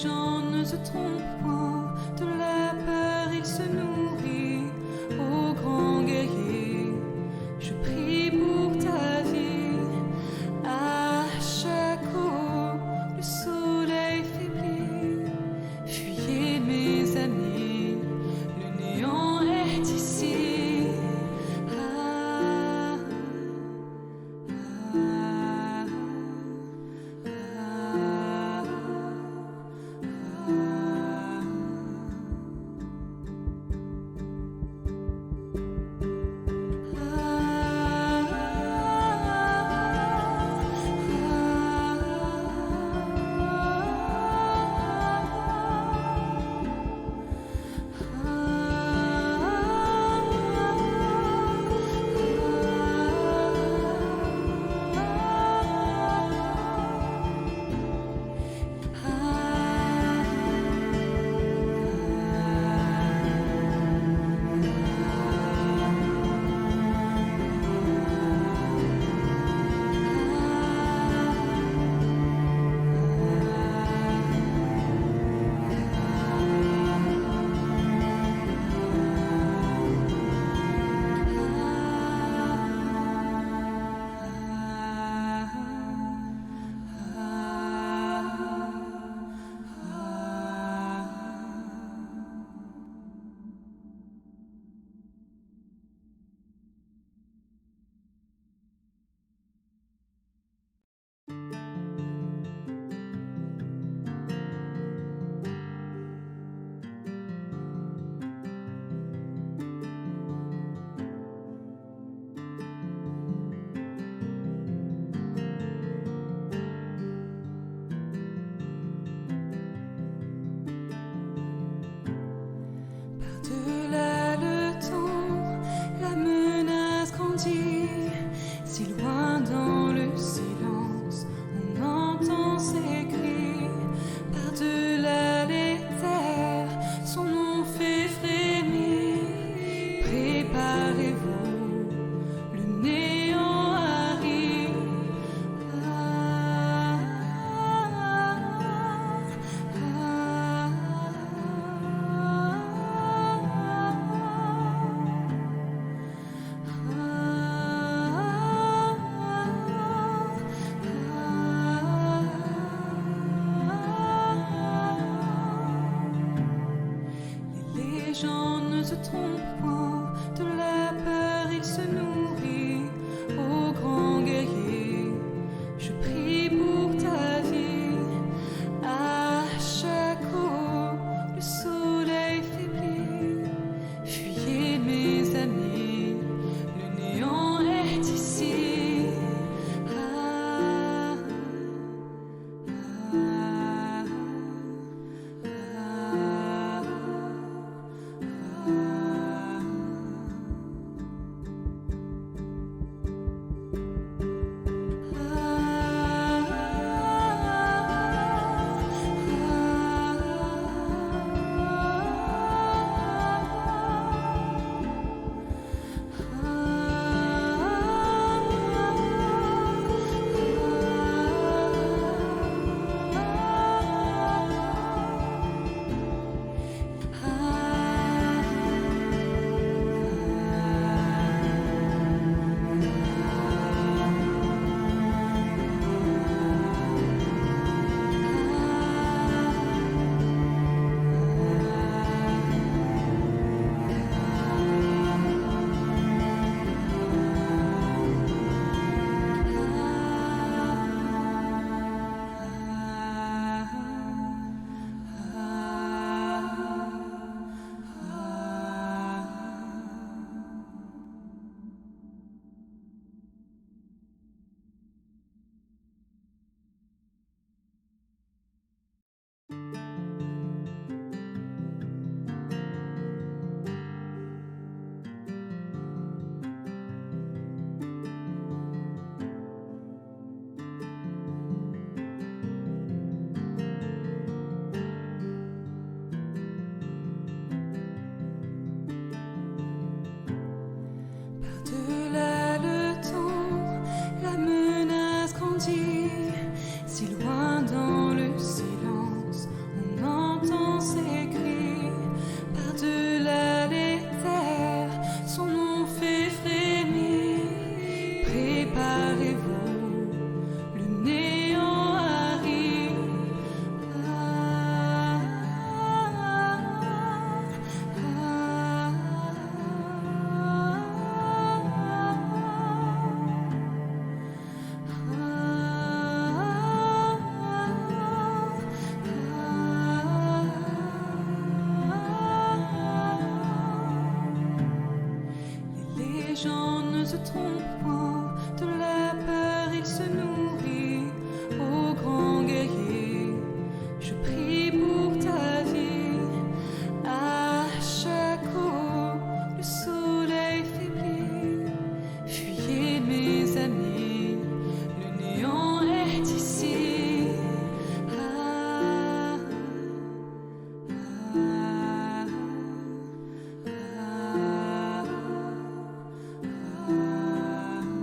gens ne se trompent point, de la peur il se nourrit. Ô grand guerrier, je prie pour ta vie. À chaque eau, le soleil faiblit. Fuyez mes amis, le néant est ici. Par-delà le temps, la menace grandit. Si loin dans le silence, on entend ses cris. Par-delà les terres, son nom fait frémir. Préparez-vous, le néant arrive. Les gens ne se trompent point, de la peur il se nourrit. Ô grand guerrier, je prie pour ta vie. À chaque eau, le soleil faiblit. Fuyez mes amis, le néant est ici. Ah. trompe point, de la peur il se nourrit. Ô grand guerrier, je prie pour ta vie. À chaque eau, le soleil faiblit. Fuyez mes amis, le néant est ici. Ah, ah, ah, ah, ah.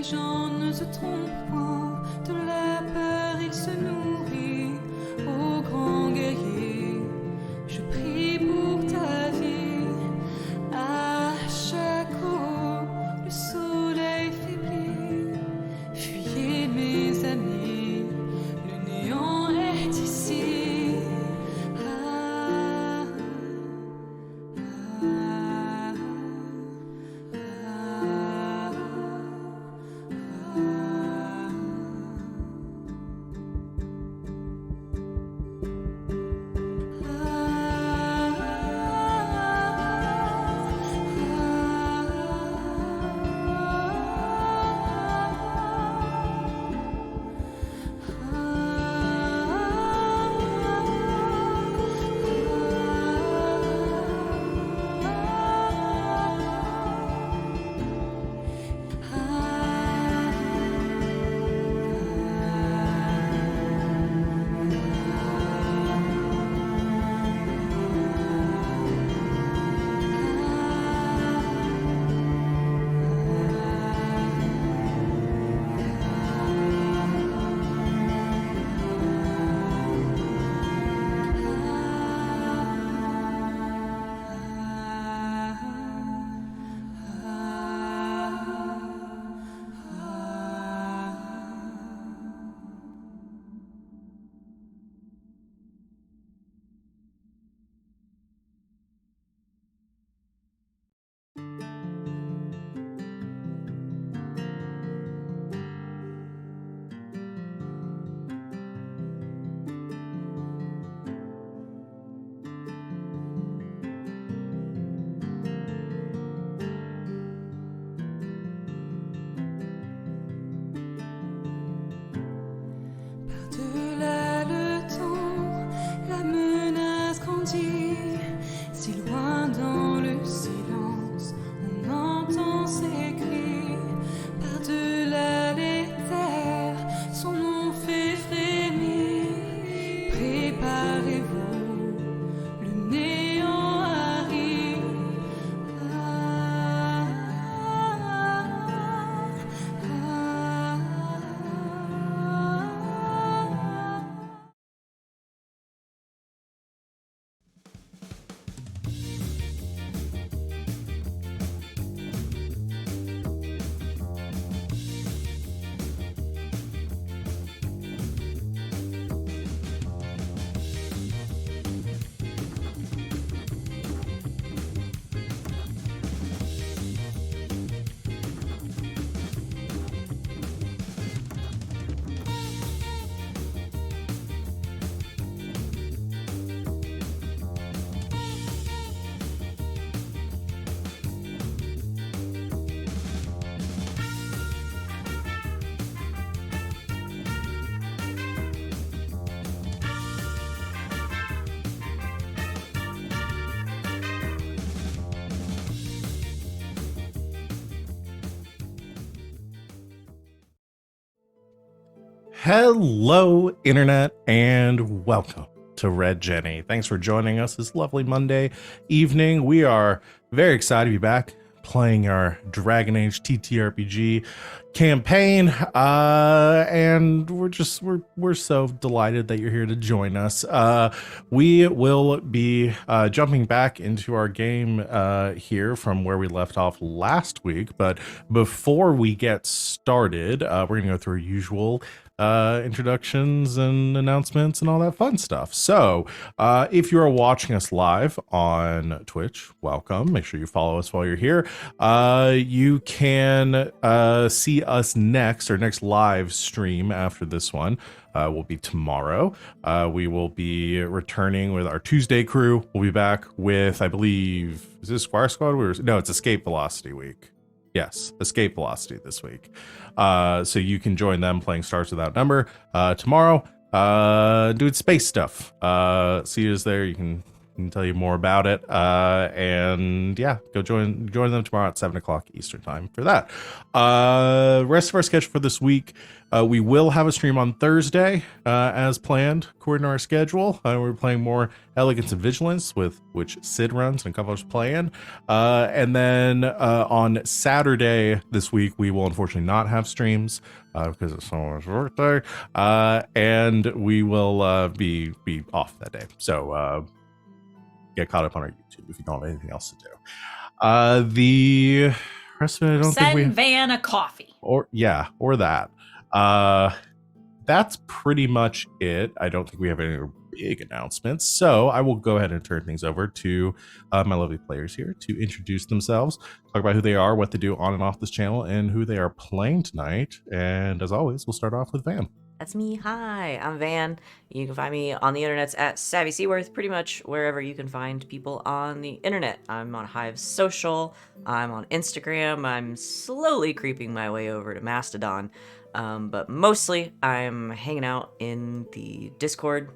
gens ne se trompent point, de la peur il se nourrit. Ô grand guerrier, je prie pour ta vie. À chaque eau, le soleil faiblit. Fuyez mes amis, le néant est ici. Ah, ah, Par-delà le temps, la menace grandit. Si loin dans le silence, on entend ses cris. Par-delà les terres, son nom fait frémir. Préparez-vous, le néant arrive. Ah, ah, ah, ah. Hello, Internet, and welcome to Red Jenny. Thanks for joining us this lovely Monday evening. We are very excited to be back playing our Dragon Age TTRPG campaign, and we're so delighted that you're here to join us. We will be jumping back into our game here from where we left off last week, but before we get started, we're gonna go through our usual introductions and announcements and all that fun stuff. So if you are watching us live on Twitch, welcome. Make sure you follow us while you're here. You can see us next. Our next live stream after this one will be tomorrow. We will be returning with our Tuesday crew. We'll be back with, I believe, is this Squire Squad? No, it's Escape Velocity week. Yes, Escape Velocity this week. So you can join them playing Stars Without Number tomorrow, doing space stuff. See us there. You can can tell you more about it. And yeah, go join them tomorrow at 7 o'clock Eastern time for that. Rest of our schedule for this week. We will have a stream on Thursday, as planned, according to our schedule. We're playing more Elegance and Vigilance, with which Sid runs and a couple others playing. And then on Saturday this week, we will unfortunately not have streams because it's someone's birthday, and we will be off that day. So get caught up on our YouTube if you don't have anything else to do. The rest of it, I don't think we Send Van a coffee. Or that. That's pretty much it. I don't think we have any big announcements, so I will go ahead and turn things over to my lovely players here to introduce themselves, talk about who they are, what they do on and off this channel, and who they are playing tonight. And as always, we'll start off with Van. That's me. Hi, I'm Van. You can find me on the internets at Savvy Seaworth, pretty much wherever you can find people on the internet. I'm on Hive Social, I'm on Instagram, I'm slowly creeping my way over to Mastodon, but mostly I'm hanging out in the Discord,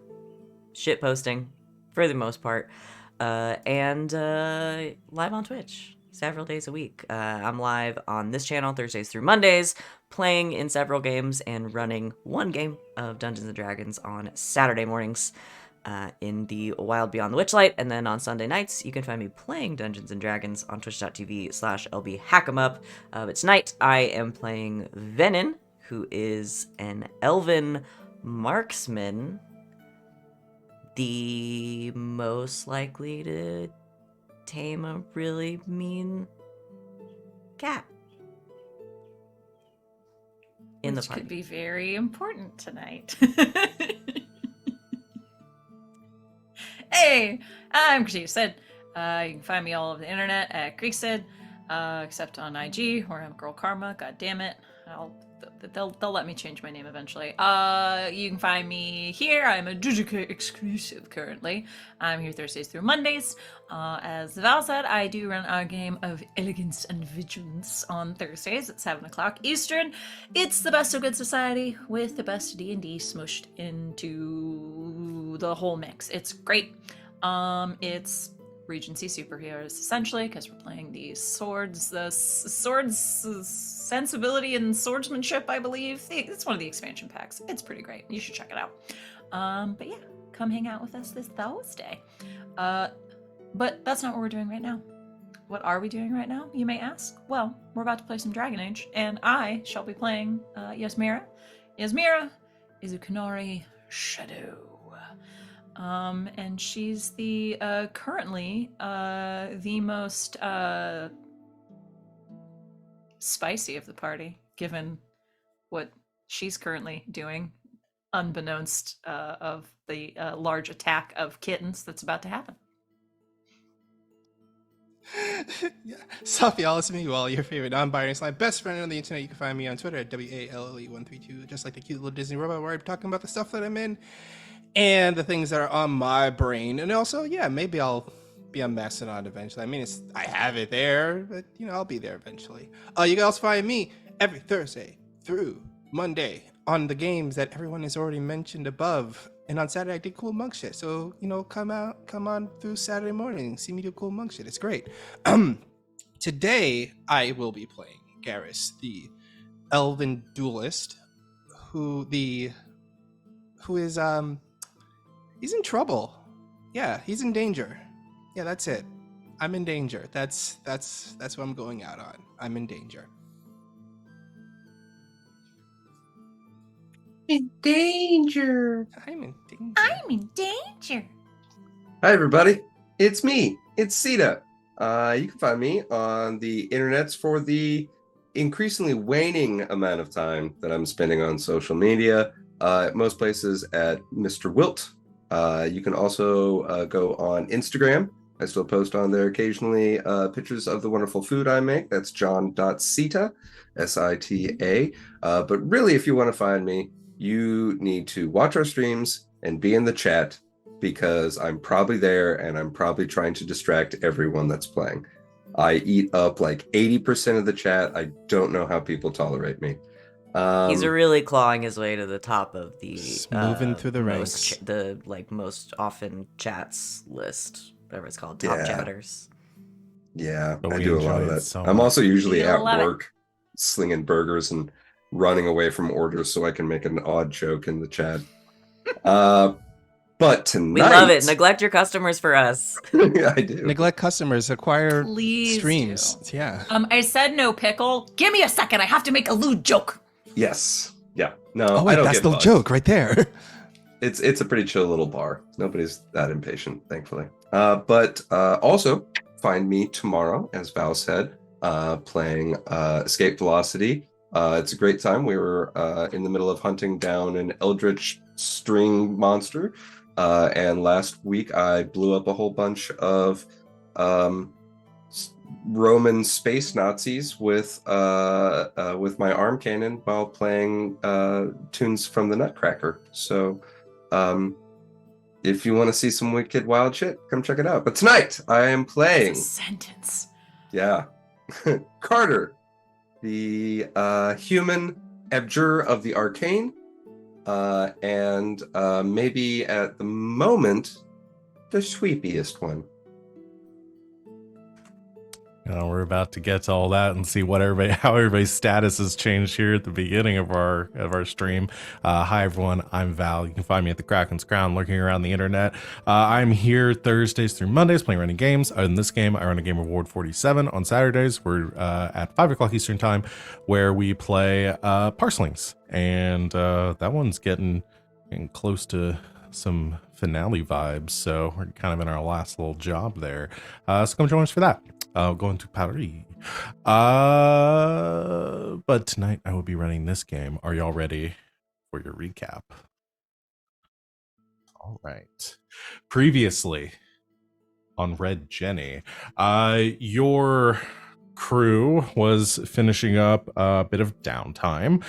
shitposting for the most part, and live on Twitch several days a week. I'm live on this channel Thursdays through Mondays, playing in several games and running one game of Dungeons & Dragons on Saturday mornings in the Wild Beyond the Witchlight. And then on Sunday nights, you can find me playing Dungeons & Dragons on twitch.tv/LBHack'emUp. But tonight, I am playing Venehn, who is an elven marksman, the most likely to tame a really mean cat. In Which the party. could be very important tonight. Hey, I'm Sid. You can find me all over the internet at Greeksid, except on IG, where I'm Girl Karma. God damn it. They'll let me change my name eventually. You can find me here. I'm a Jujutsu exclusive currently. I'm here Thursdays through Mondays. As Val said, I do run our game of Elegance and Vigilance on Thursdays at 7 o'clock Eastern. It's the best of good society with the best D&D smushed into the whole mix. It's great. It's Regency superheroes essentially, because we're playing the swords sensibility and swordsmanship, I believe. It's one of the expansion packs. It's pretty great. You should check it out. But yeah, come hang out with us this Thursday. But that's not what we're doing right now. What are we doing right now, you may ask? Well, we're about to play some Dragon Age, and I shall be playing Yasmera. Yasmera is a Kunari Shadow. And she's the currently the most spicy of the party, given what she's currently doing, unbeknownst of the large attack of kittens that's about to happen. Yeah. Sup, y'all, it's me, Wally, your favorite non-binary slime best friend on the internet. You can find me on Twitter at WALLE132, just like the cute little Disney robot where I'm talking about the stuff that I'm in and the things that are on my brain. And also, yeah, maybe I'll be on Mastodon eventually. I mean, I have it there, but I'll be there eventually. You can also find me every Thursday through Monday on the games that everyone has already mentioned above. And on Saturday I did cool monk shit. So, come on through Saturday morning, see me do cool monk shit. It's great. Today I will be playing Garas, the elven duelist, who is he's in trouble. Yeah, he's in danger. Yeah, that's it. I'm in danger. That's what I'm going out on. I'm in danger. In danger. I'm in danger. I'm in danger. Hi, everybody. It's me. It's Sita. You can find me on the internets for the increasingly waning amount of time that I'm spending on social media. Most places at Mr. Wilt. You can also go on Instagram. I still post on there occasionally pictures of the wonderful food I make. That's john.sita, S-I-T-A. But really, if you want to find me, you need to watch our streams and be in the chat, because I'm probably there and I'm probably trying to distract everyone that's playing. I eat up like 80% of the chat. I don't know how people tolerate me. He's really clawing his way to the top of the moving through the ranks. the most often chats list. whatever it's called, top Yeah. chatters. Yeah, But I we do a lot enjoy of it that. so I'm much. also usually You'll at love it. work slinging burgers and running away from orders so I can make an odd joke in the chat. But tonight, We love it. Neglect your customers for us. I do. Neglect customers, acquire Please streams. do. Yeah. I said no pickle. Give me a second. I have to make a lewd joke. Yes. Yeah. No, Oh I wait, don't that's get the bugged. joke right there. It's a pretty chill little bar. Nobody's that impatient, thankfully. But also find me tomorrow, as Val said, playing Escape Velocity. It's a great time. We were in the middle of hunting down an eldritch string monster, and last week I blew up a whole bunch of Roman space Nazis with my arm cannon while playing tunes from the Nutcracker. So if you want to see some wicked wild shit, come check it out. But tonight I am playing, It's a sentence. yeah, Carter, the human abjurer of the arcane, and maybe at the moment the sweepiest one. We're about to get to all that and see what how everybody's status has changed here at the beginning of our stream. Hi everyone, I'm Val. You can find me at the Kraken's Crown, lurking around the internet. I'm here Thursdays through Mondays playing running games. In this game, I run a game of Ward 47. On Saturdays, we're at 5 o'clock Eastern time, where we play Parslings, and that one's getting close to some finale vibes, so we're kind of in our last little job there. So come join us for that. Going to Paris. But tonight I will be running this game. Are y'all ready for your recap? All right. Previously on Red Jenny, your crew was finishing up a bit of downtime.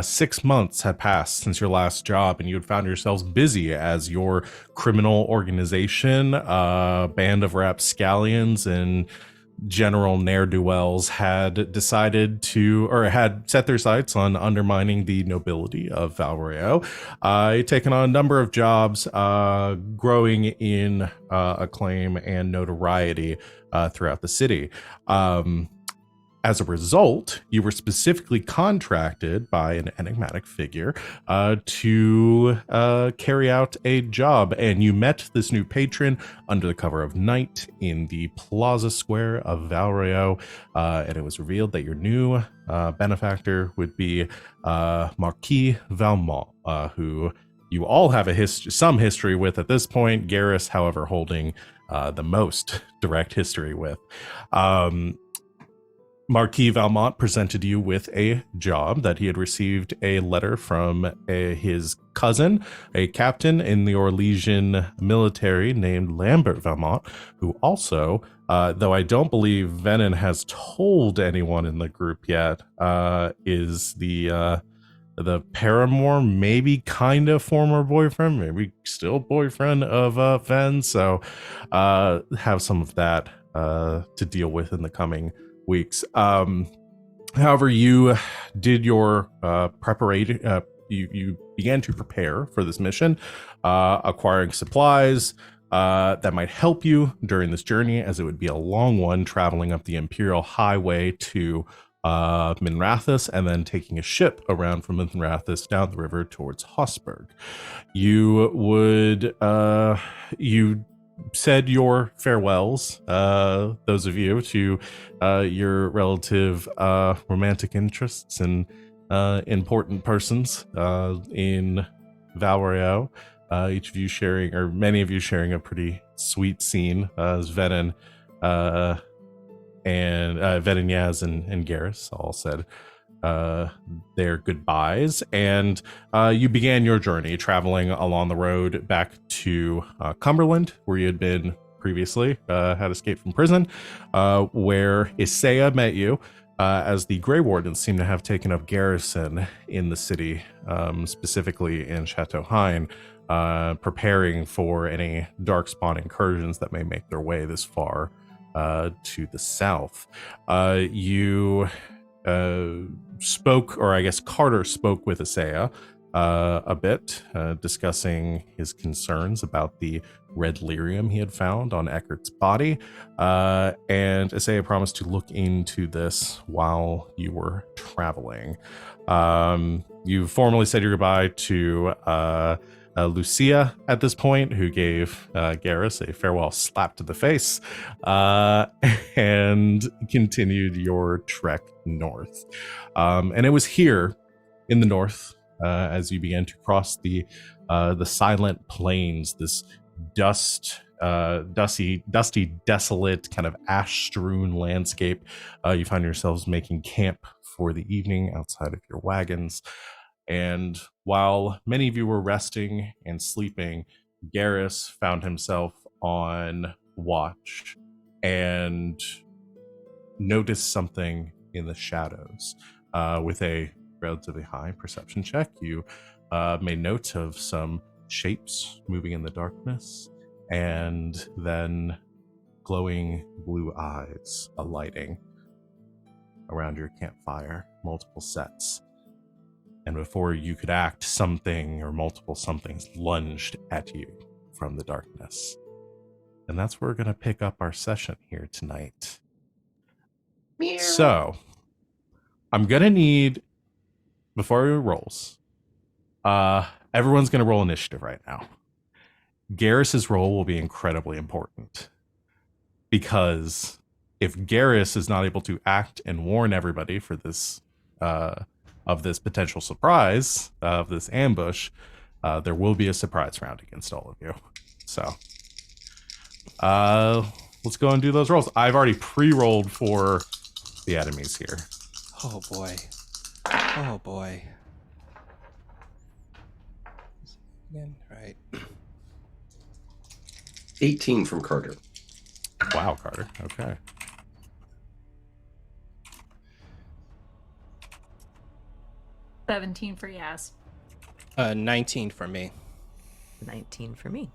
6 months had passed since your last job, and you had found yourselves busy as your criminal organization, band of rapscallions and general ne'er-do-wells had decided to, or had set their sights on undermining the nobility of Valrio. Taken on a number of jobs, growing in acclaim and notoriety throughout the city. As a result, you were specifically contracted by an enigmatic figure to carry out a job, and you met this new patron under the cover of night in the Plaza Square of Valrio, and it was revealed that your new benefactor would be Marquis Valmont, who you all have some history with at this point. Garas, however, holding the most direct history with. Marquis Valmont presented you with a job that he had received a letter from his cousin, a captain in the Orlesian military named Lambert Valmont, who also, though I don't believe Venehn has told anyone in the group yet, is the paramour, maybe kind of former boyfriend, maybe still boyfriend of Ven. So have some of that to deal with in the coming weeks. However, you did your preparation. You began to prepare for this mission, acquiring supplies that might help you during this journey, as it would be a long one, traveling up the Imperial Highway to Minrathous, and then taking a ship around from Minrathous down the river towards Hossberg. You would you said your farewells, those of you, to your relative romantic interests and important persons in Valrio. Each of you sharing, or many of you sharing, a pretty sweet scene as Venehn and Venehn, Yaz, and Garas all said their goodbyes, and you began your journey traveling along the road back to Cumberland, where you had been previously, had escaped from prison, where Isaiah met you, as the Grey Wardens seem to have taken up garrison in the city, specifically in Chateau Hein, preparing for any darkspawn incursions that may make their way this far to the south. You spoke, or I guess Carter spoke with Isaiah, a bit, discussing his concerns about the red lyrium he had found on Eckert's body. And Isaiah promised to look into this while you were traveling. You formally said your goodbye to Lucia at this point, who gave Garas a farewell slap to the face, and continued your trek north. And it was here in the north, as you began to cross the silent plains, this dusty, desolate, kind of ash-strewn landscape. You find yourselves making camp for the evening outside of your wagons. And while many of you were resting and sleeping, Garas found himself on watch and noticed something in the shadows. With a relatively high perception check, you made note of some shapes moving in the darkness, and then glowing blue eyes alighting around your campfire, multiple sets. And before you could act, something or multiple somethings lunged at you from the darkness. And that's where we're going to pick up our session here tonight. Meow. So, I'm going to need, before we rolls, everyone's going to roll initiative right now. Garrus's roll will be incredibly important, because if Garas is not able to act and warn everybody for this, of this potential surprise, of this ambush, there will be a surprise round against all of you. So, let's go and do those rolls. I've already pre-rolled for the enemies here. Oh boy. Oh boy. Again, right. 18 from Carter. Wow, Carter. Okay. $17 for Yas. 19 for me. 19 for me.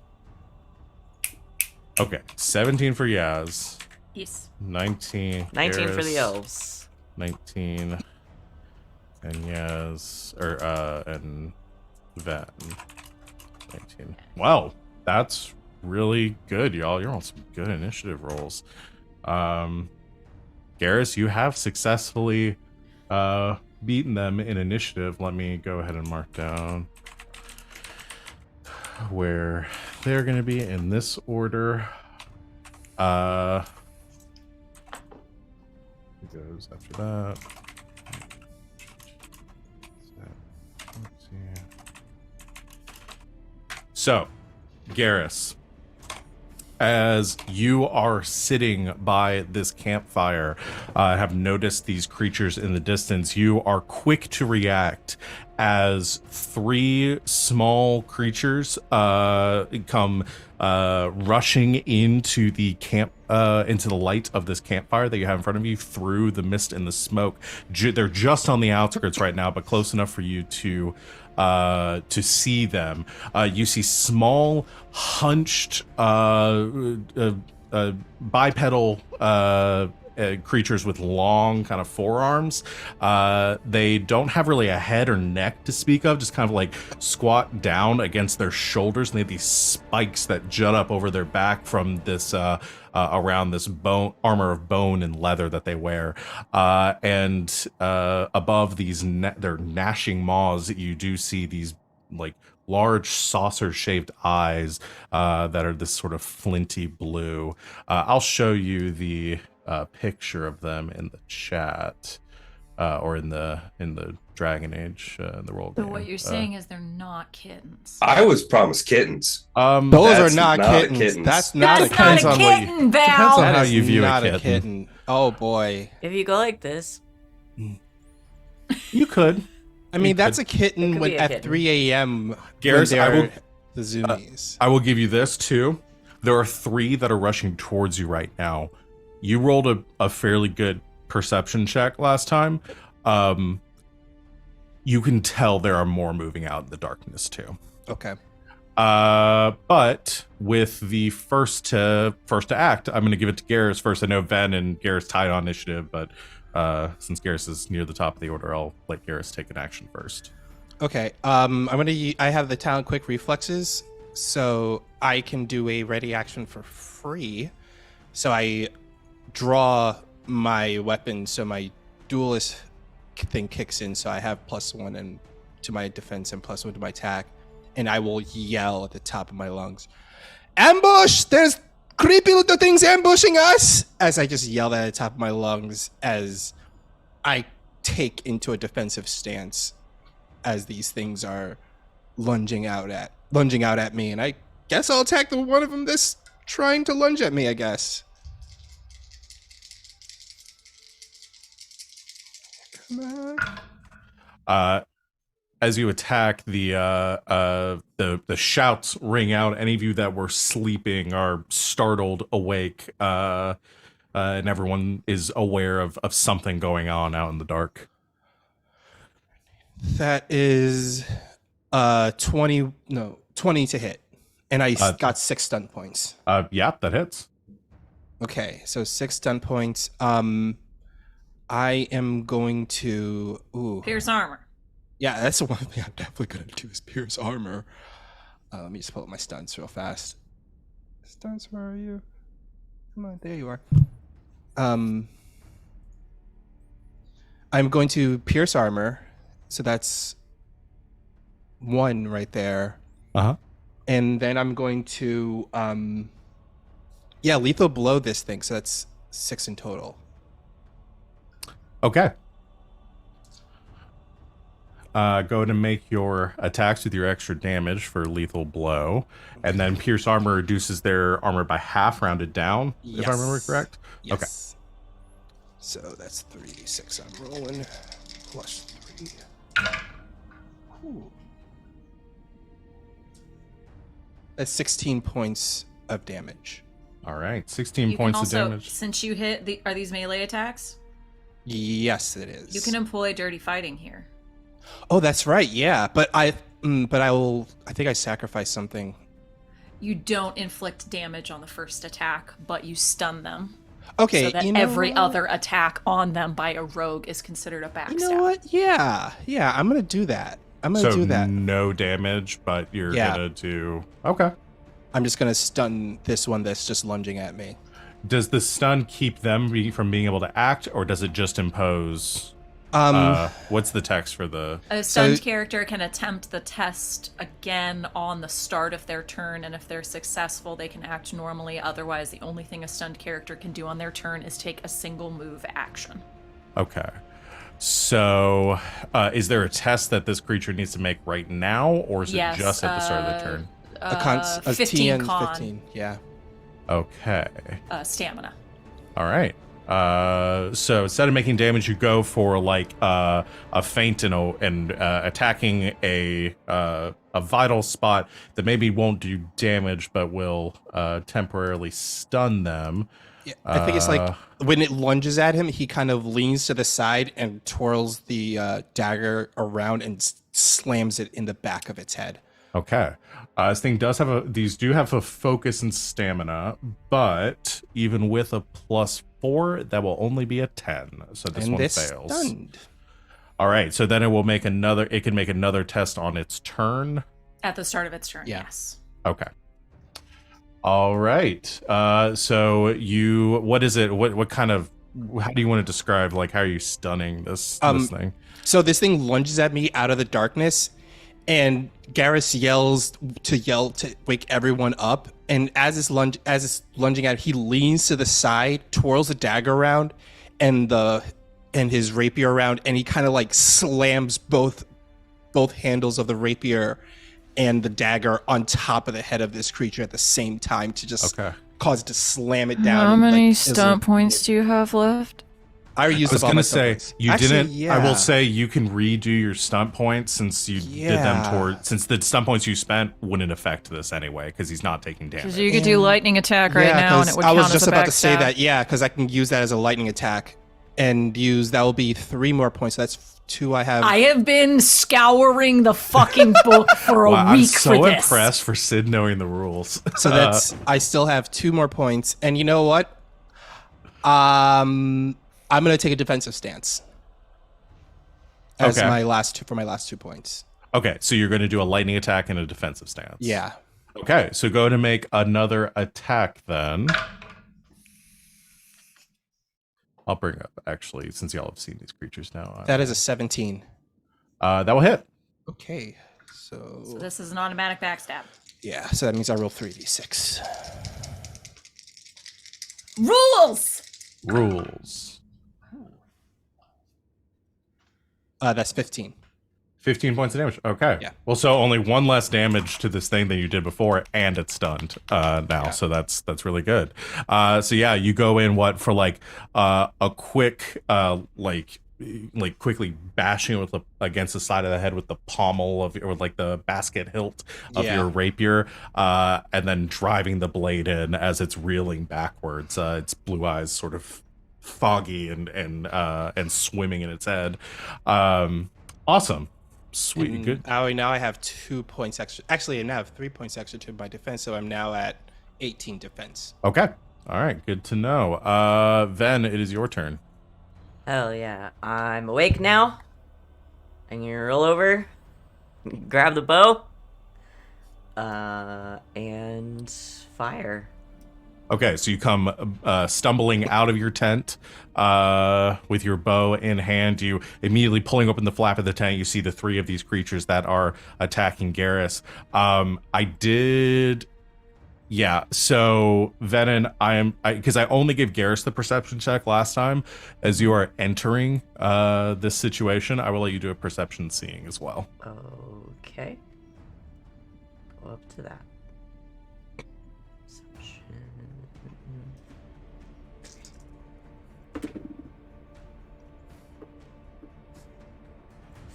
Okay. 17 for Yaz. Yes. 19. 19 for the Garrus, elves. 19. And Yaz. And Venehn. 19. Wow. That's really good, y'all. You're on some good initiative rolls. Garas, you have successfully beaten them in initiative. Let me go ahead and mark down where they're going to be in this order. Who goes after that? Let's see. So, Garas, as you are sitting by this campfire, have noticed these creatures in the distance, you are quick to react as three small creatures come rushing into the camp, into the light of this campfire that you have in front of you through the mist and the smoke. They're just on the outskirts right now, but close enough for you to see them. You see small, hunched, bipedal creatures with long kind of forearms. They don't have really a head or neck to speak of, just kind of like squat down against their shoulders, and they have these spikes that jut up over their back from this around this bone armor of bone and leather that they wear, and above these their gnashing maws, you do see these like large saucer-shaped eyes that are this sort of flinty blue. I'll show you the picture of them in the chat, or in the Dragon Age, the roll So game. what you're saying is they're not kittens. I was promised kittens. Those That's are not not a kittens. kitten. That's not That's a not kitten. a on what you- kitten, depends Val. on That how is you view a not kitten. Oh boy. If you go like this, You could. I mean, You that's could- a kitten could when, be a at kitten. 3 a.m. Garrus, when I they're will- the zoomies. I will give you this too. There are three that are rushing towards you right now. You rolled a fairly good perception check last time. You can tell there are more moving out in the darkness too. Okay. But with the first to act, I'm going to give it to Garrus first. I know Venehn and Garrus tied on initiative, but since Garrus is near the top of the order, I'll let Garrus take an action first. Okay. I have the talent quick reflexes, so I can do a ready action for free. So I draw my weapon, so my duelist thing kicks in. So I have +1 and to my defense and +1 to my attack, and I will yell at the top of my lungs, "Ambush! There's creepy little things ambushing us!" As I just yell at the top of my lungs as I take into a defensive stance as these things are lunging out at me, and I guess I'll attack the one of them that's trying to lunge at me, I guess. Come on. As you attack, the shouts ring out. Any of you that were sleeping are startled awake, and everyone is aware of something going on out in the dark. That is 20 to hit. And I got 6 stun points. Yeah, that hits. Okay, so 6 stun points. I am going to Pierce armor. Yeah, that's the one thing I'm definitely gonna do is pierce armor. Let me just pull up my stuns real fast. Stuns, where are you? Come on, there you are. I'm going to pierce armor, so that's 1 right there. And then I'm going to lethal blow this thing, so that's 6 in total. Okay. Go ahead and make your attacks with your extra damage for lethal blow. And then pierce armor reduces their armor by half, rounded down, if I remember correct. Yes. Okay. So that's 3d6 I'm rolling. +3. Ooh. That's 16 points of damage. All right. 16 You points can also, of damage. since you hit, are these melee attacks? Yes, it is. You can employ dirty fighting here. Oh, that's right. Yeah, but I think I sacrificed something. You don't inflict damage on the first attack, but you stun them. Okay, So that you know every what? other attack on them by a rogue is considered a backstab. You know what? Yeah, I'm gonna do that. So no damage, but you're gonna do... Okay. I'm just gonna stun this one that's just lunging at me. Does the stun keep them from being able to act, or does it just impose... what's the text for the... A stunned character can attempt the test again on the start of their turn, and if they're successful, they can act normally. Otherwise, the only thing a stunned character can do on their turn is take a single move action. Okay. So, is there a test that this creature needs to make right now, or is it just at the start of the turn? A 15 TN con. 15, yeah. Okay. Stamina. All right. So instead of making damage, you go for like a feint and attacking a vital spot that maybe won't do damage, but will temporarily stun them. Yeah, I think it's like when it lunges at him, he kind of leans to the side and twirls the dagger around and slams it in the back of its head. Okay. This thing does have these do have a focus and stamina, but even with a +4, that will only be a 10. So this one fails. Stunned. All right. So then it can make another test on its turn. At the start of its turn, Yeah. yes. Okay. All right. So what is it? What kind of, how do you want to describe, like, how are you stunning this thing? So this thing lunges at me out of the darkness, and Garas yells to wake everyone up. And as it's lunging at, he leans to the side, twirls the dagger around, and his rapier around, and he kind of like slams both handles of the rapier and the dagger on top of the head of this creature at the same time to just cause it to slam it down. How many stunt points do you have left? I was all going my to stunt say, points. you Actually, didn't. yeah. I will say you can redo your stunt points since you did them since the stunt points you spent wouldn't affect this anyway because he's not taking damage. Because you could do lightning attack right now, and it would I count was as just a about to say backstab. that, because I can use that as a lightning attack and that will be 3 more points. So that's 2 I have. I have been scouring the fucking book for a week I'm so for this. impressed for Sid knowing the rules. So I still have 2 more points. And you know what? I'm going to take a defensive stance as my last 2 points. Okay, so you're going to do a lightning attack and a defensive stance. Yeah. Okay, so go to make another attack then. I'll bring up, actually, since y'all have seen these creatures now. That is a 17. That will hit. Okay. So So this is an automatic backstab. yeah, so that means I roll 3d6. Rules! Rules. That's 15. 15 points of damage. Okay. Yeah. Well, so only one less damage to this thing than you did before, and it's stunned now. Yeah. So that's really good. So yeah, you go in for like a quick like quickly bashing it with against the side of the head with the pommel of or like the basket hilt of Yeah. your rapier, and then driving the blade in as it's reeling backwards. Its blue eyes sort of foggy and swimming in its head. Awesome. Sweet. And Good. now I have 2 points extra. Actually, I now have 3 points extra to my defense, so I'm now at 18 defense. Okay. All right. Good to know. Venn, it is your turn. Hell yeah. I'm awake now. I'm gonna roll over, grab the bow, and fire. Okay, so you come stumbling out of your tent with your bow in hand. You immediately pulling open the flap of the tent. You see the 3 of these creatures that are attacking Garas. Yeah, so Venehn, because I only gave Garas the perception check last time. As you are entering this situation, I will let you do a perception seeing as well. Okay. Go up to that. Perception.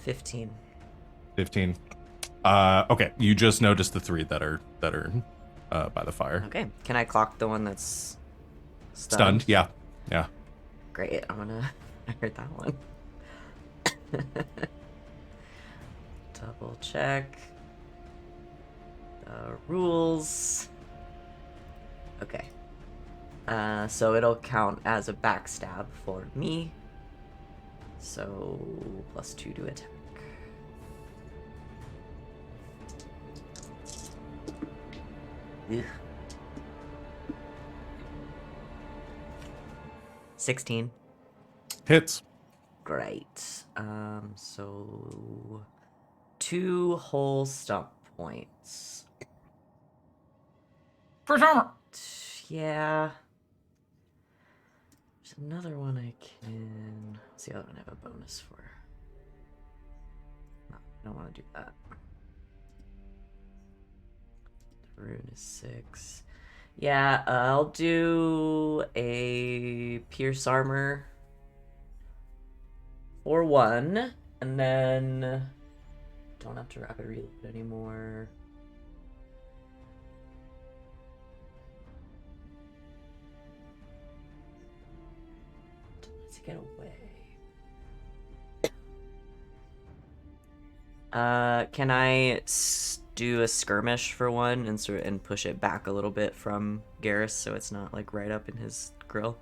15. 15. Okay, you just noticed the 3 that are by the fire. Okay. Can I clock the one that's Stunned? Yeah. Great. I heard that one. Double check the rules. Okay. So it'll count as a backstab for me. So +2 to attack. Ugh. 16. Hits. Great. So 2 whole stump points. First armor! Yeah. There's another one I can. What's the other one I have a bonus for? No, I don't want to do that. The rune is 6. Yeah, I'll do a pierce armor for 1, and then don't have to rapid reload anymore. Let's get away. Can I do a skirmish for 1 and push it back a little bit from Garas so it's not like right up in his grill?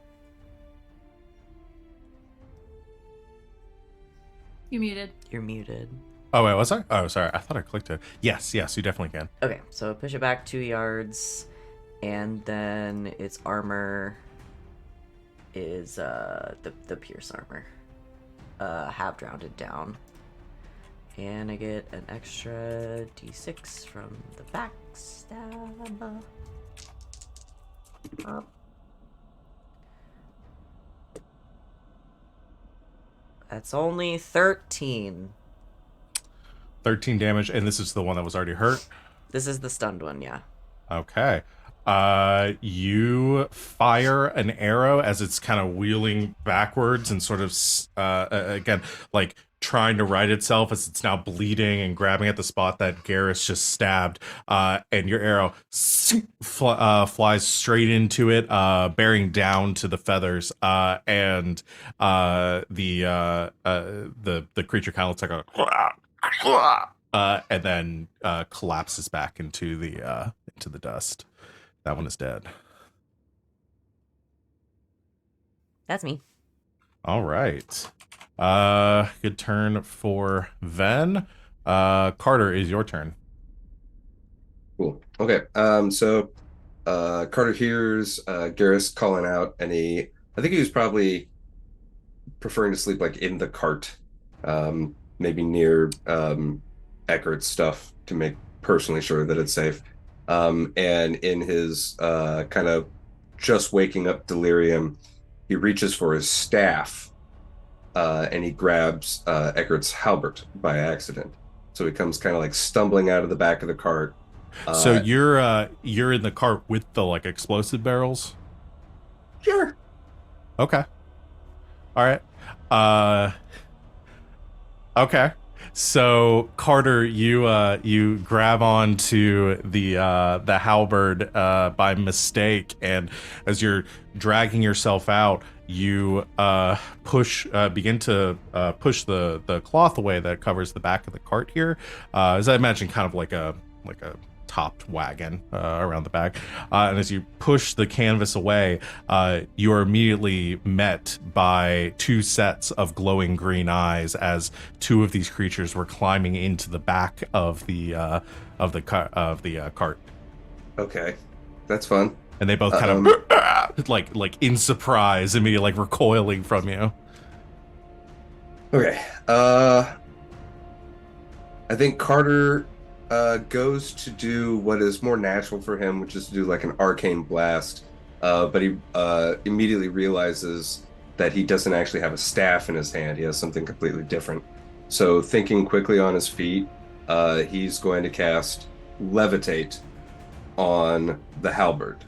You muted. You're muted. Oh, wait, was I? Oh, sorry. I thought I clicked it. Yes, you definitely can. Okay, so push it back 2 yards, and then its armor is the pierce armor, half rounded down, and I get an extra d6 from the backstab. That's only 13. 13 damage, and this is the one that was already hurt. This is the stunned one, yeah. Okay. You fire an arrow as it's kind of wheeling backwards and sort of, again, like trying to right itself as it's now bleeding and grabbing at the spot that Garas just stabbed. And your arrow flies straight into it, bearing down to the feathers. And the creature kind of looks like a, and then collapses back into the dust. That one is dead. That's me. All right. Good turn for Venn. Carter, is your turn. Cool. Okay. So Carter hears Garrus calling out, and I think he was probably preferring to sleep like in the cart, maybe near Eckert's stuff to make personally sure that it's safe. And in his kind of just waking up delirium, he reaches for his staff, and he grabs Eckert's halberd by accident. So he comes kind of like stumbling out of the back of the cart. So you're in the cart with the like explosive barrels? Sure. Okay. All right. Okay. So Carter, you grab onto the halberd by mistake, and as you're dragging yourself out, you begin to push the cloth away that covers the back of the cart here. As I imagine, kind of like a topped wagon around the back, and as you push the canvas away, you are immediately met by two sets of glowing green eyes as two of these creatures were climbing into the back of the cart. Okay, that's fun. And they both kind of like in surprise, immediately like recoiling from you. Okay, I think Carter goes to do what is more natural for him, which is to do like an arcane blast. But he immediately realizes that he doesn't actually have a staff in his hand. He has something completely different. So thinking quickly on his feet, he's going to cast Levitate on the halberd.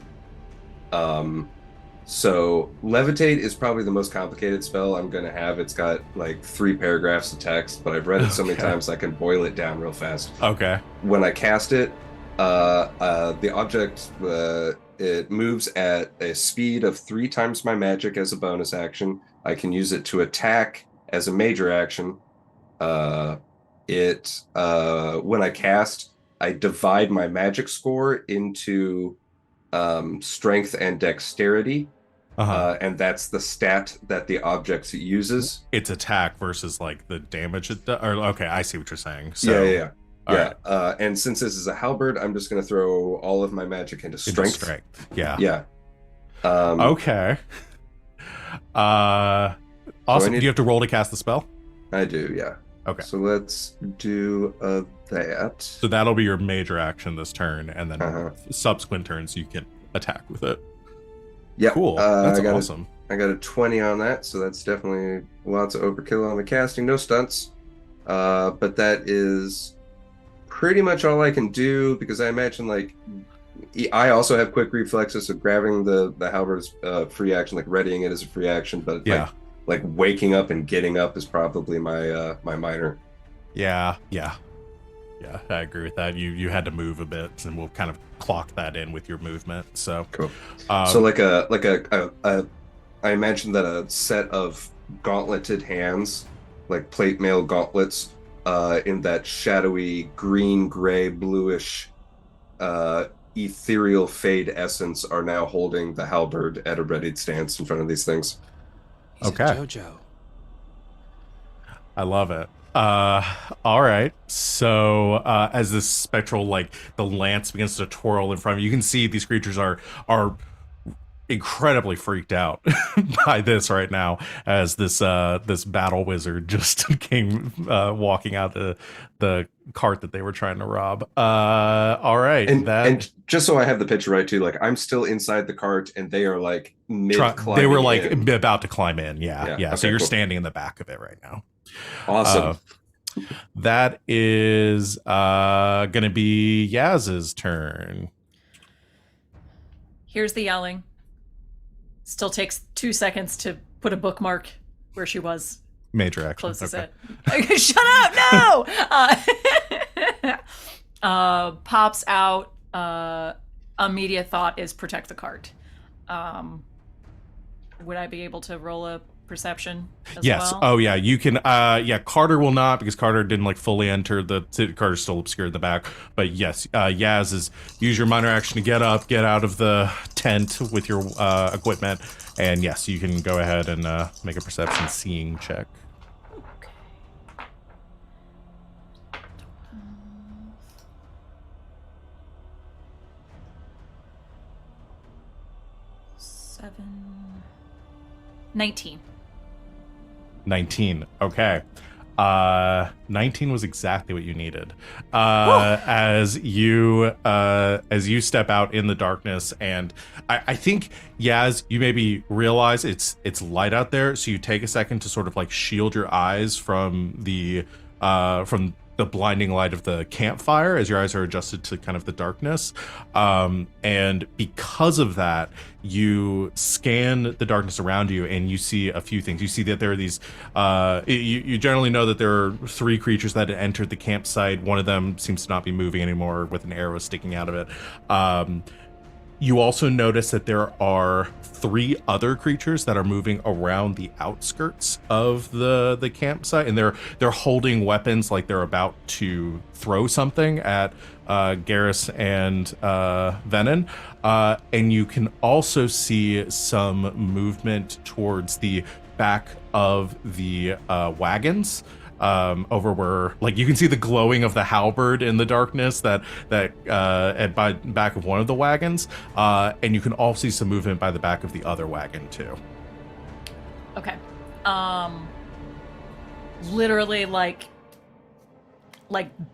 So Levitate is probably the most complicated spell I'm going to have. It's got like 3 paragraphs of text, but I've read it so many times I can boil it down real fast. Okay. When I cast it, the object, it moves at a speed of 3 times my magic as a bonus action. I can use it to attack as a major action. When I cast, I divide my magic score into strength and dexterity. And that's the stat that the object uses. It's attack versus like the damage it does. Or okay, I see what you're saying. So, yeah. Right. And since this is a halberd, I'm just going to throw all of my magic into strength. Yeah. Okay. Awesome. So Do you have to roll to cast the spell? I do, yeah. Okay. So let's do that. So that'll be your major action this turn, and then subsequent turns you can attack with it. Yeah. Cool. That's awesome. I got a 20 on that, so that's definitely lots of overkill on the casting. No stunts. But that is pretty much all I can do, because I imagine like I also have quick reflexes, so grabbing the halberd's free action, like readying it as a free action, but like waking up and getting up is probably my my minor. Yeah, I agree with that. You had to move a bit, and we'll kind of clock that in with your movement. So cool. So I imagine that a set of gauntleted hands, like plate mail gauntlets, in that shadowy green, gray, bluish, ethereal fade essence, are now holding the halberd at a readied stance in front of these things. He's okay. a JoJo. I love it. All right. So as this spectral, like the lance begins to twirl in front of you, you can see these creatures are incredibly freaked out by this right now, as this battle wizard just came walking out the cart that they were trying to rob. All right. And just so I have the picture right too, like I'm still inside the cart and they are like they were like about to climb in. Yeah. Okay, so you're cool. standing in the back of it right now. Awesome. That is gonna be Yaz's turn. Here's the yelling. Still takes 2 seconds to put a bookmark where she was. Major action. Closes okay. it. Shut up! No. Pops out. Immediate thought is protect the cart. Would I be able to roll a perception as yes. well? Oh yeah, you can. Carter will not, because Carter didn't like fully enter the. Carter's still obscured in the back. But yes, Yaz is use your minor action to get up, get out of the tent with your equipment, and yes, you can go ahead and make a perception seeing check. Okay. 7, 19. 19. Okay. 19 was exactly what you needed. As you step out in the darkness, and I think Yaz, you maybe realize it's light out there, so you take a second to sort of like shield your eyes from the blinding light of the campfire as your eyes are adjusted to kind of the darkness. And because of that, you scan the darkness around you and you see a few things. You see that there are these, you generally know that there are 3 creatures that had entered the campsite. One of them seems to not be moving anymore with an arrow sticking out of it. You also notice that there are 3 other creatures that are moving around the outskirts of the campsite, and they're holding weapons like they're about to throw something at Garas and Venehn. And you can also see some movement towards the back of the wagons. Over where, like, you can see the glowing of the halberd in the darkness that at by back of one of the wagons, and you can also see some movement by the back of the other wagon too. Okay. Literally like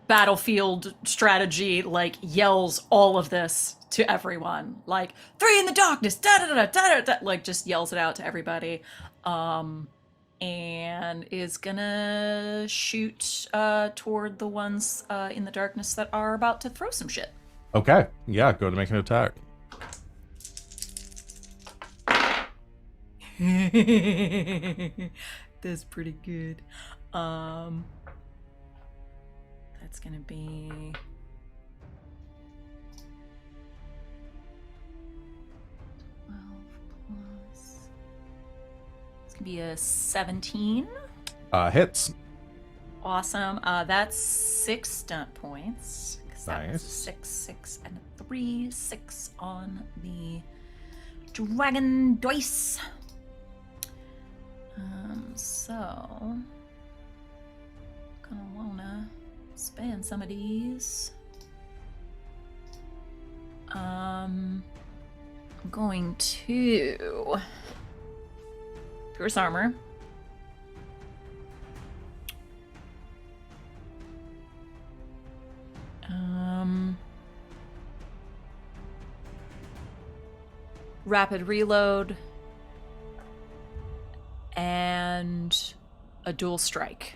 battlefield strategy, like yells all of this to everyone, like 3 in the darkness, da da da da da, like just yells it out to everybody. And is gonna shoot toward the ones in the darkness that are about to throw some shit. Okay, yeah, go to make an attack. That's pretty good. That's gonna be 12 plus. It's gonna be a 17. Hits. Awesome. That's 6 stunt points. 'Cause that was Nice. 6, 6, and a 3. 6 on the dragon dice. So gonna wanna spend some of these. I'm going to pierce armor. Rapid reload and a dual strike.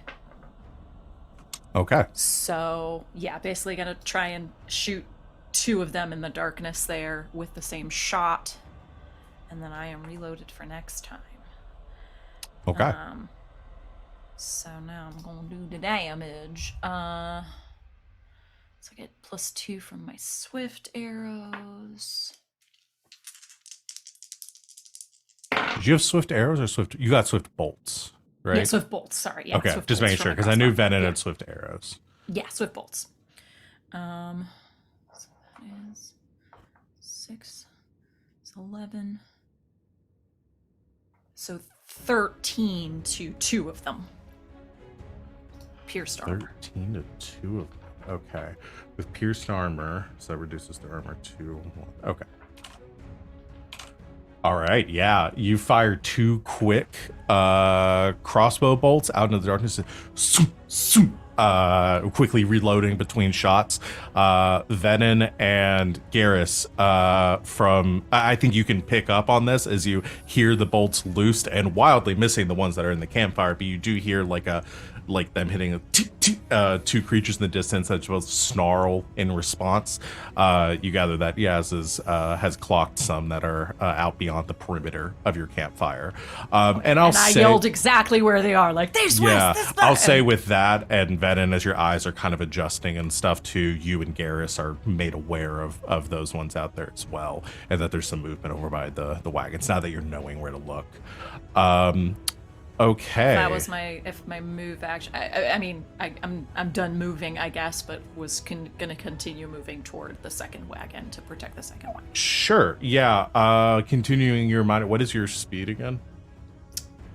Okay. So yeah, basically gonna try and shoot 2 of them in the darkness there with the same shot, and then I am reloaded for next time. Okay. So now I'm gonna do the damage. So I get +2 from my swift arrows. Did you have swift arrows or swift? You got swift bolts, right? Yeah, swift bolts. Sorry. Yeah, okay, swift just bolts making for sure my because I knew crossbow. Venehn Yeah. had swift arrows. Yeah, swift bolts. So that is 6, it's 11. So 13 to 2 of them. Pierced armor. 13 to 2 of them. Okay. With pierced armor, so that reduces the armor to 1. Okay. All right, yeah. You fire 2 quick crossbow bolts out into the darkness. Quickly reloading between shots. Venehn and Garas, from I think you can pick up on this as you hear the bolts loosed and wildly missing the ones that are in the campfire, but you do hear like them hitting 2 creatures in the distance that both snarl in response. You gather that Yaz has clocked some that are out beyond the perimeter of your campfire. And I yelled exactly where they are, like, there's yeah, west, I'll say with that and Venehn, as your eyes are kind of adjusting and stuff too, you and Garas are made aware of those ones out there as well, and that there's some movement over by the wagons now that you're knowing where to look. Okay. That was my move action. I mean, I'm done moving, I guess, but was gonna continue moving toward the second wagon to protect the second one. Sure. Yeah. Continuing your mind. What is your speed again?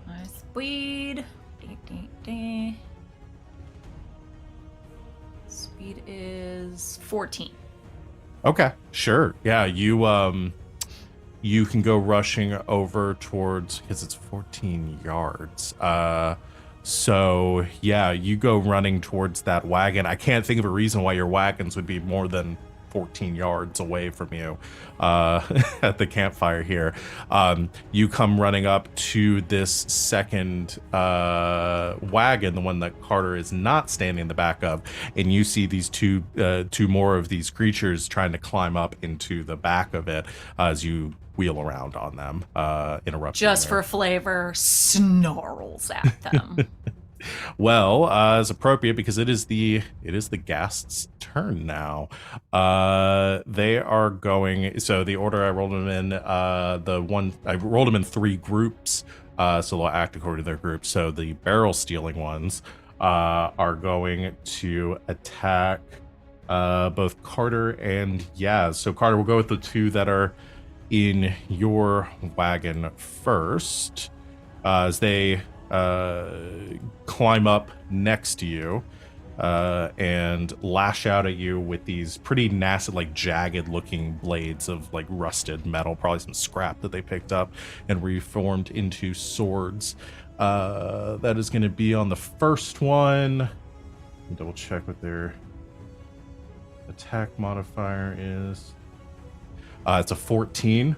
My speed. Speed is 14. Okay. Sure. Yeah. You you can go rushing over towards, because it's 14 yards. So yeah, you go running towards that wagon. I can't think of a reason why your wagons would be more than 14 yards away from you at the campfire here. You come running up to this second wagon, the one that Carter is not standing in the back of, and you see these two more of these creatures trying to climb up into the back of it as you wheel around on them, interrupting Just their- for flavor, snarls at them. Well, as appropriate because it is the Ghast's turn now. They are going. So the order I rolled them in, I rolled them in 3 groups. So they'll act according to their groups. So the barrel stealing ones are going to attack both Carter and Yaz. So Carter, will go with the 2 that are in your wagon first, as they climb up next to you and lash out at you with these pretty nasty, like jagged looking blades of like rusted metal, probably some scrap that they picked up and reformed into swords. That is going to be on the first one. Double check what their attack modifier is. It's a 14.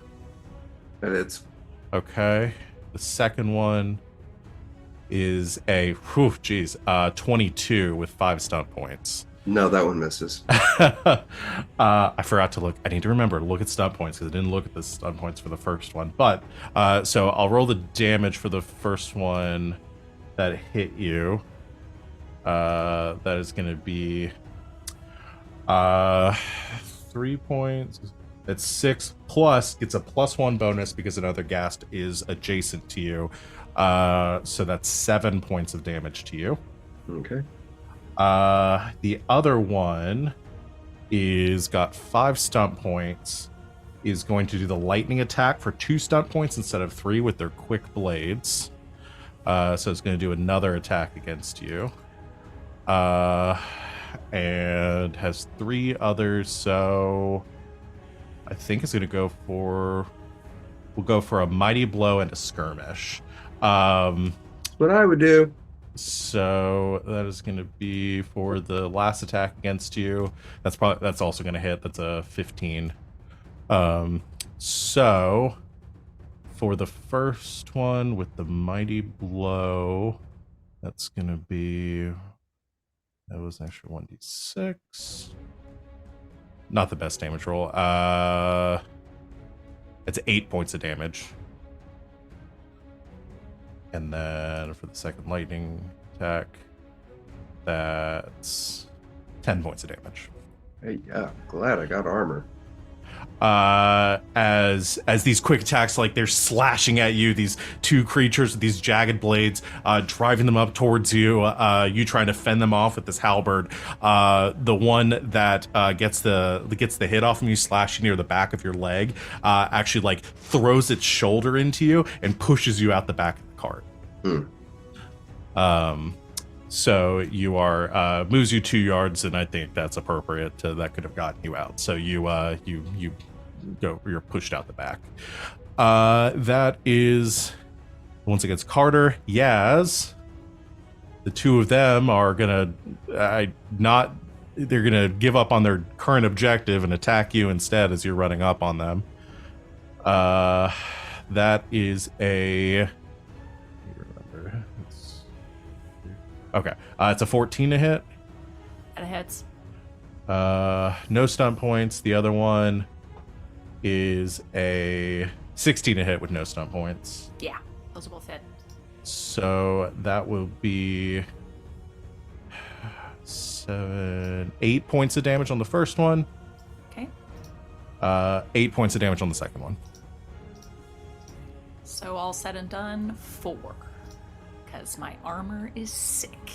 And it's Okay. The second one is a 22 with 5 stunt points. no, that one misses. I forgot to look. I need to remember to look at stunt points because I didn't look at the stunt points for the first one. But so I'll roll the damage for the first one that hit you. That is going to be 3 points. That's 6 plus gets a +1 bonus because another ghast is adjacent to you. So that's 7 points of damage to you. Okay. The other one is got 5 stunt points, is going to do the lightning attack for 2 stunt points instead of 3 with their quick blades. So it's going to do another attack against you. And has 3 others, so I think it's going to go for... We'll go for a mighty blow and a skirmish. What I would do. So that is going to be for the last attack against you. That's also going to hit. That's a 15. So for the first one with the mighty blow, that's going to be, that was actually 1d6. Not the best damage roll. It's 8 points of damage. And then for the second lightning attack, that's 10 points of damage. Hey, yeah, glad I got armor. As these quick attacks, like they're slashing at you, these 2 creatures with these jagged blades, driving them up towards you, you trying to fend them off with this halberd. The one that gets the hit off of you, slashing near the back of your leg, actually like throws its shoulder into you and pushes you out the back of the cart. So you are moves you 2 yards, and I think that's appropriate. That could have gotten you out. So you're pushed out the back. That is once against Carter. Yaz. The 2 of them are gonna they're gonna give up on their current objective and attack you instead as you're running up on them. That is a... Okay, it's a 14 to hit. That hits. No stunt points. The other one is a 16 to hit with no stunt points. Yeah, those will both hit. So that will be 8 points of damage on the first one. Okay. 8 points of damage on the second one. So all said and done, 4. Because my armor is sick.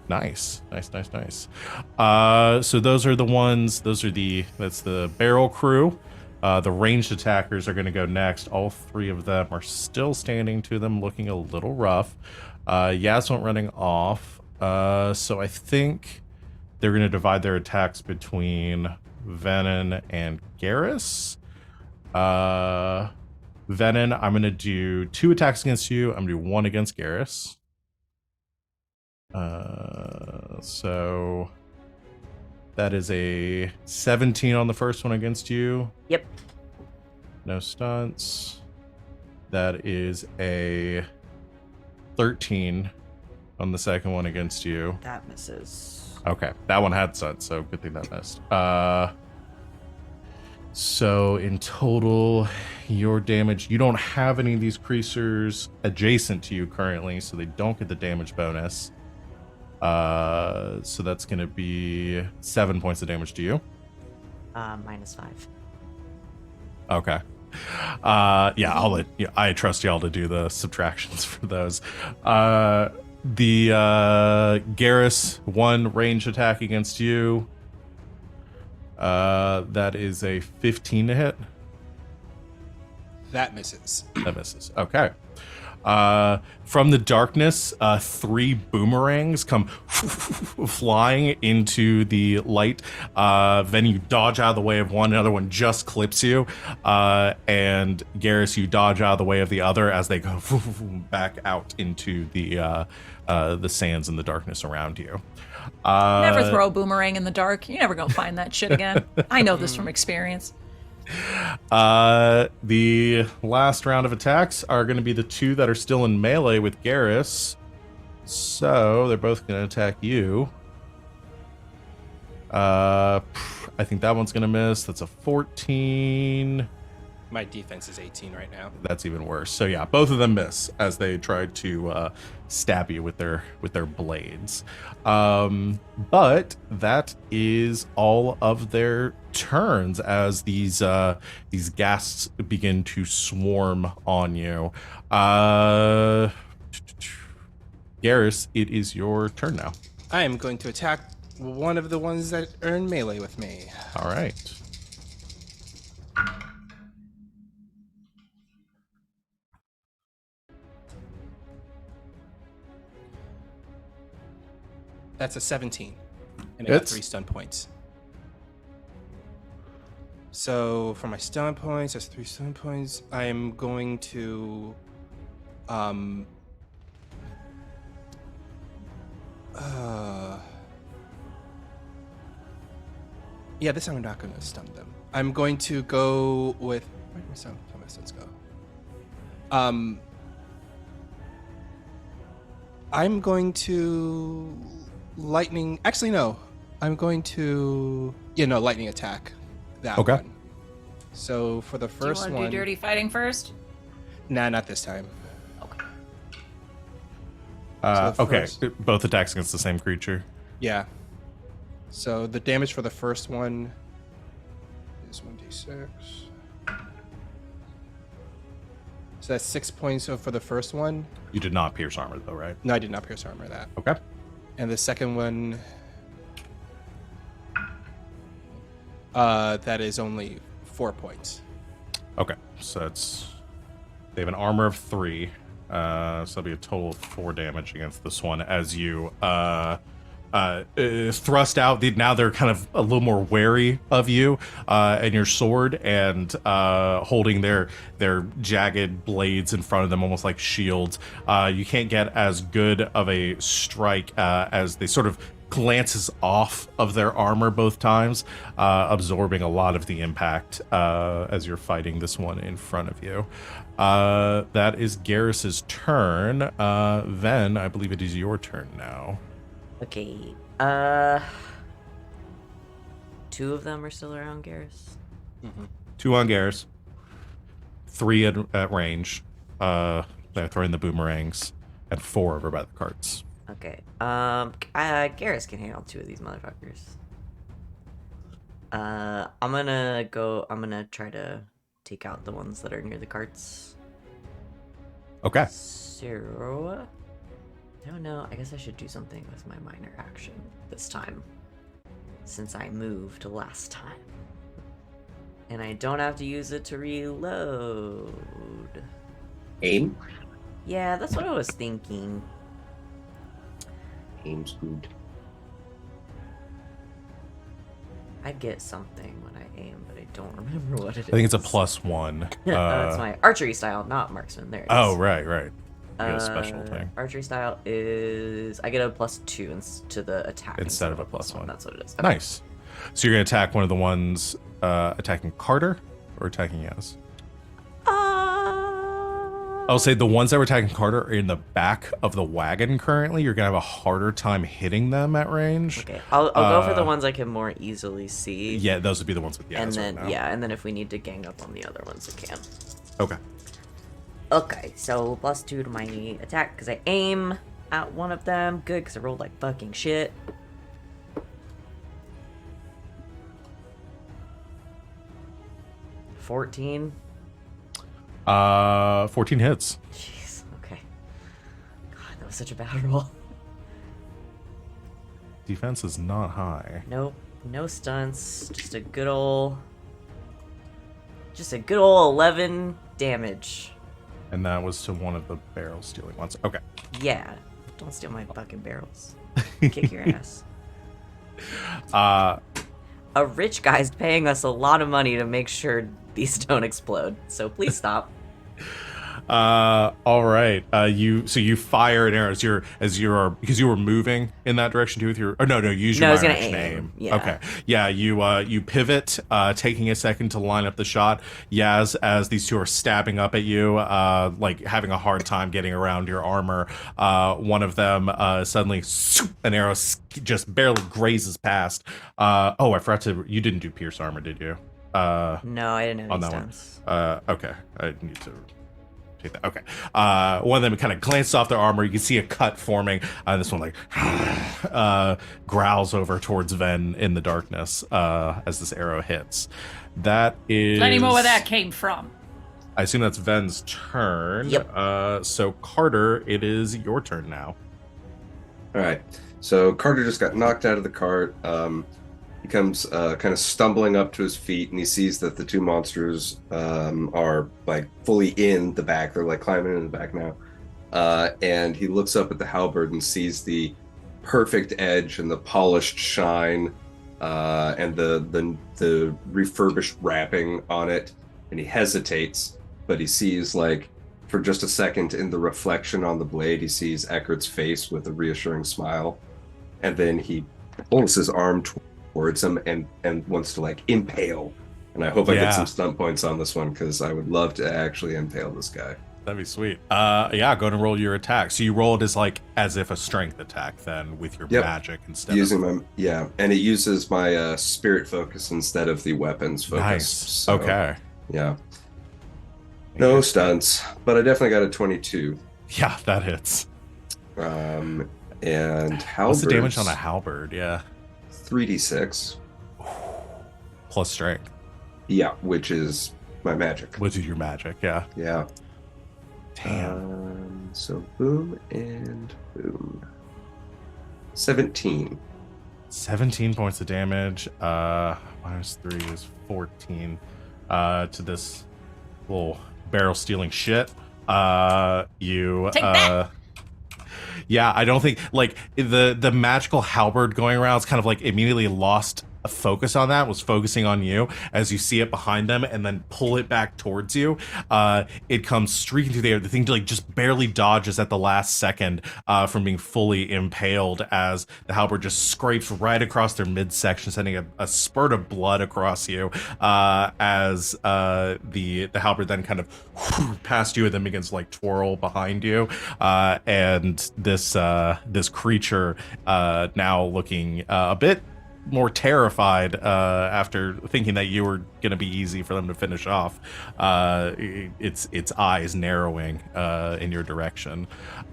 Nice. So those are the ones. That's the barrel crew. The ranged attackers are going to go next. All 3 of them are still standing to them, looking a little rough. Yaz went running off. So I think they're going to divide their attacks between Venehn and Garas. Venehn, I'm gonna do 2 attacks against you. I'm gonna do 1 against Garas. So that is a 17 on the first one against you. Yep. No stunts. That is a 13 on the second one against you. That misses. Okay, that one had stunts, so good thing that missed. So in total, your damage, you don't have any of these creatures adjacent to you currently, so they don't get the damage bonus. So that's going to be 7 points of damage to you. -5. Okay. Yeah, I'll let you, I trust y'all to do the subtractions for those. The Garas 1 range attack against you. That is a 15 to hit. That misses. That misses. Okay. From the darkness, 3 boomerangs come flying into the light. Then you dodge out of the way of one, another one just clips you. And Garas, you dodge out of the way of the other as they go back out into the sands and the darkness around you. Never throw a boomerang in the dark. You're never gonna find that shit again. I know this from experience. The last round of attacks are going to be the 2 that are still in melee with Garas. So they're both going to attack you. I think that one's going to miss. That's a 14. My defense is 18 right now. That's even worse. So yeah, both of them miss as they tried to stab you with their blades. But that is all of their turns as these ghasts begin to swarm on you. Garas, it is your turn now. I am going to attack one of the ones that earn melee with me. All right. That's a 17. And I got Hits. 3 stun points. So for my stun points, that's 3 stun points. I am going to yeah, this time I'm not going to stun them. I'm going to go with where did my stuns go? I'm going to lightning. Actually, no. I'm going to lightning attack that Okay. one. So for the Do you first want to one, do dirty fighting first? nah, not this time. Okay. So the Okay, first- both attacks against the same creature. Yeah. So the damage for the first one is 1d6. So that's 6 points for the first one. You did not pierce armor though, right? No, I did not pierce armor that. Okay. And the second one, that is only 4 points. Okay, so they have an armor of 3, so that'll be a total of 4 damage against this one as you thrust out. Now they're kind of a little more wary of you and your sword, and holding their jagged blades in front of them, almost like shields. You can't get as good of a strike as they sort of glances off of their armor both times, absorbing a lot of the impact as you're fighting this one in front of you. That is Garrus's turn. Venn, I believe it is your turn now. Okay. 2 of them are still around Garas. 2 on Garrus, 3 at range. They're throwing the boomerangs, and 4 over by the carts. Okay. Garas can handle 2 of these motherfuckers. I'm gonna try to take out the ones that are near the carts. Okay. So, I don't know. I guess I should do something with my minor action this time, since I moved last time. And I don't have to use it to reload. Aim? Yeah, that's what I was thinking. Aim's good. I get something when I aim, but I don't remember what it is. I think it's a +1. That's my archery style, not marksman. There it is. Oh, right. You got a special thing. Archery style is I get a +2 to the attack Instead of a +1. That's what it is. Nice. So you're gonna attack one of the ones attacking Carter or attacking Yaz? I'll say the ones that were attacking Carter are in the back of the wagon currently. You're gonna have a harder time hitting them at range. Okay, I'll go for the ones I can more easily see. Yeah, those would be the ones with Yaz and then right now. and then if we need to gang up on the other ones, I can. Okay. Okay, so +2 to my attack because I aim at one of them. Good, because I rolled like fucking shit. 14. 14 hits. Jeez, okay. God, that was such a bad roll. Defense is not high. Nope, no stunts. Just a good old 11 damage. And that was to one of the barrel stealing ones. Okay. Yeah, don't steal my fucking barrels. Kick your ass. A rich guy's paying us a lot of money to make sure these don't explode. So please stop. All right. You fire an arrow because you were moving in that direction too with your. Oh no, use your I was minor gonna action aim. aim. Yeah. Okay. Yeah. You pivot, taking a second to line up the shot. Yaz, as these two are stabbing up at you, like having a hard time getting around your armor. One of them suddenly an arrow just barely grazes past. Oh, I forgot to. You didn't do pierce armor, did you? No, I didn't have On any that stunts. one. Okay. I need to. Take that. Okay. One of them kind of glanced off their armor. You can see a cut forming. This one growls over towards Venn in the darkness as this arrow hits. That is. Let me know where that came from. I assume that's Ven's turn. Yep. So Carter, it is your turn now. All right. So Carter just got knocked out of the cart. He comes kind of stumbling up to his feet, and he sees that the two monsters are like fully in the back. They're like climbing in the back now. And he looks up at the halberd and sees the perfect edge and the polished shine and the refurbished wrapping on it. And he hesitates, but he sees, like, for just a second in the reflection on the blade, he sees Eckert's face with a reassuring smile. And then he pulls his arm towards him and wants to, like, impale. And I hope I get some stunt points on this one, because I would love to actually impale this guy. That'd be sweet. Yeah, go and roll your attack. So you rolled as if a strength attack then with your magic instead using my and it uses my spirit focus instead of the weapons focus. Nice. So, okay. Yeah. No stunts, but I definitely got a 22. Yeah, that hits. And halberd. What's the damage on a halberd? Yeah. 3d6. Plus strength. Yeah, which is my magic. Which is your magic, yeah. Yeah. Damn. So boom and boom. 17. 17 points of damage. Minus 3 is 14. To this little barrel stealing shit. You Take that. Yeah, I don't think like the magical halberd going around is kind of like immediately lost a focus on that, was focusing on you as you see it behind them and then pull it back towards you. It comes streaking through the air. The thing like just barely dodges at the last second from being fully impaled as the halberd just scrapes right across their midsection, sending a spurt of blood across you as the halberd then kind of past you and then begins to like twirl behind you. And this creature now looking a bit more terrified after thinking that you were going to be easy for them to finish off. Its eyes narrowing in your direction.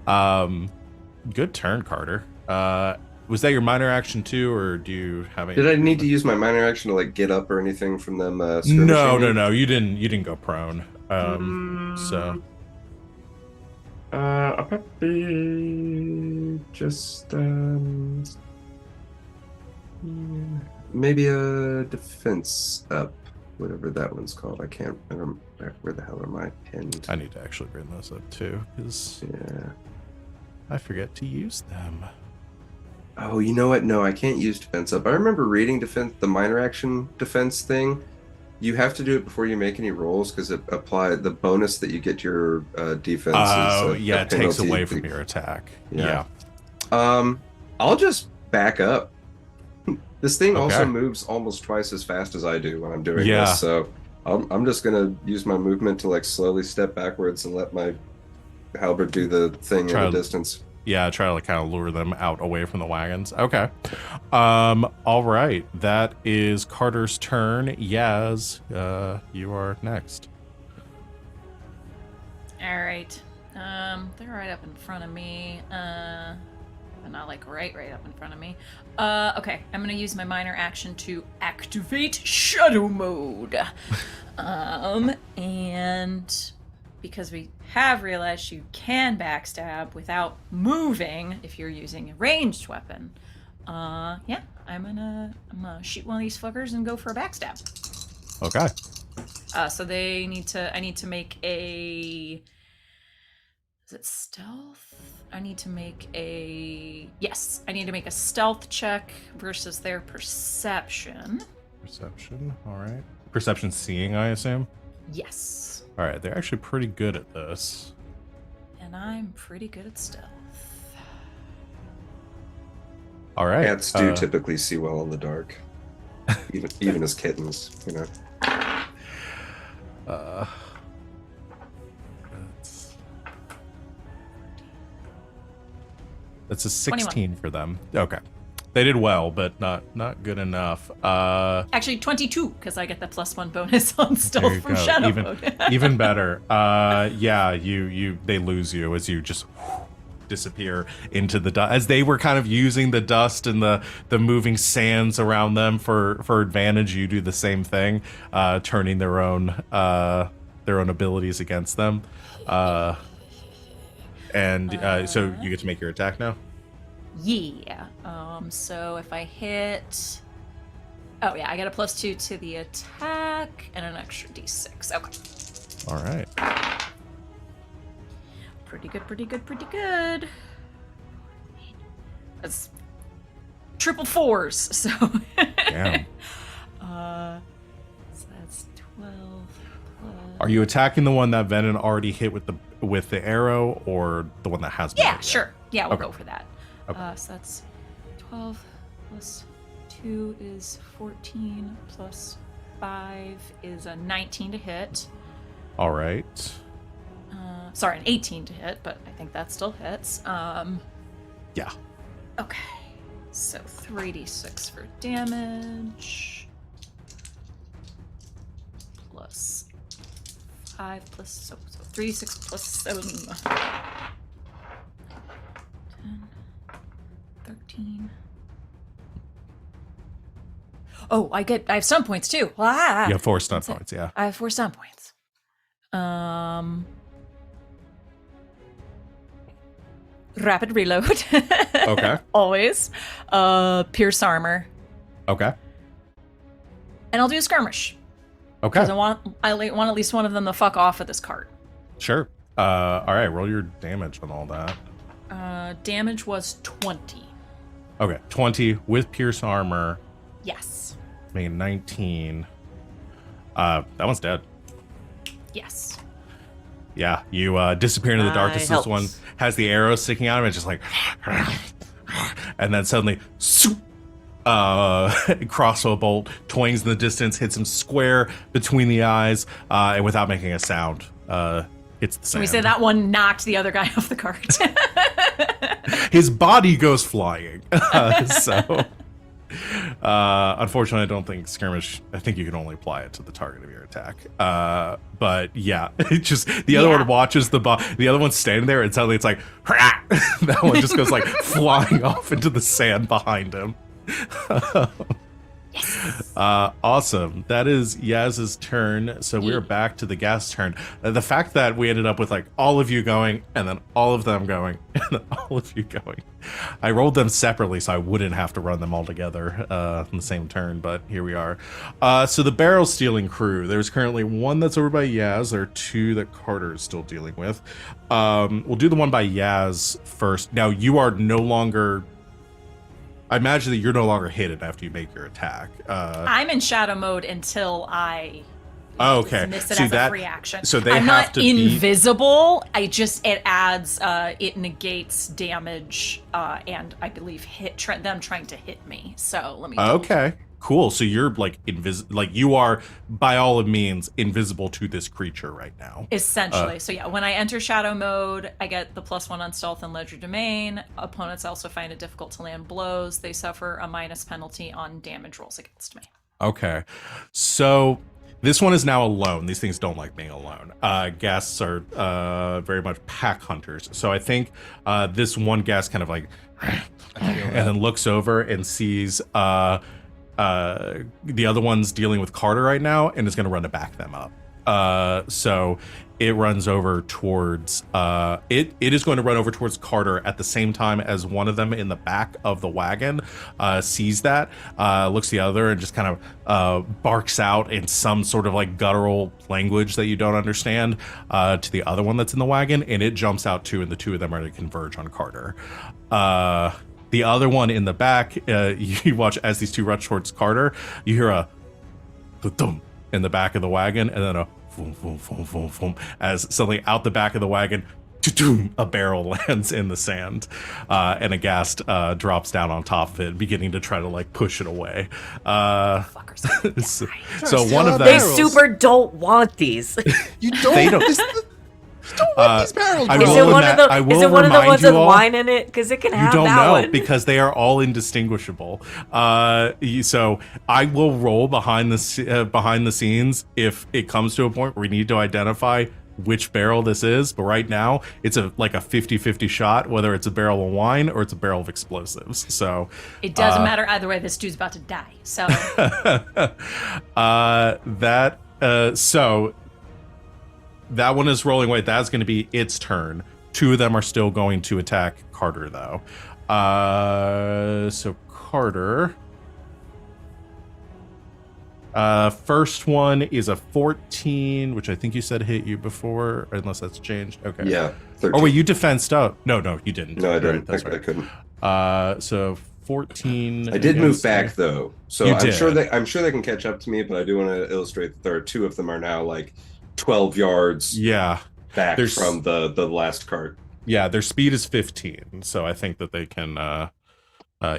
Good turn, Carter. Was that your minor action too, or do you have any? Did I need to use my minor action to like get up or anything from them? No. You didn't go prone. So. I'll probably just maybe a defense up, whatever that one's called. I can't remember where the hell am I pinned. I need to actually bring those up too, because I forget to use them. Oh, you know what? No, I can't use defense up. I remember reading the minor action defense thing, You have to do it before you make any rolls because it apply the bonus that you get to your defense. Oh, is yeah, a it takes penalty. away from your attack. Yeah. I'll just back up. This thing also Okay. moves almost twice as fast as I do when I'm doing Yeah. this, so I'm just gonna use my movement to like slowly step backwards and let my halberd do the thing Try in the to- distance. Yeah, try to like kind of lure them out away from the wagons. Okay. All right. That is Carter's turn. Yaz, you are next. All right. They're right up in front of me. But not like right up in front of me. Okay. I'm gonna use my minor action to activate Shadow Mode. And because we have realized you can backstab without moving if you're using a ranged weapon. Yeah, I'm gonna shoot one of these fuckers and go for a backstab. Okay. So I need to make a. Is it stealth? I need to make a stealth check versus their perception. Perception. All right. Perception seeing, I assume. Yes. All right. They're actually pretty good at this. And I'm pretty good at stealth. All right. Cats do typically see well in the dark, even as kittens, you know. That's a 16 21. for them. Okay. They did well, but not good enough. Actually, 22 because I get the +1 bonus on There you stealth from go. Shadow Even Mode. even better. Yeah, they lose you as you just disappear into the dust as they were kind of using the dust and the moving sands around them for advantage. You do the same thing, turning their own abilities against them. So you get to make your attack now. Yeah. So if I hit. Oh, yeah, I got a +2 to the attack and an extra d6. Okay. All right. Pretty good. That's triple fours, so. Damn. So that's 12 plus. Are you attacking the one that Venehn already hit with the arrow, or the one that has been Yeah, hit yet? sure. Yeah, we'll Okay. go for that. Okay. So that's 12 plus 2 is 14 plus 5 is a 19 to hit. All right. Sorry, an 18 to hit, but I think that still hits. Yeah. Okay. So 3d6 for damage. Plus 5 plus so 3d6 plus 7. 10, 13. Oh, I have stun points too. Ah, You have 4 stun that's it. points, yeah. I have 4 stun points. Rapid reload. Okay. Always. Pierce armor. Okay. And I'll do a skirmish. Okay. Because I want at least one of them to fuck off of this cart. Sure. All right. Roll your damage on all that. Damage was 20. Okay. 20 with pierce armor, Yes. making 19. That one's dead. Yes. Yeah. You disappear into the darkness. This helps. one has the arrow sticking out of it, just like, and then suddenly, crossbow bolt twangs in the distance, hits him square between the eyes, and without making a sound, hits the Can sand. we say that one knocked the other guy off the cart? His body goes flying. Unfortunately, I don't think skirmish. I think you can only apply it to the target of your attack. But yeah, it just the other one watches the other one's standing there, and suddenly it's like, that one just goes like flying off into the sand behind him. Awesome. That is Yaz's turn. So we're back to the gas turn. The fact that we ended up with like all of you going, and then all of them going, and then all of you going. I rolled them separately so I wouldn't have to run them all together in the same turn, but here we are. So the barrel stealing crew. There's currently one that's over by Yaz. There are 2 that Carter is still dealing with. We'll do the one by Yaz first. Now you are no longer. I imagine that you're no longer hidden after you make your attack. I'm in shadow mode until I Oh, okay. Dismiss it See as that? a free action. So they I'm have not to be invisible. It adds it negates damage and I believe them trying to hit me. So let me. Okay. Cool. So you're like you are by all means invisible to this creature right now. Essentially. So yeah, when I enter shadow mode, I get the +1 on stealth and ledger domain. Opponents also find it difficult to land blows. They suffer a minus penalty on damage rolls against me. Okay. So this one is now alone. These things don't like being alone. Guests are very much pack hunters. So I think this one guest kind of like and then looks over and sees the other one's dealing with Carter right now and is going to run to back them up. So it runs over towards it is going to run over towards Carter at the same time as one of them in the back of the wagon sees that, looks the other and just kind of barks out in some sort of like guttural language that you don't understand to the other one that's in the wagon, and it jumps out too, and the two of them are going to converge on Carter. The other one in the back, you watch as these two rush towards Carter, you hear a thump in the back of the wagon, and then a boom, boom, boom, boom, boom, as suddenly out the back of the wagon, a barrel lands in the sand, and a ghast drops down on top of it, beginning to try to like push it away. So one of them, They super don't want these. You don't. They don't. You don't want these barrels, I bro. will Is it one of the I is will it one of the remind ones you with all- wine in it? Because it can You have don't that know one. because they are all indistinguishable. So I will roll behind the scenes if it comes to a point where we need to identify which barrel this is. But right now, it's like a 50-50 shot, whether it's a barrel of wine or it's a barrel of explosives. So It doesn't matter either way. This dude's about to die. So so that one is rolling away. That's going to be its turn. Two of them are still going to attack Carter, though. So Carter. First one is a 14, which I think you said hit you before, unless that's changed. Okay. Yeah. 13. Oh wait, you defensed up. No, you didn't. No, I didn't. Right, that's I right. couldn't. So 14. I did move against back me. though, so You I'm did. sure they can catch up to me. But I do want to illustrate that there are two of them are now like 12 yards Yeah. back There's- from the last cart. Yeah, their speed is 15, so I think that they can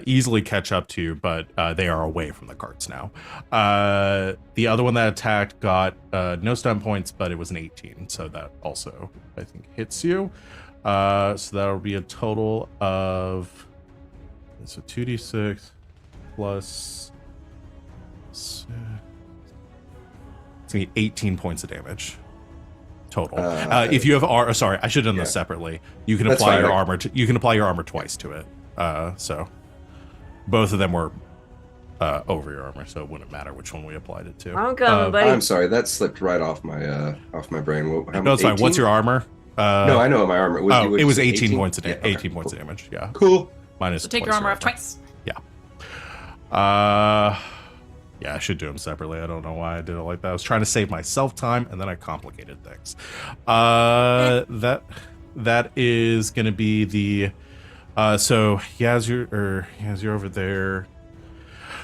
easily catch up to you, but they are away from the carts now. The other one that attacked got no stun points, but it was an 18, so that also, I think, hits you. So that'll be a total of... So 2d6 plus... It's going to be 18 points of damage. Total. If you have sorry, I should have done this separately. You can That's apply fine. your armor. You can apply your armor twice to it. So both of them were over your armor, so it wouldn't matter which one we applied it to. I'm coming, buddy. I'm sorry, that slipped right off my brain. No, it's fine. What's your armor? No, I know what my armor. It was 18 18 points of damage. Yeah, okay, 18 points cool. of damage. Yeah. Cool. Minus. so take your twice armor off twice. Yeah. Yeah, I should do them separately. I don't know why I did it like that. I was trying to save myself time, and then I complicated things. That is going to be the. So Yazir over there.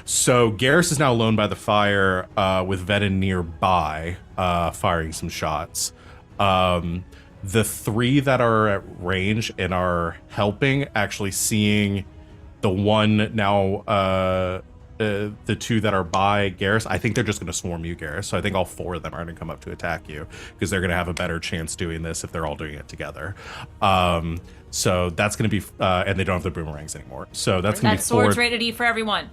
So Garas is now alone by the fire, with Venehn nearby, firing some shots. The three that are at range and are helping, actually seeing the one now. The two that are by Garas, I think they're just going to swarm you, Garas. So I think all four of them are going to come up to attack you because they're going to have a better chance doing this if they're all doing it together. So that's going to be, and they don't have the boomerangs anymore. So that's going to be That four. sword's rated E for everyone.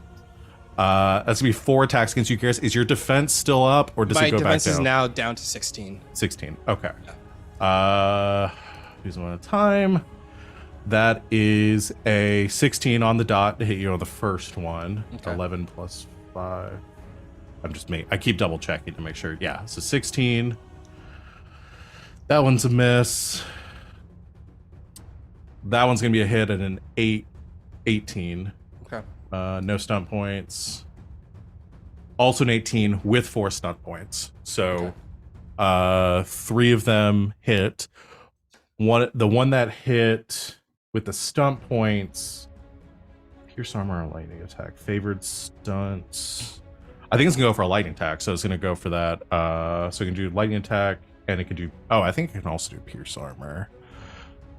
That's going to be 4 attacks against you, Garas. Is your defense still up, or does My it go back defense down? is now down to 16. 16. Okay. Use one at a time. That is a 16 on the dot to hit you on the first one. Okay. 11 plus 5. I keep double checking to make sure. Yeah, so 16. That one's a miss. That one's going to be a hit at an 18. Okay. No stunt points. Also an 18 with 4 stunt points. So 3 of them hit. The one that hit with the stunt points, pierce armor or lightning attack, favored stunts. I think it's gonna go for a lightning attack, so it's gonna go for that. So it can do lightning attack, and it can do. Oh, I think it can also do pierce armor.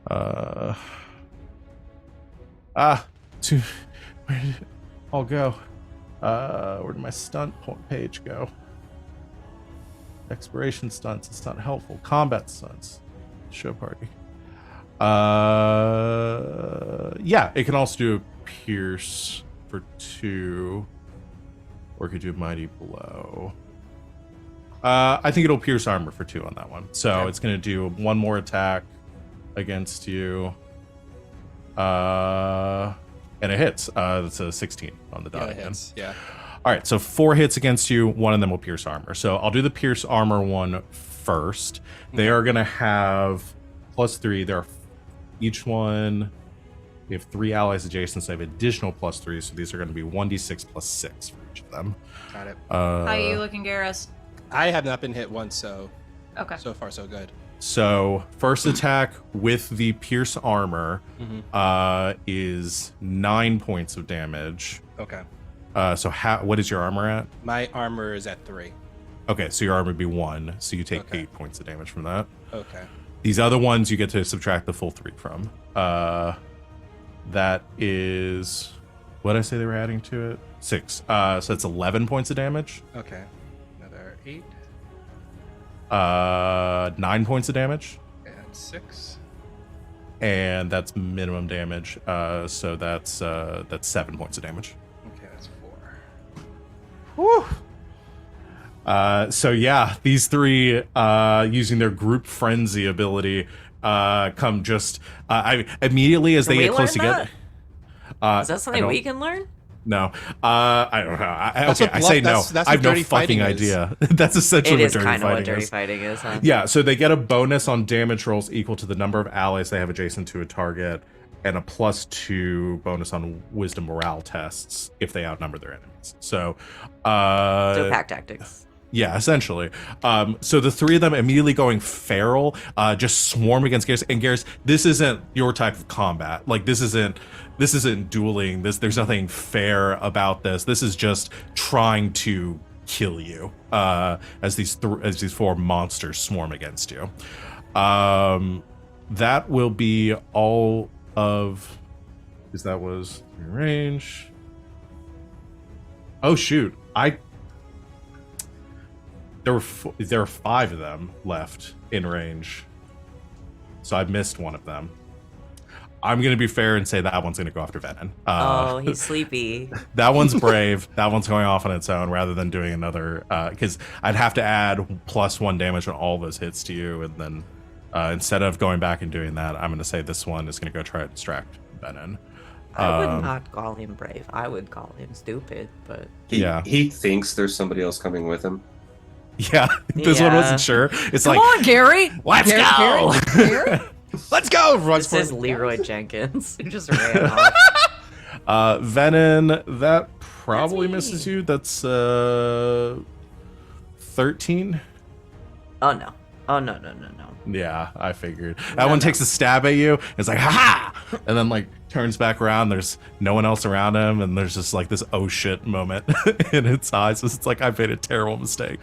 Where did it all go? Where did my stunt page go? Exploration stunts. It's not helpful. Combat stunts. Show party. Yeah, it can also do a pierce for 2, or it could do mighty blow. I think it'll pierce armor for 2 on that one. So it's going to do 1 more attack against you. And it hits. It's a 16 on the die. Yeah, it hits. Yeah. All right, so 4 hits against you. 1 of them will pierce armor. So I'll do the pierce armor one first. They are going to have +3. They're each one. We have 3 allies adjacent, so they have additional +3. So these are going to be 1d6 + 6 for each of them. Got it. How are you looking, Garas? I have not been hit once, so Okay. so far so good. So first attack with the pierce armor is 9 points of damage. Okay. So what is your armor at? My armor is at 3. Okay, so your armor would be 1, so you take Okay. 8 points of damage from that. Okay. These other ones you get to subtract the full 3 from. That is, what did I say they were adding to it? 6. So that's 11 points of damage. Okay. Another 8 9 points of damage, and 6. and that's minimum damage. So that's 7 points of damage. Okay, that's 4. Whew. So yeah, these 3 using their group frenzy ability come just I immediately as Can they we get close learn together. Is that something we can learn? No, I don't know. That's Okay, what I say no. that's I have what no dirty fucking fighting is. idea. That's essentially It what is dirty kind of what fighting dirty is. fighting is, huh? Yeah, so they get a bonus on damage rolls equal to the number of allies they have adjacent to a target, and a +2 bonus on wisdom morale tests if they outnumber their enemies. So, So pack tactics. yeah, essentially. So the 3 of them immediately going feral, just swarm against Garas. And Garas, this isn't your type of combat. Like this isn't dueling. There's nothing fair about this. This is just trying to kill you. As these 4 monsters swarm against you. That will be all of. Because that was range. Oh shoot! There are 5 of them left in range, so I missed one of them. I'm gonna be fair and say that one's gonna go after Venehn. Oh, he's sleepy. That one's brave. That one's going off on its own rather than doing another. Because I'd have to add +1 damage on all those hits to you, and then instead of going back and doing that, I'm gonna say this one is gonna go try to distract Venehn. I would not call him brave. I would call him stupid, but He thinks there's somebody else coming with him. Yeah, this one wasn't sure. It's Come like, on, Gary. let's go. Let's go! Runs this is forward. Leroy Jenkins who just ran off. Venehn, that probably me. misses you. That's 13. Oh no. Oh no. Yeah, I figured. That one takes a stab at you. It's like, ha! And then like turns back around. There's no one else around him, and there's just like this oh shit moment in its eyes. It's like I made a terrible mistake.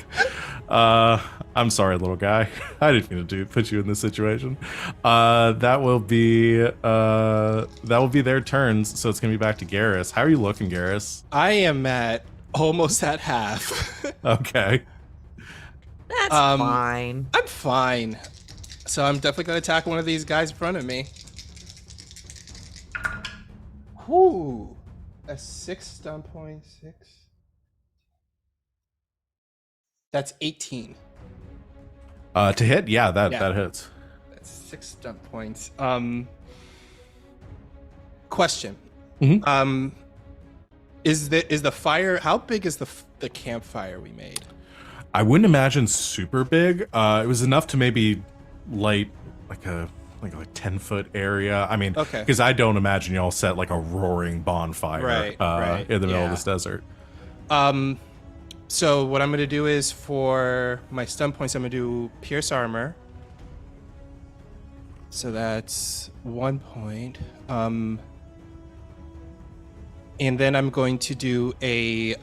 I'm sorry, little guy. I didn't mean to put you in this situation. That will be their turns. So it's gonna be back to Garas. How are you looking, Garas? I am at almost at half. Okay. That's fine. I'm fine. So I'm definitely gonna attack one of these guys in front of me. Whoo! A 6 stun point, 6. That's 18. To hit, yeah, that hits. That's 6 stun points. Question. Mhm. Is the fire? How big is the campfire we made? I wouldn't imagine super big. It was enough to maybe light like a 10-foot area. I mean, Okay. because I don't imagine y'all set like a roaring bonfire Right, in the middle of yeah. this desert. So what I'm gonna do is for my stun points, I'm gonna do pierce armor. So that's 1 point. And then I'm going to do a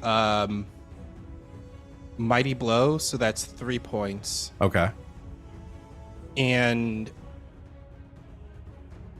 Mighty Blow, so that's 3 points. Okay. And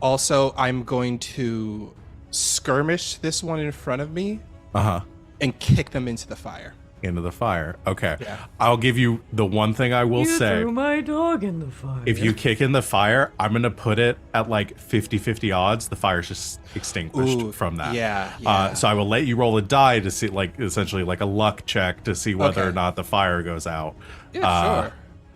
also, I'm going to skirmish this one in front of me and kick them into the fire. Into the fire. Okay. Yeah. I'll give you the one thing I will say. Threw my dog in the fire. If you kick in the fire, I'm going to put it at like 50-50 odds. The fire's just extinguished from that. Yeah. So I will let you roll a die to see, like, essentially like a luck check to see whether or not the fire goes out. Yeah, sure.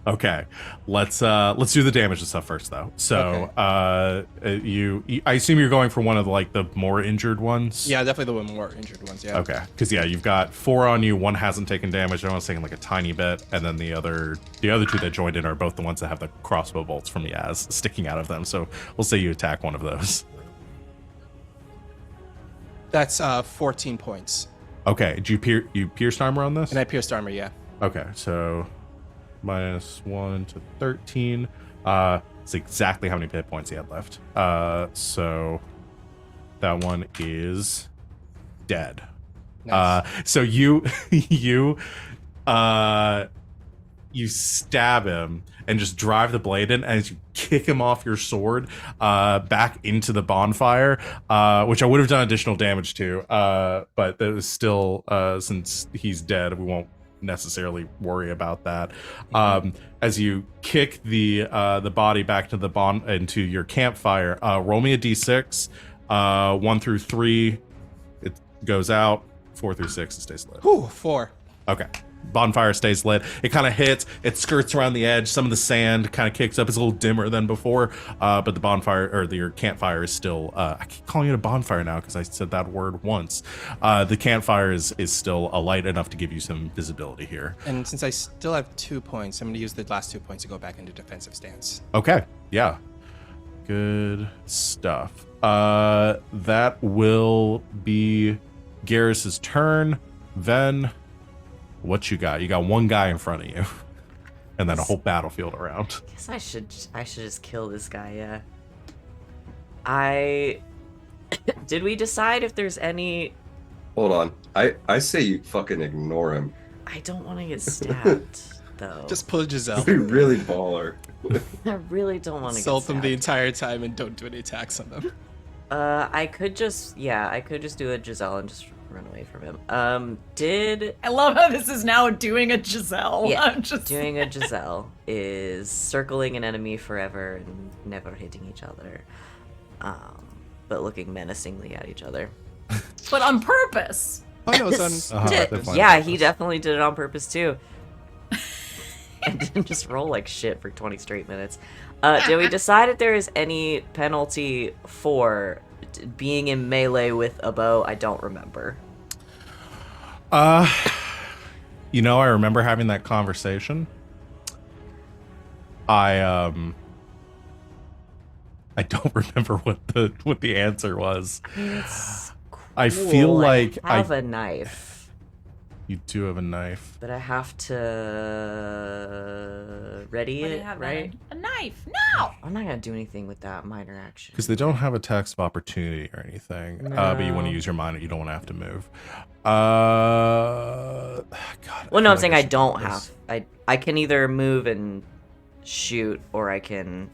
Okay, let's do the damage and stuff first, though. So, you I assume you're going for one of the more injured ones. Yeah, definitely the more injured ones. Yeah. Okay, because you've got 4 on you. One hasn't taken damage. The other one's taken like a tiny bit, and then the other 2 that joined in are both the ones that have the crossbow bolts from Yaz sticking out of them. So we'll say you attack one of those. That's 14 points. Okay, did you pierced armor on this? And I pierced armor. Yeah. Okay, so -1 to 13. It's exactly how many hit points he had left. So that one is dead. Nice. So you stab him and just drive the blade in, and as you kick him off your sword back into the bonfire, which I would have done additional damage to, but that was still, since he's dead, we won't necessarily worry about that. As you kick the body back to the into your campfire, roll me a d6. 1 through 3 it goes out, 4 through 6 it stays lit. Whew, 4. Okay, bonfire stays lit. It kind of hits, it skirts around the edge, some of the sand kind of kicks up. It's a little dimmer than before, but the bonfire, or your campfire, is still, I keep calling it a bonfire now because I said that word once. The campfire is still light enough to give you some visibility here. And since I still have 2 points, I'm going to use the last 2 points to go back into defensive stance. Okay, yeah, good stuff. That will be Garrus's turn. Then what you got? You got one guy in front of you, and then a whole battlefield around. Guess I should just kill this guy. Yeah. I did we decide if there's any? Hold on. I say you fucking ignore him. I don't want to get stabbed though. Just pull Giselle. Be really baller. I really don't want to Insult get them stabbed. the entire time and don't do any attacks on them. I could just do a Giselle and just run away from him. I love how this is now doing a Giselle. Yeah, I'm just doing a Giselle is circling an enemy forever and never hitting each other, but looking menacingly at each other. but on purpose. Oh no, it's on. Definitely. Yeah, he definitely did it on purpose too. And didn't just roll like shit for 20 straight minutes. Did we decide if there is any penalty for being in melee with a bow? I don't remember. I remember having that conversation. I don't remember what the answer was. I feel like I have a knife. You do have a knife. But I have to ready What do you it, have, right? A knife. No. I'm not gonna do anything with that minor action. Because they don't have attacks of opportunity or anything. But you want to use your minor, you don't want to have to move. God. Well, no, I'm saying I don't have. I can either move and shoot, or I can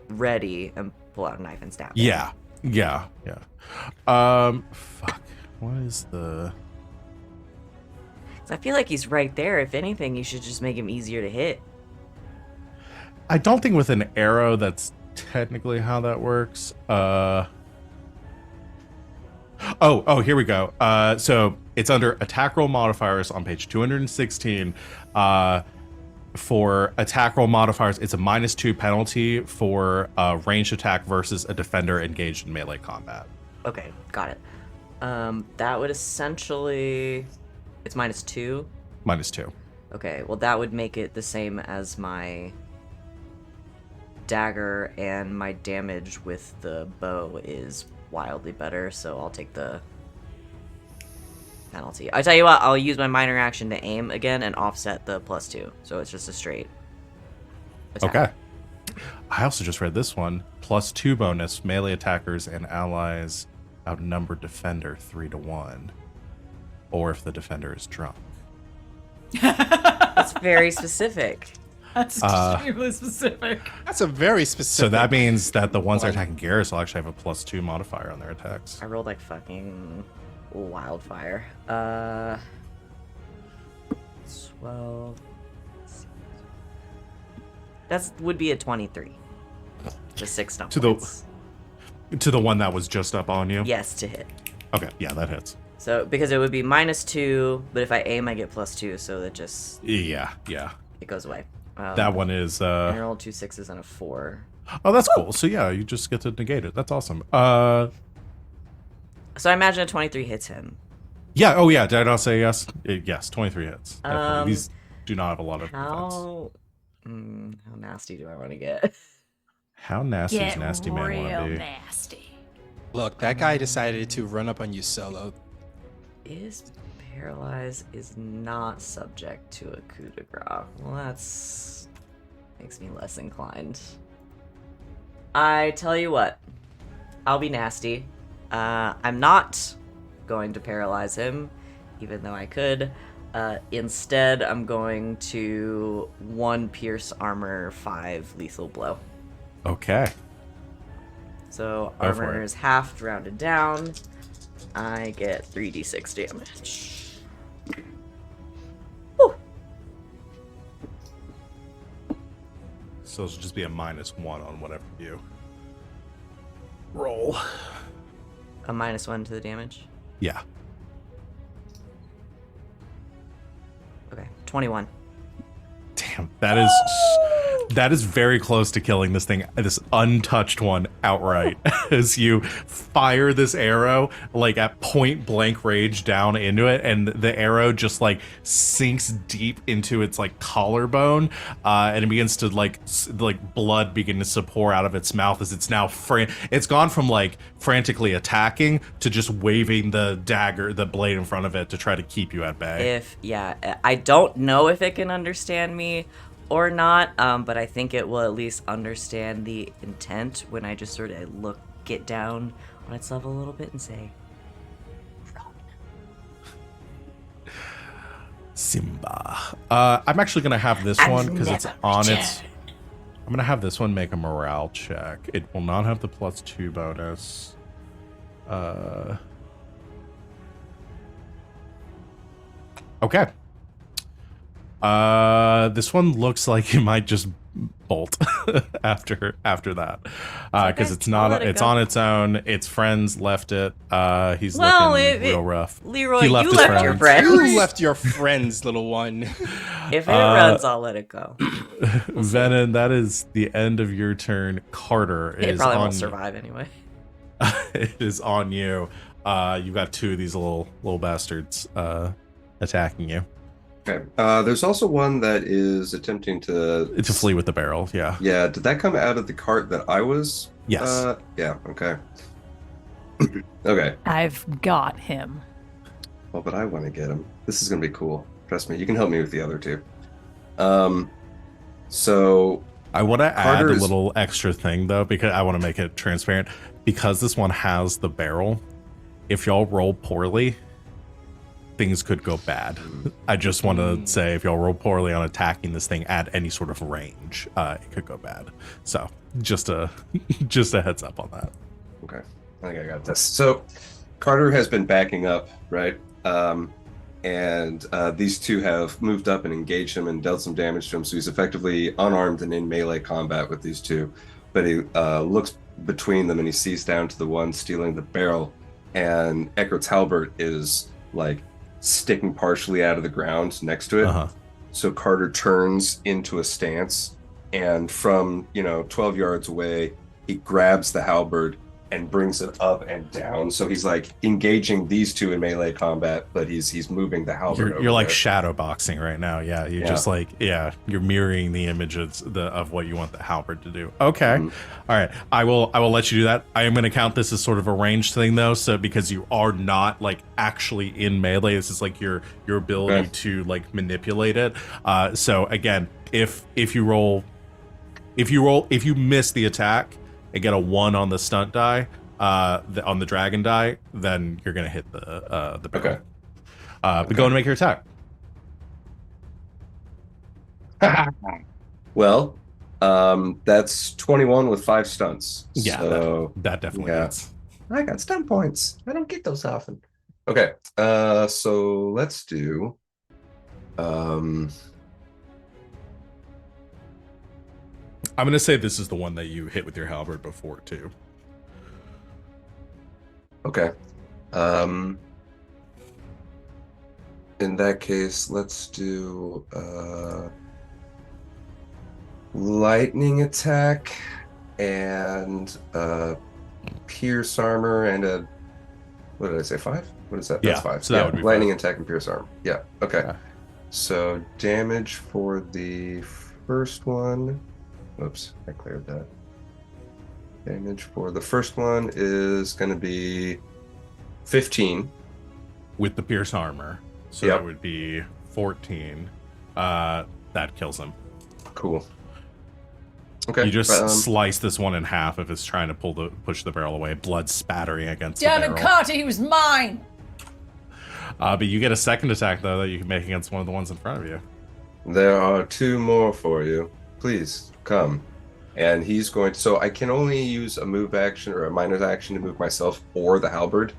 ready and pull out a knife and stab. Yeah. Fuck. What is the? I feel like he's right there. If anything, you should just make him easier to hit. I don't think with an arrow that's technically how that works. Oh, here we go. So it's under attack roll modifiers on page 216. For attack roll modifiers, it's a -2 penalty for ranged attack versus a defender engaged in melee combat. Okay, got it. That would essentially... It's -2? -2. Okay, well that would make it the same as my dagger, and my damage with the bow is wildly better, so I'll take the penalty. I tell you what, I'll use my minor action to aim again and offset the +2, so it's just a straight attack. Okay. I also just read this one. +2 bonus, melee attackers and allies outnumber defender 3-1. Or if the defender is drunk. That's very specific. That's extremely specific. That's a very specific. So that means that the ones that are attacking Garas will actually have a +2 modifier on their attacks. I rolled like fucking wildfire. 12. Would be a 23. The 6 To the one that was just up on you? Yes, to hit. Okay, yeah, that hits. So, because it would be -2, but if I aim, I get +2, so that just... Yeah. It goes away. That one is... I rolled 2 6s and a 4. Oh, that's cool. So yeah, you just get to negate it. That's awesome. So I imagine a 23 hits him. Yeah, oh yeah, did I not say yes? Yes, 23 hits. Definitely. These do not have a lot of defense. How nasty do I want to get? How nasty does Get Nasty Man real want to be? nasty. Look, that guy decided to run up on you solo. Is paralyzed is not subject to a coup de grace. Well, that's makes me less inclined. I tell you what, I'll be nasty. I'm not going to paralyze him, even though I could. Instead, I'm going to 1 pierce armor, 5 lethal blow. Okay. So Go for armor it. is half rounded down. I get 3d6 damage. Whew. So this will just be a -1 on whatever you roll. A -1 to the damage. Yeah. Okay, 21. Damn, that is very close to killing this thing, this untouched one outright. As you fire this arrow like at point blank range down into it, and the arrow just like sinks deep into its like collarbone, and it begins to like blood begins to pour out of its mouth as it's now it's gone from like frantically attacking to just waving the dagger, the blade in front of it to try to keep you at bay. I don't know if it can understand me or not, but I think it will at least understand the intent when I just sort of get down on its level a little bit and say, Simba. I'm actually gonna have this one because it's on its. I'm gonna have this one make a morale check. It will not have the +2 bonus. Okay. This one looks like it might just bolt after that, because okay. it's not. I'll let it It's go. on its own. Its friends left it. He's Well, looking real rough. Leroy, He left you his left your friends. friends. You left your friends, little one. If it runs, I'll let it go. Venehn, that is the end of your turn. Carter It is probably on. won't survive anyway. It is on you. You've got 2 of these little bastards attacking you. Okay. There's also one that is attempting to flee with the barrel. Yeah. Yeah. Did that come out of the cart that I was? Yes. Yeah. Okay. Okay. I've got him. Well, but I want to get him. This is gonna be cool. Trust me. You can help me with the other 2. So I want to add a Carter's- little extra thing though, because I want to make it transparent. Because this one has the barrel, if y'all roll poorly, things could go bad. I just want to say, if y'all roll poorly on attacking this thing at any sort of range, it could go bad. So just a heads up on that. Okay, I think I got this. So Carter has been backing up, right? And these 2 have moved up and engaged him and dealt some damage to him. So he's effectively unarmed and in melee combat with these 2. But he looks between them and he sees down to the one stealing the barrel. And Eckert's halberd is like sticking partially out of the ground next to it. Uh-huh. So Carter turns into a stance, and from 12 yards away, he grabs the halberd and brings it up and down. So he's like engaging these 2 in melee combat, but he's moving the halberd. You're like there. shadow boxing right now. Yeah, you're just like, you're mirroring the images of what you want the halberd to do. Okay. Mhm. All right. I will let you do that. I am going to count this as sort of a ranged thing though, so because you are not like actually in melee, this is like your ability Okay. to like manipulate it. So again, if you miss the attack and get a 1 on the stunt die, on the dragon die, then you're gonna hit the barrel. Okay. But go and make your attack. Well, that's 21 with 5 stunts. Yeah, So that definitely yeah. hits. I got stun points. I don't get those often. Okay. So let's do I'm gonna say this is the one that you hit with your halberd before too. okay. In that case, let's do lightning attack and pierce armor and a what did I say? 5? What is that? That's Yeah, 5. so that would be lightning 5. attack and pierce armor. Yeah. Okay. Yeah. So damage for the first one. Oops, I cleared that. Damage for the first one is going to be 15 With the pierce armor, so Yep. that would be 14. That kills him. Cool. Okay. You just slice this one in half if it's trying to push the barrel away. Blood spattering against Damn the it, barrel. Carter, he was mine! But you get a second attack though that you can make against one of the ones in front of you. There are 2 more for you. Please come. And he's going to. So I can only use a move action or a minor action to move myself or the halberd,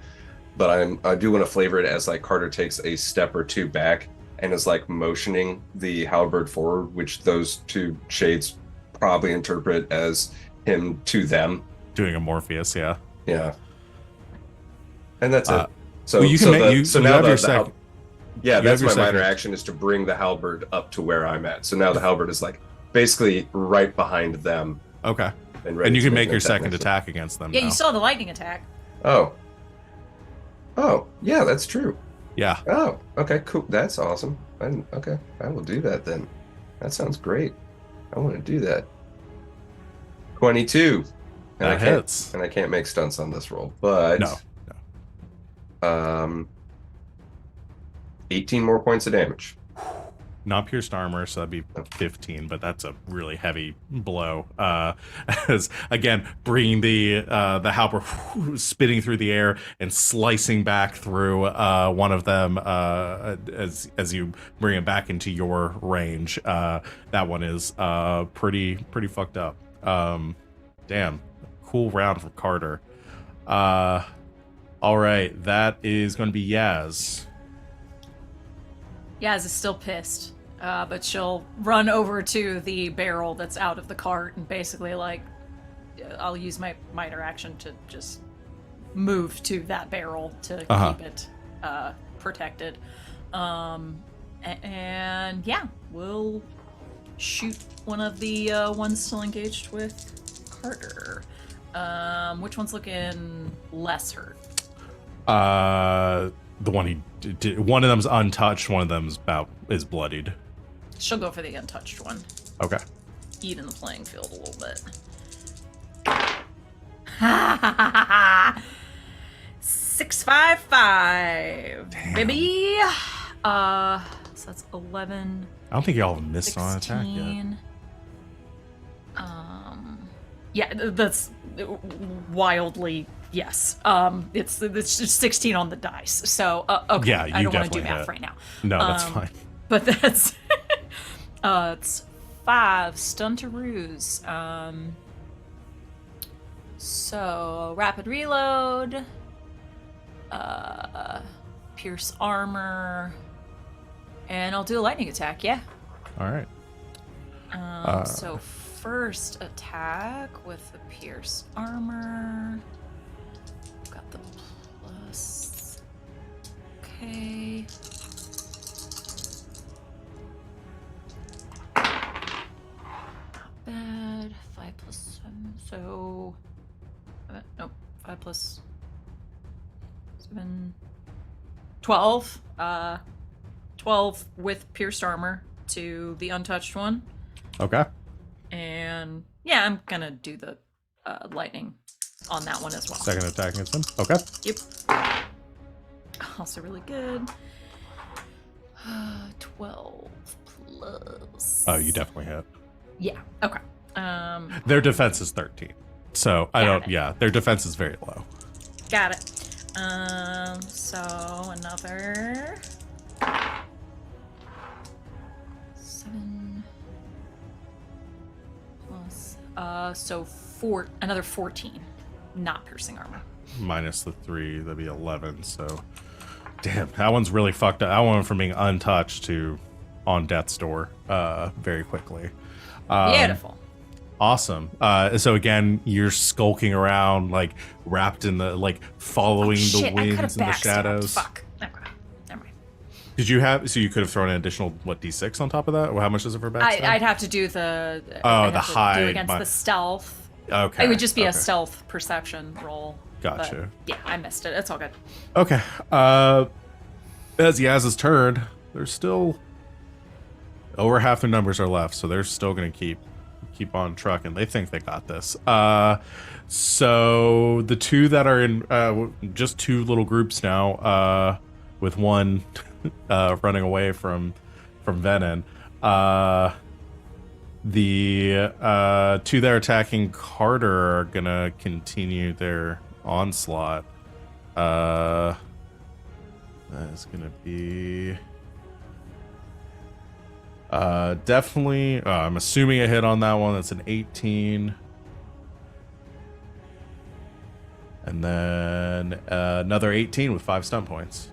but I do want to flavor it as like Carter takes a step or 2 back and is like motioning the halberd forward, which those 2 shades probably interpret as him to them. Doing a Morpheus, yeah. Yeah. And that's it. So well, you can now you have the your second. yeah, you that's have my your minor second. action is to bring the halberd up to where I'm at. So now the halberd is like basically right behind them. Okay. And, ready And you to can make an your attack second next to attack against them. Yeah, now. you saw the lightning attack. them. Oh, yeah, that's true. Yeah. Oh, okay, cool. That's awesome. Okay, I will do that then. That sounds great. I want to do that. 22. And That hits. And I can't make stunts on this roll, but No. 18 more points of damage. Not pierced armor, so that'd be 15, but that's a really heavy blow. As again, bringing the halberd spitting through the air and slicing back through one of them as you bring it back into your range. That one is pretty fucked up. Damn, cool round for Carter. All right, that is going to be Yaz. Yaz is still pissed, but she'll run over to the barrel that's out of the cart and basically, like, I'll use my minor action to just move to that barrel to keep it protected. And yeah, we'll shoot one of the ones still engaged with Carter. Which one's looking less hurt? The one he did, one of them's untouched, one of them's is bloodied. She'll go for the untouched one. Okay. Even the playing field a little bit. 655, baby. So that's 11. I don't think y'all have missed on attack yet. 16. Yeah, that's wildly yes. It's just 16 on the dice. So okay, Yeah, you I don't want to do definitely math hit. right now. No, that's fine. But that's it's 5 stun to ruse. So rapid reload, pierce armor, and I'll do a lightning attack. Yeah. All right. So first attack with the pierce armor. Got the plus. Okay. Not bad. 5 plus 7. So. Nope. 5 plus 7. 12. 12 with pierced armor to the untouched one. Okay. And yeah, I'm gonna do the lightning on that one as well. Second attack against him. Okay. Yep. Also really good. 12 plus. Oh, you definitely hit. Yeah. Okay. Their defense is 13. So I Got don't. it. Yeah, their defense is very low. Got it. So another 7, So another 14, not piercing armor. Minus the 3, that'd be 11. So, damn, that one's really fucked up. I went from being untouched to on death's door very quickly. Beautiful. Awesome. So again, you're skulking around, like wrapped in the, like following the winds and the shadows. Fuck. Never mind. Did you have? So you could have thrown an additional D6 on top of that. Well, how much is it for backstab? I'd have to do the. The hide do against the stealth. Okay. It would just be a stealth perception roll. Gotcha. Yeah, I missed it. It's all good. Okay. As Yaz's turn, there's still over half their numbers are left, so they're still gonna keep on trucking. They think they got this. So the two that are in just two little groups now, with one running away from Venehn. The two that are attacking Carter are gonna continue their onslaught. That is gonna be definitely, I'm assuming a hit on that one. That's an 18. And then another 18 with 5 stun points.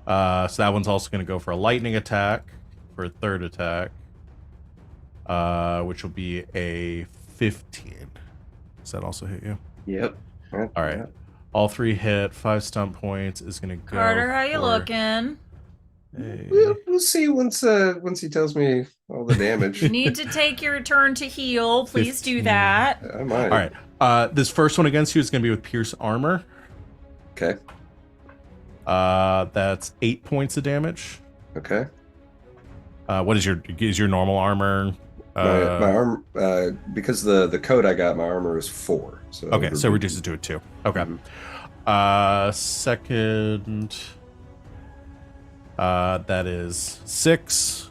So that one's also going to go for a lightning attack for a third attack, which will be a 15. Does that also hit you? Yep. All right. Yep. All 3 hit. 5 stun points is going to go. Carter, how you looking? We'll see once he tells me all the damage. You need to take your turn to heal. Please 15. do that. I might. All right. This first one against you is going to be with Pierce Armor. Okay. That's 8 points of damage. Okay. What is your normal armor? My armor, because the code I got, my armor is 4. So Okay, so reduces to a 2. Okay. Mhm. Second, that is 6.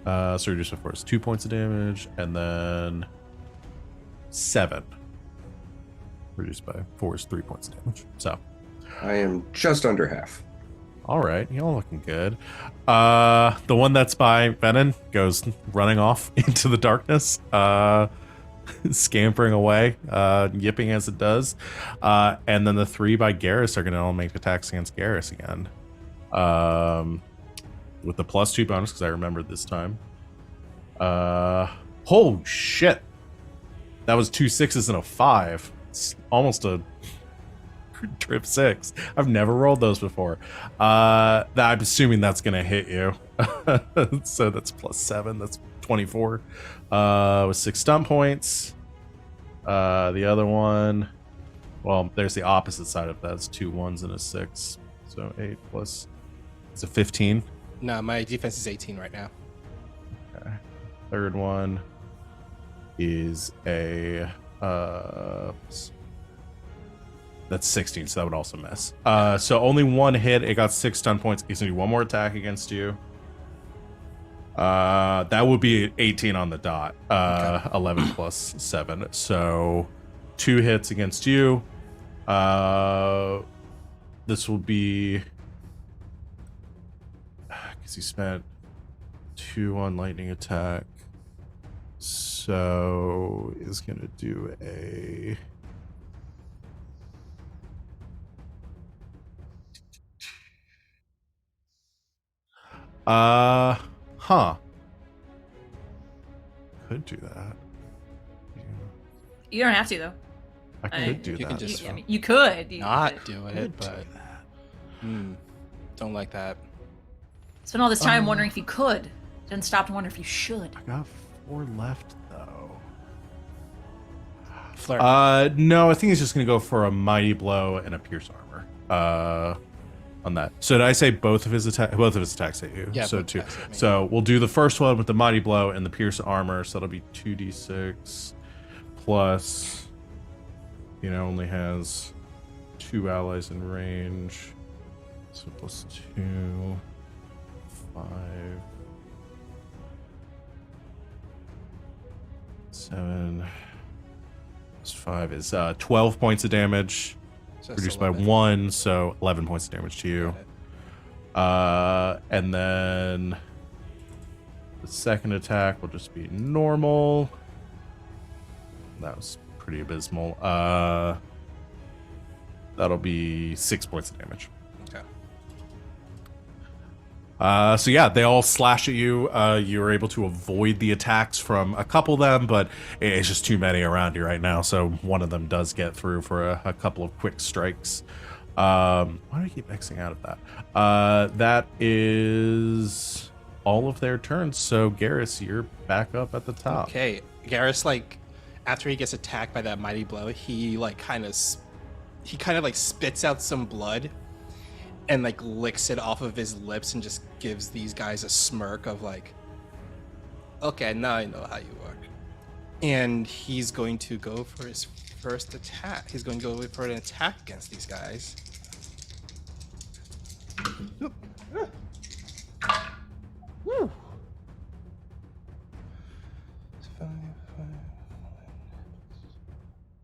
So reduce by 4 is 2 points of damage, and then 7. Reduced by 4 is 3 points of damage. So I am just under half. all right, y'all looking good. The one that's by Venehn goes running off into the darkness, scampering away, yipping as it does. And then the 3 by Garas are going to all make attacks against Garas again. With the +2 bonus, because I remembered this time. Oh, shit. That was 2 6s and a 5. It's almost a trip 6. I've never rolled those before. I'm assuming that's gonna hit you. So that's +7. That's 24. With 6 stun points. The other one, well, there's the opposite side of that. It's 2 1s and a 6. So 8 plus. It's a 15. No, my defense is 18 right now. Okay. Third one is a that's 16, so that would also miss. So only 1 hit. It got 6 stun points. It's gonna do 1 more attack against you. That would be 18 on the dot. 11 plus 7. So 2 hits against you. This will be, because he spent 2 on lightning attack. So is gonna do a could do that. You don't have to though. I could do you that. can just I mean, you could. not do Could it, do but that. don't like that. Spent all this time wondering if you could, then stopped to wonder if you should. I got 4 left though. Flirt. No, I think he's just gonna go for a mighty blow and a pierce armor. On that. So did I say both of his attacks hit you? Yeah, So both 2. attacks hit me. So we'll do the first one with the mighty blow and the pierce armor. So that'll be 2d6 plus. Only has 2 allies in range. So plus 2, 5, 7. Plus 5 is 12 points of damage. So that's Reduced by 11. 1, so 11 points of damage to you. Got it. And then The second attack will just be normal. That was pretty abysmal. That'll be 6 points of damage. Okay. So yeah, they all slash at you. You're able to avoid the attacks from a couple of them, but it's just too many around you right now. So one of them does get through for a couple of quick strikes. Why do I keep Xing out of that? That is all of their turns. So Garas, you're back up at the top. Okay. Garas, like, after he gets attacked by that mighty blow, he kind of spits out some blood and like licks it off of his lips and just gives these guys a smirk of like, okay, now I know how you work. And he's going to go for his first attack. He's going to go for an attack against these guys. Woo.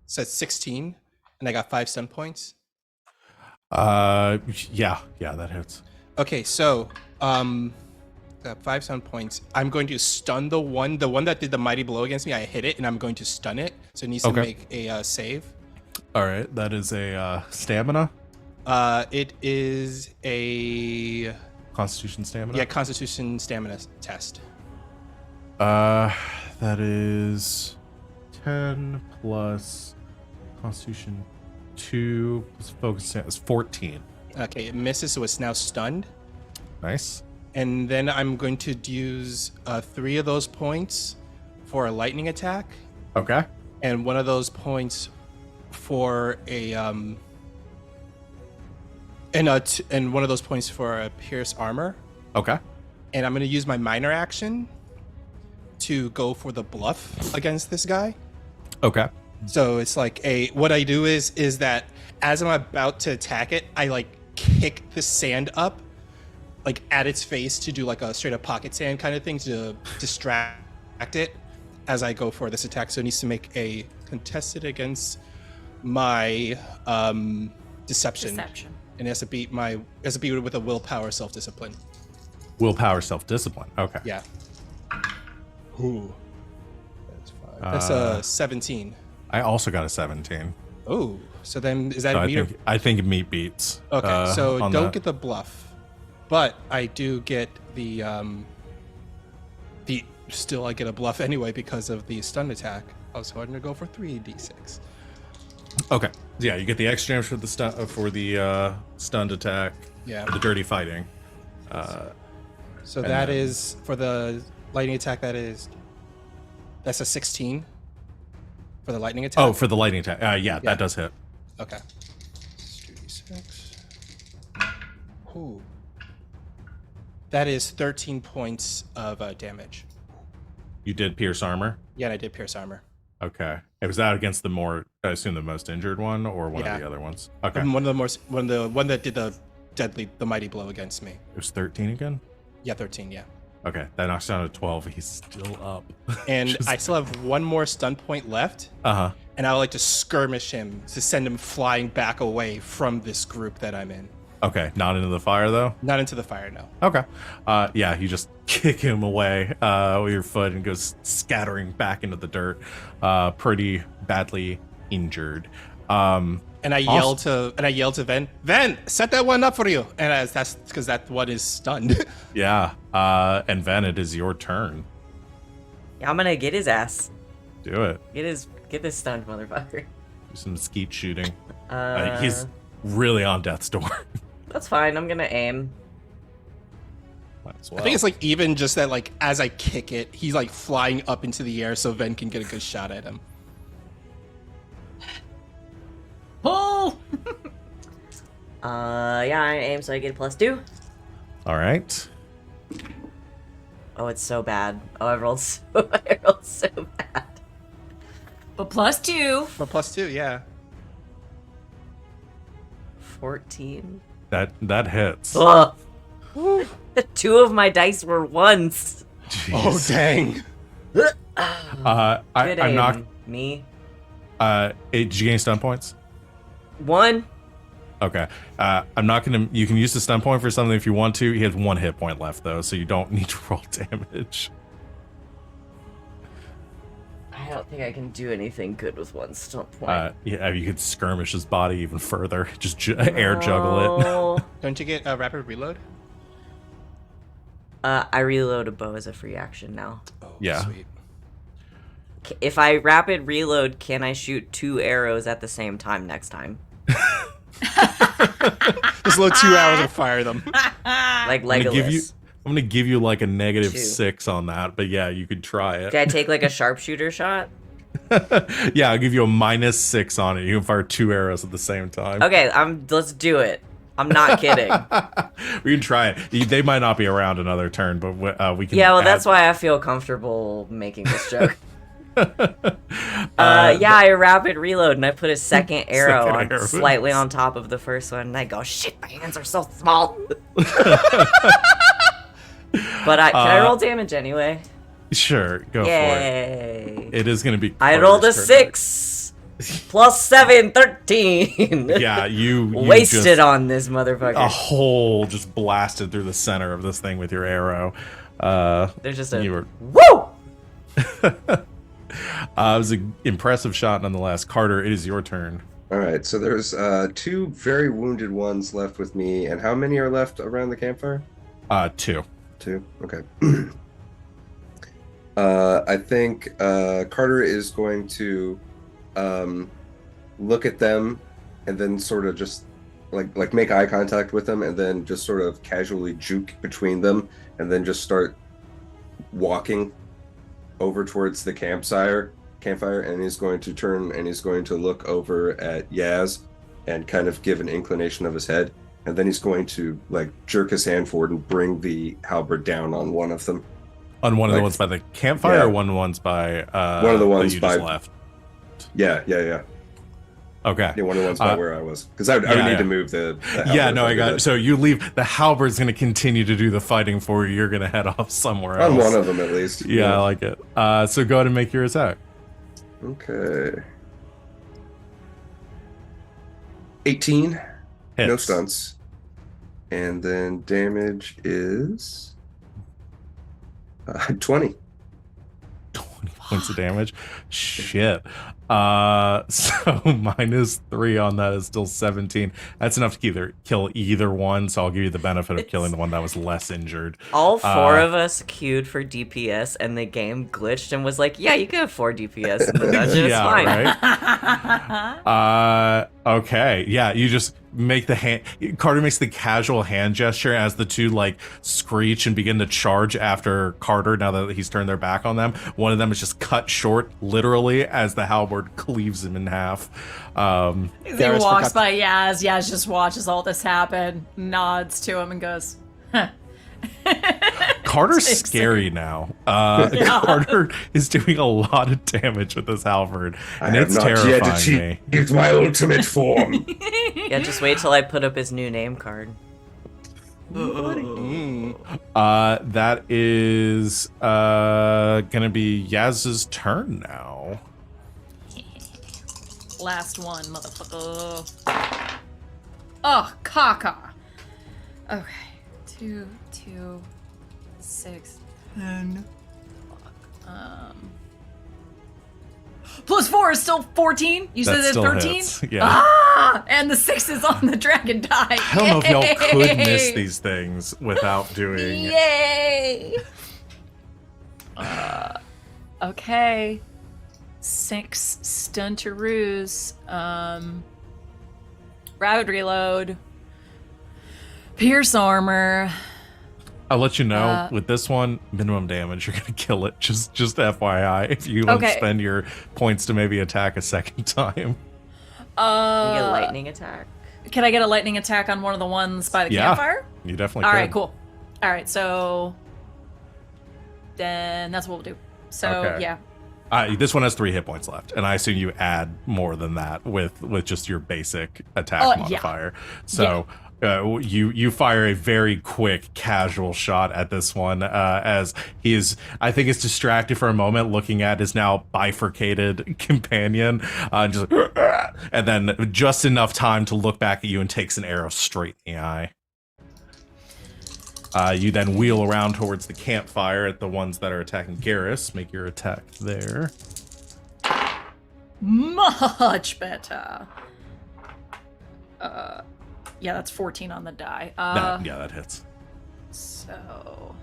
So it's 16, and I got 5 stun points. Yeah, that hits. Okay, so got 5 stun points. I'm going to stun the one that did the mighty blow against me. I hit it, and I'm going to stun it. So it needs to make a save. All right, that is a stamina. It is a Constitution stamina. Yeah, Constitution stamina test. That is 10 plus Constitution 2 plus focus is 14. Okay, it misses, so it's now stunned. Nice. And then I'm going to use 3 of those points for a lightning attack, Okay. and 1 of those points for a and 1 of those points for a pierce armor. Okay. And I'm going to use my minor action to go for the bluff against this guy. Okay. So it's like what I do is that as I'm about to attack it, I like kick the sand up like at its face to do like a straight up pocket sand kind of thing to distract it as I go for this attack. So it needs to make a contested against my deception. And it has to beat with a willpower self-discipline. Willpower self-discipline. Okay. Yeah. Ooh. That's 5. That's a 17. I also got a 17. Oh, so then is that So a meter? I think meat beats. Okay, so on don't that. get the bluff, but I do get the still I get a bluff anyway because of the stun attack. I was hoping to go for 3d6. Okay. Yeah, you get the extra damage for the stunned attack. Yeah. The dirty fighting. So and that then- is for the lightning attack. That's a 16 for the lightning attack. Oh, for the lightning attack. Yeah, that does hit. Okay. 2d6. Ooh. That is 13 points of damage. You did pierce armor. Yeah, and I did pierce armor. Okay. Was that against the I assume the most injured one or one of the other ones? Okay. And one that did the mighty blow against me. It was 13 again? Yeah, 13, yeah. Okay. That knocks down to 12. He's still up. And I still have 1 more stun point left. Uh-huh. And I would like to skirmish him to send him flying back away from this group that I'm in. Okay. Not into the fire, though? Not into the fire, no. Okay. Yeah, you just kick him away with your foot and goes scattering back into the dirt. Pretty badly injured. And I yell to Venn, set that one up for you. And that's because that one is stunned. Yeah. And Venn, it is your turn. Yeah, I'm gonna get his ass. Do it. Get this stunned motherfucker. Do some skeet shooting. He's really on death's door. That's fine. I'm gonna aim. Might as well. I think it's like even just that like as I kick it, he's like flying up into the air so Venn can get a good shot at him. Pull! Yeah, I aim so I get a +2. All right. Oh, it's so bad. Oh, I rolled so bad. But +2. But +2, yeah. 14. That hits. Ugh. 2 of my dice were 1s. Oh Jeez. dang. Good I'm aim, not. me. Did you gain stun points? 1. Okay. I'm not gonna. You can use the stun point for something if you want to. He has 1 hit point left though, so you don't need to roll damage. think I can do anything good with one stunt point. Yeah, you could skirmish his body even further. Just air juggle it. it. Don't you get a rapid reload? I reload a bow as a free action now. Oh, Yeah. sweet. If I rapid reload, can I shoot 2 arrows at the same time next time? Just load 2 hours and fire them. Like I'm gonna Legolas. give you like a negative 2. 6 on that, but yeah, you could try it. Can I take like a sharpshooter shot? Yeah, I'll give you a -6 on it. You can fire 2 arrows at the same time. Okay, let's do it. I'm not kidding. We can try it. They might not be around another turn, but we can. Yeah, well, add- that's why I feel comfortable making this joke. Yeah, I rapid reload and I put a second arrow Second arrow. slightly on top of the first one, and I go, "Shit, my hands are so small." But can I roll damage anyway? Sure, go for it. Yay! It is going to be. I rolled a Carter's turn 6 plus 7, 13. next. Yeah, you Wasted just, on this motherfucker. a hole just blasted through the center of this thing with your arrow. There's just a You were. woo. It was an impressive shot nonetheless. Carter, it is your turn. All right, so there's 2 very wounded ones left with me, and how many are left around the campfire? 2. 2. Okay. I think Carter is going to look at them and then sort of just like make eye contact with them, and then just sort of casually juke between them, and then just start walking over towards the campfire, and he's going to turn and he's going to look over at Yaz and kind of give an inclination of his head, and then he's going to like jerk his hand forward and bring the halberd down on one of them. On one of the Like- ones by the campfire, Yeah. or one of the ones by One of the that ones you by- just left. Yeah. Okay. Yeah, one of the ones by where I was, because I would yeah, need yeah. to move the Yeah, halberd no, I over got the- it. So you leave. The halberd's going to continue to do the fighting for you. You're going to head off somewhere else. on one of them at least. Yeah, I like it. So go ahead and make your attack. Okay. 18. Hits. No stunts. And then damage is 20. 20 points of damage. Shit. So -3 on that is still 17. That's enough to kill either one, so I'll give you the benefit of killing the one that was less injured. All 4 of us queued for DPS, and the game glitched and was like, "Yeah, you can have 4 DPS in the dungeon. It's fine." Right? Okay. Yeah, you just make the hand. Carter makes the casual hand gesture as the two like screech and begin to charge after Carter. Now that he's turned their back on them, one of them is just cut short, literally, as the halberd cleaves him in half. He Garas walks forgot- by Yaz. Yaz just watches all this happen, nods to him, and goes, huh. Carter's Takes scary now. Carter is doing a lot of damage with this halberd, and it's terrifying me. It's my ultimate form. Yeah, just wait till I put up his new name card. That is gonna be Yaz's turn now. Last one, motherfucker. Oh, caca. Okay. 2, 2, 6, 10. Plus 4 is still 14? You said That it's still 13? hits, yeah. Ah! And the 6 is on the dragon die. I don't know if y'all could miss Yay! these things without doing. Yay! Okay. 6 stuntaroos. Rapid reload. Pierce armor. I'll let you know with this one, minimum damage. You're gonna kill it. Just FYI, if you don't Okay. spend your points to maybe attack a second time. You get a lightning attack. Can I get a lightning attack on one of the ones by the Yeah, campfire? you definitely. All could. right, cool. All right, so then that's what we'll do. So Okay. yeah. This one has 3 hit points left, and I assume you add more than that with just your basic attack Yeah. modifier. So you fire a very quick, casual shot at this one as he is, I think, is distracted for a moment, looking at his now bifurcated companion, and then just enough time to look back at you and takes an arrow straight in the eye. You then wheel around towards the campfire at the ones that are attacking Garas. Make your attack there. Much better. Yeah, that's 14 on the die. Yeah, that hits. So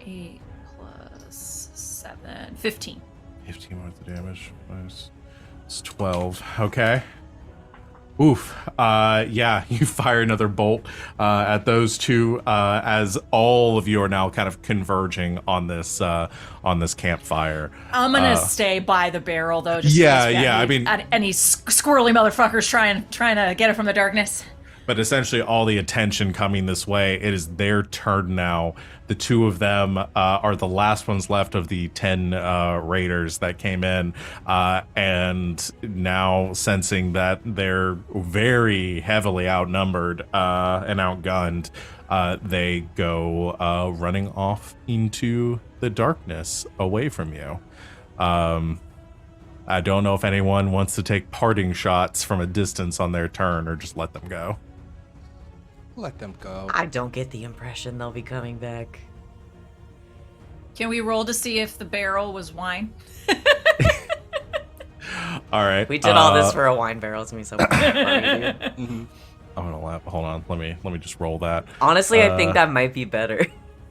8 plus 7, 15. 15 worth of damage. It's 12. Okay. Oof. Yeah, you fire another bolt at those two as all of you are now kind of converging on this campfire. I'm gonna stay by the barrel though. Just Yeah, in case we yeah, have I mean- any squirrely motherfuckers trying to get it from the darkness. But essentially, all the attention coming this way. It is their turn now. The two of them are the last ones left of the 10 raiders that came in, and now sensing that they're very heavily outnumbered and outgunned, they go running off into the darkness away from you. I don't know if anyone wants to take parting shots from a distance on their turn or just let them go. Let them go. I don't get the impression they'll be coming back. Can we roll to see if the barrel was wine? All right. We did all this for a wine barrel. It's gonna be so funny, dude. I'm gonna laugh. Hold on. Let me just roll that. Honestly, I think that might be better.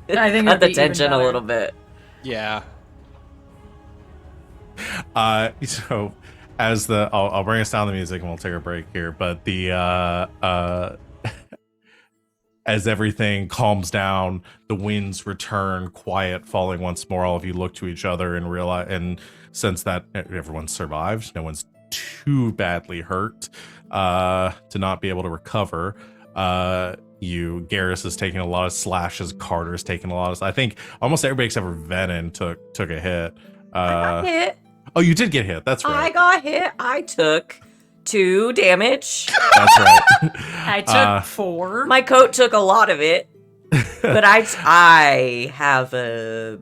I think Cut that'd the be even tension a better. little bit. Yeah. So as I'll bring us down the music and we'll take a break here. But the as everything calms down, the winds return, quiet falling once more. All of you look to each other and realize and sense that everyone survived. No one's too badly hurt to not be able to recover. Garas is taking a lot of slashes. Carter's taking a lot of. I think almost everybody except for Venehn took a hit. I got hit. Oh, you did get hit. That's I right. got hit. I took 2 damage. That's right. I took 4. My coat took a lot of it. But I have a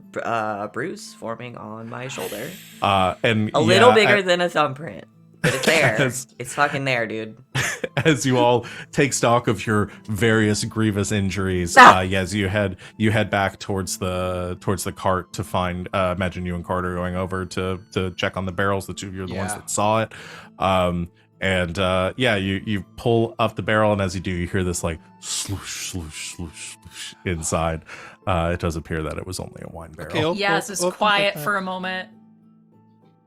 bruise forming on my shoulder. And A little bigger than a thumbprint. But it's there. Yes. It's fucking there, dude. As you all take stock of your various grievous injuries, as you head back towards the cart to find. Imagine you and Carter going over to check on the barrels. The two of you are the ones Yeah. that saw it. You pull up the barrel, and as you do, you hear this like sloosh, sloosh, sloosh, sloosh inside. It does appear that it was only a wine barrel. Okay, Yes, it's we'll quiet confirm for a moment,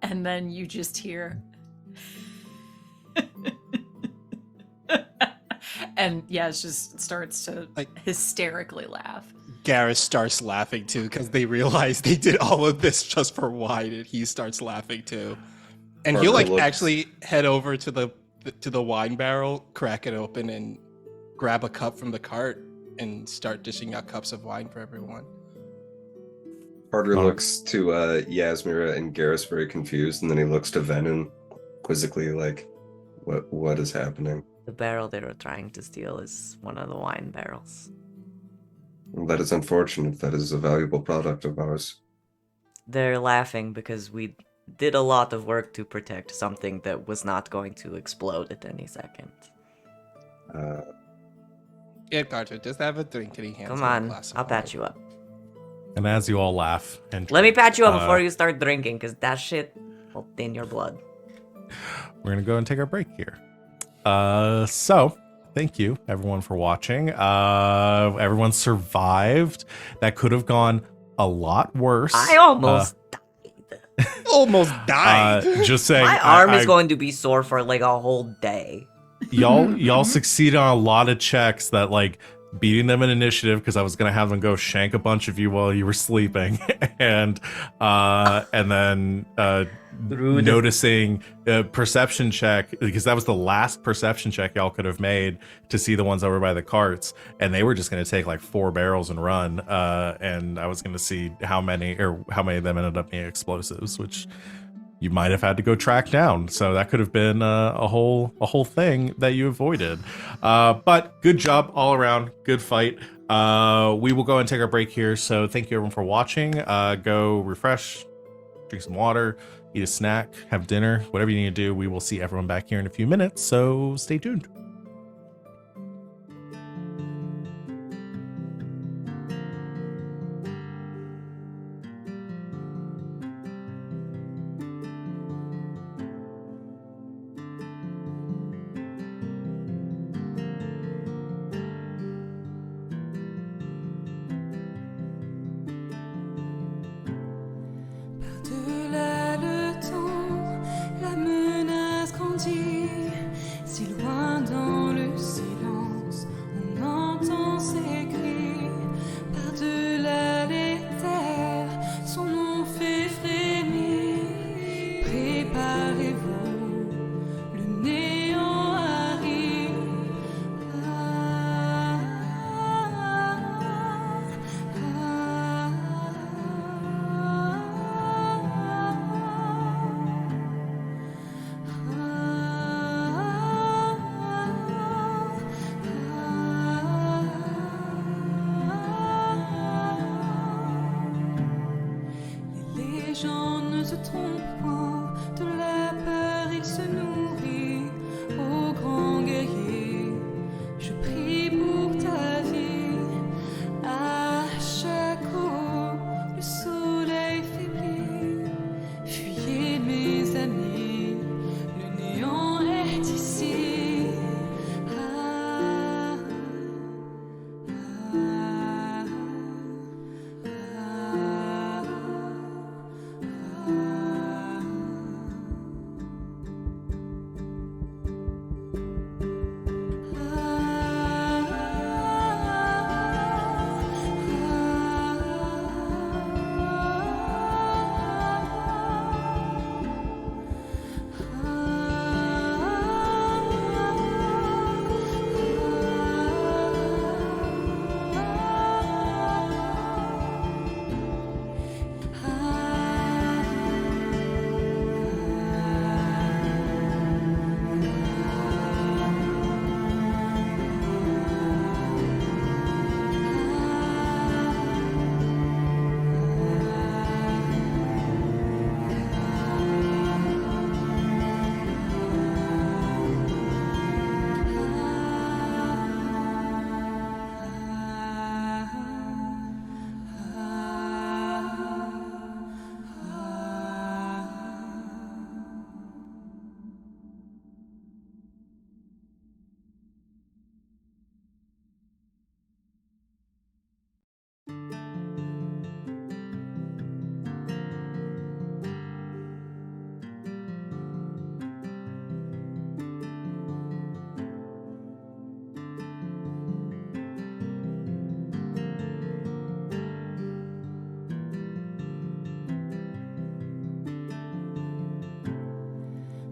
and then you just hear. And it just starts to hysterically laugh. that. Garas starts laughing too because they realize they did all of this just for wine, and he starts laughing too. And he'll Carter looks- actually head over to the wine barrel, crack it open, and grab a cup from the cart and start dishing out cups of wine for everyone. Carter looks to Yasmera and Garas very confused, and then he looks to Venehn quizzically like, what is happening? The barrel they were trying to steal is one of the wine barrels. That is unfortunate. That is a valuable product of ours. They're laughing because we did a lot of work to protect something that was not going to explode at any second. Yeah, Carter, just have a drink and he hands Come him a on, glass of I'll wine. patch you up. And as you all laugh and Let me patch you up uh, before you start drinking, because that shit will thin your blood. we're gonna go and take our break here. So thank you everyone for watching. Everyone survived. That could have gone a lot worse. I almost died. Almost died. Just saying, My arm is going to be sore for like a whole day. y'all succeeded on a lot of checks that like beating them in initiative because I was gonna have them go shank a bunch of you while you were sleeping, and then Rude. noticing a perception check because that was the last perception check y'all could have made to see the ones over by the carts, and they were just gonna take like 4 barrels and run, and I was gonna see how many of them ended up being explosives, which you might have had to go track down. So that could have been a whole thing that you avoided. But good job all around. Good fight. We will go and take our break here. So thank you everyone for watching. Go refresh, drink some water, eat a snack, have dinner, whatever you need to do. We will see everyone back here in a few minutes. So stay tuned. gens ne se trompent point, de la peur il se nourrit. Ô grand guerrier, je prie pour ta vie. À chaque eau, le soleil faiblit. Fuyez mes amis, le néant est ici. Ah, ah, ah,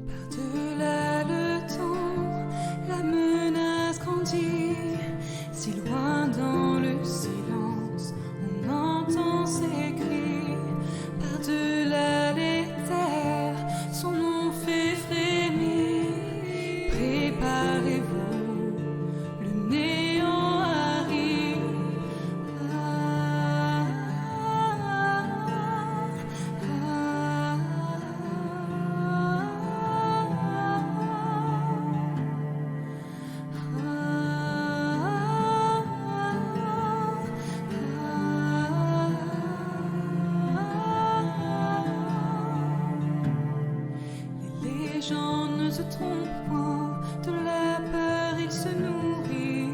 Par-delà le temps, la menace grandit. Si loin dans le silence, on entend ses cris. Par-delà les terres, son nom fait frémir. Préparez-vous, le néant arrive. Ah, ah, Les légendes ne se trompent point, de la peur il se nourrit.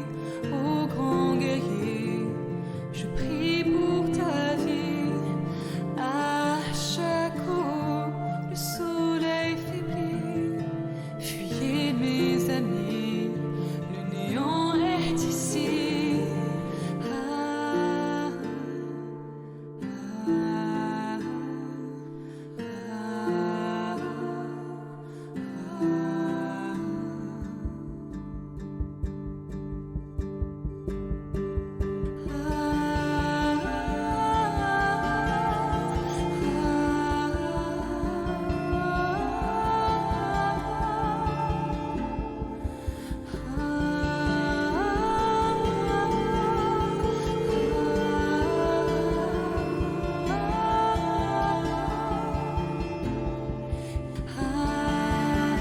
Ô grand guerrier, je prie pour ta vie. À chaque eau, le soleil faiblit. Fuyez mes amis, le néant est ici. Ah, ah, ah,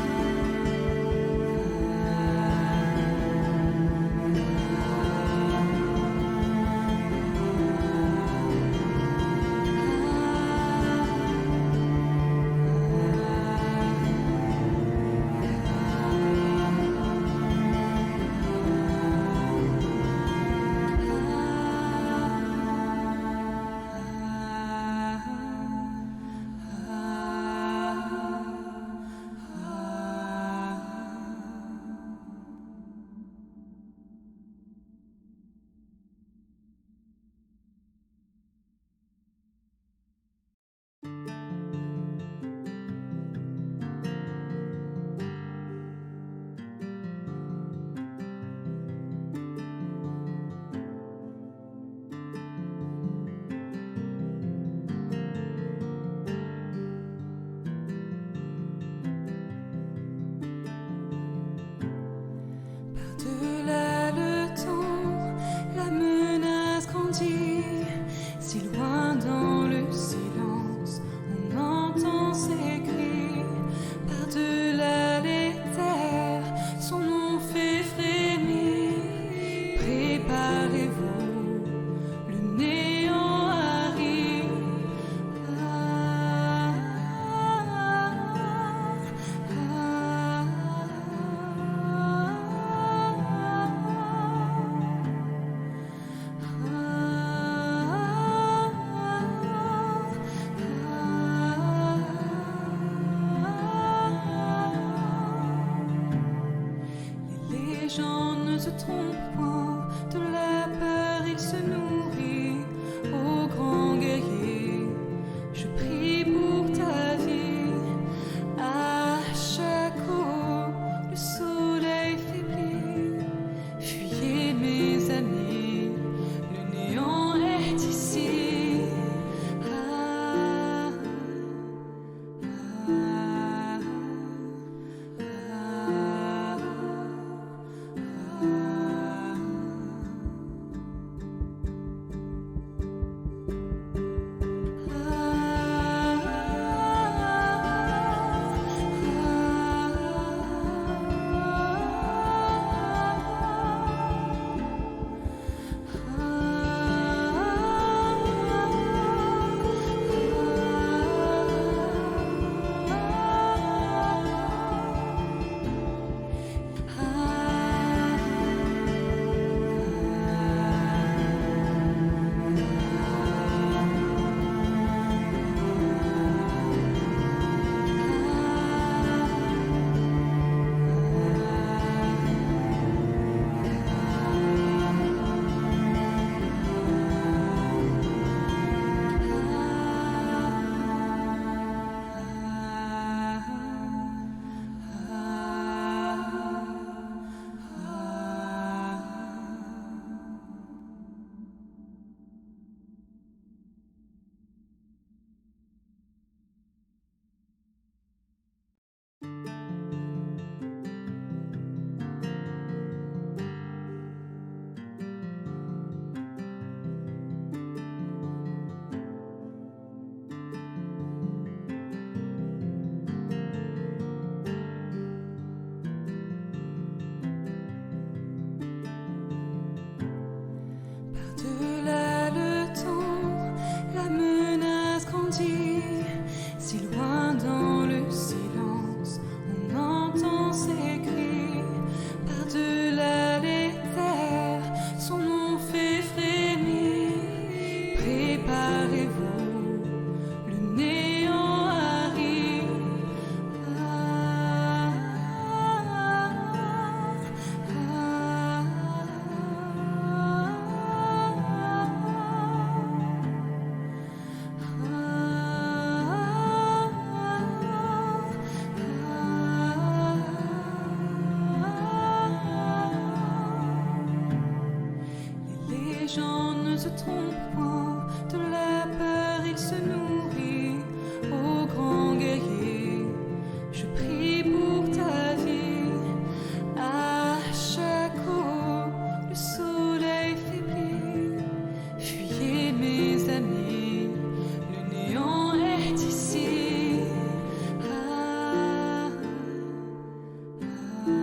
Par-delà le temps, la menace grandit. Si loin dans le silence, on Les gens ne se trompent point, de la peur il se nourrit. Ô grand guerrier, je prie pour ta vie. À chaque eau, le soleil faiblit. Fuyez mes amis, le néant est ici. Ah, ah,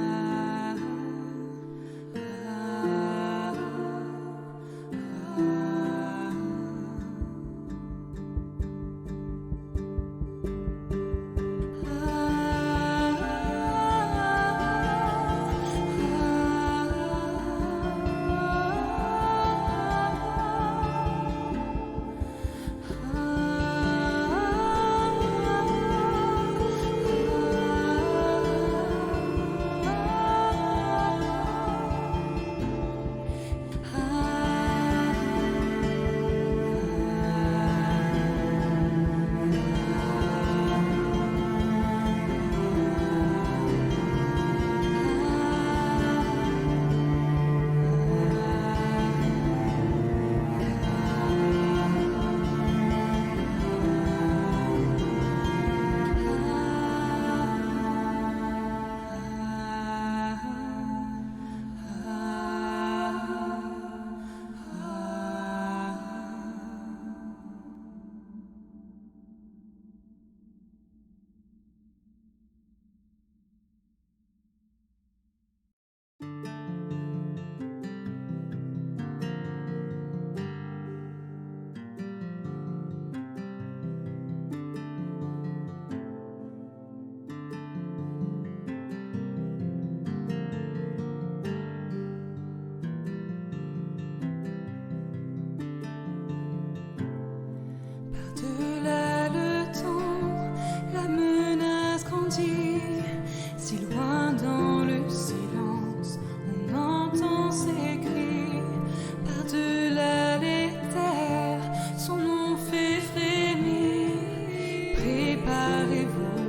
Par-delà le temps, la menace grandit. Si loin dans le silence, on entend ses cris. Par-delà les terres, son nom fait frémir. Préparez-vous,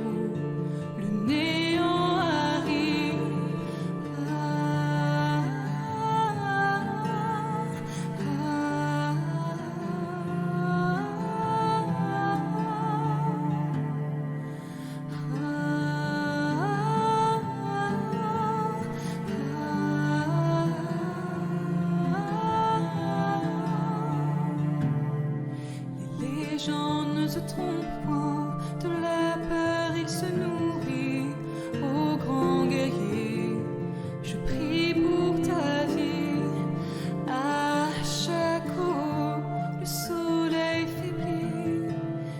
le néant arrive. Ah, Les gens ne se trompent point, de la peur il se nourrit. Ô grand guerrier, je prie pour ta vie. À chaque eau, le soleil faiblit.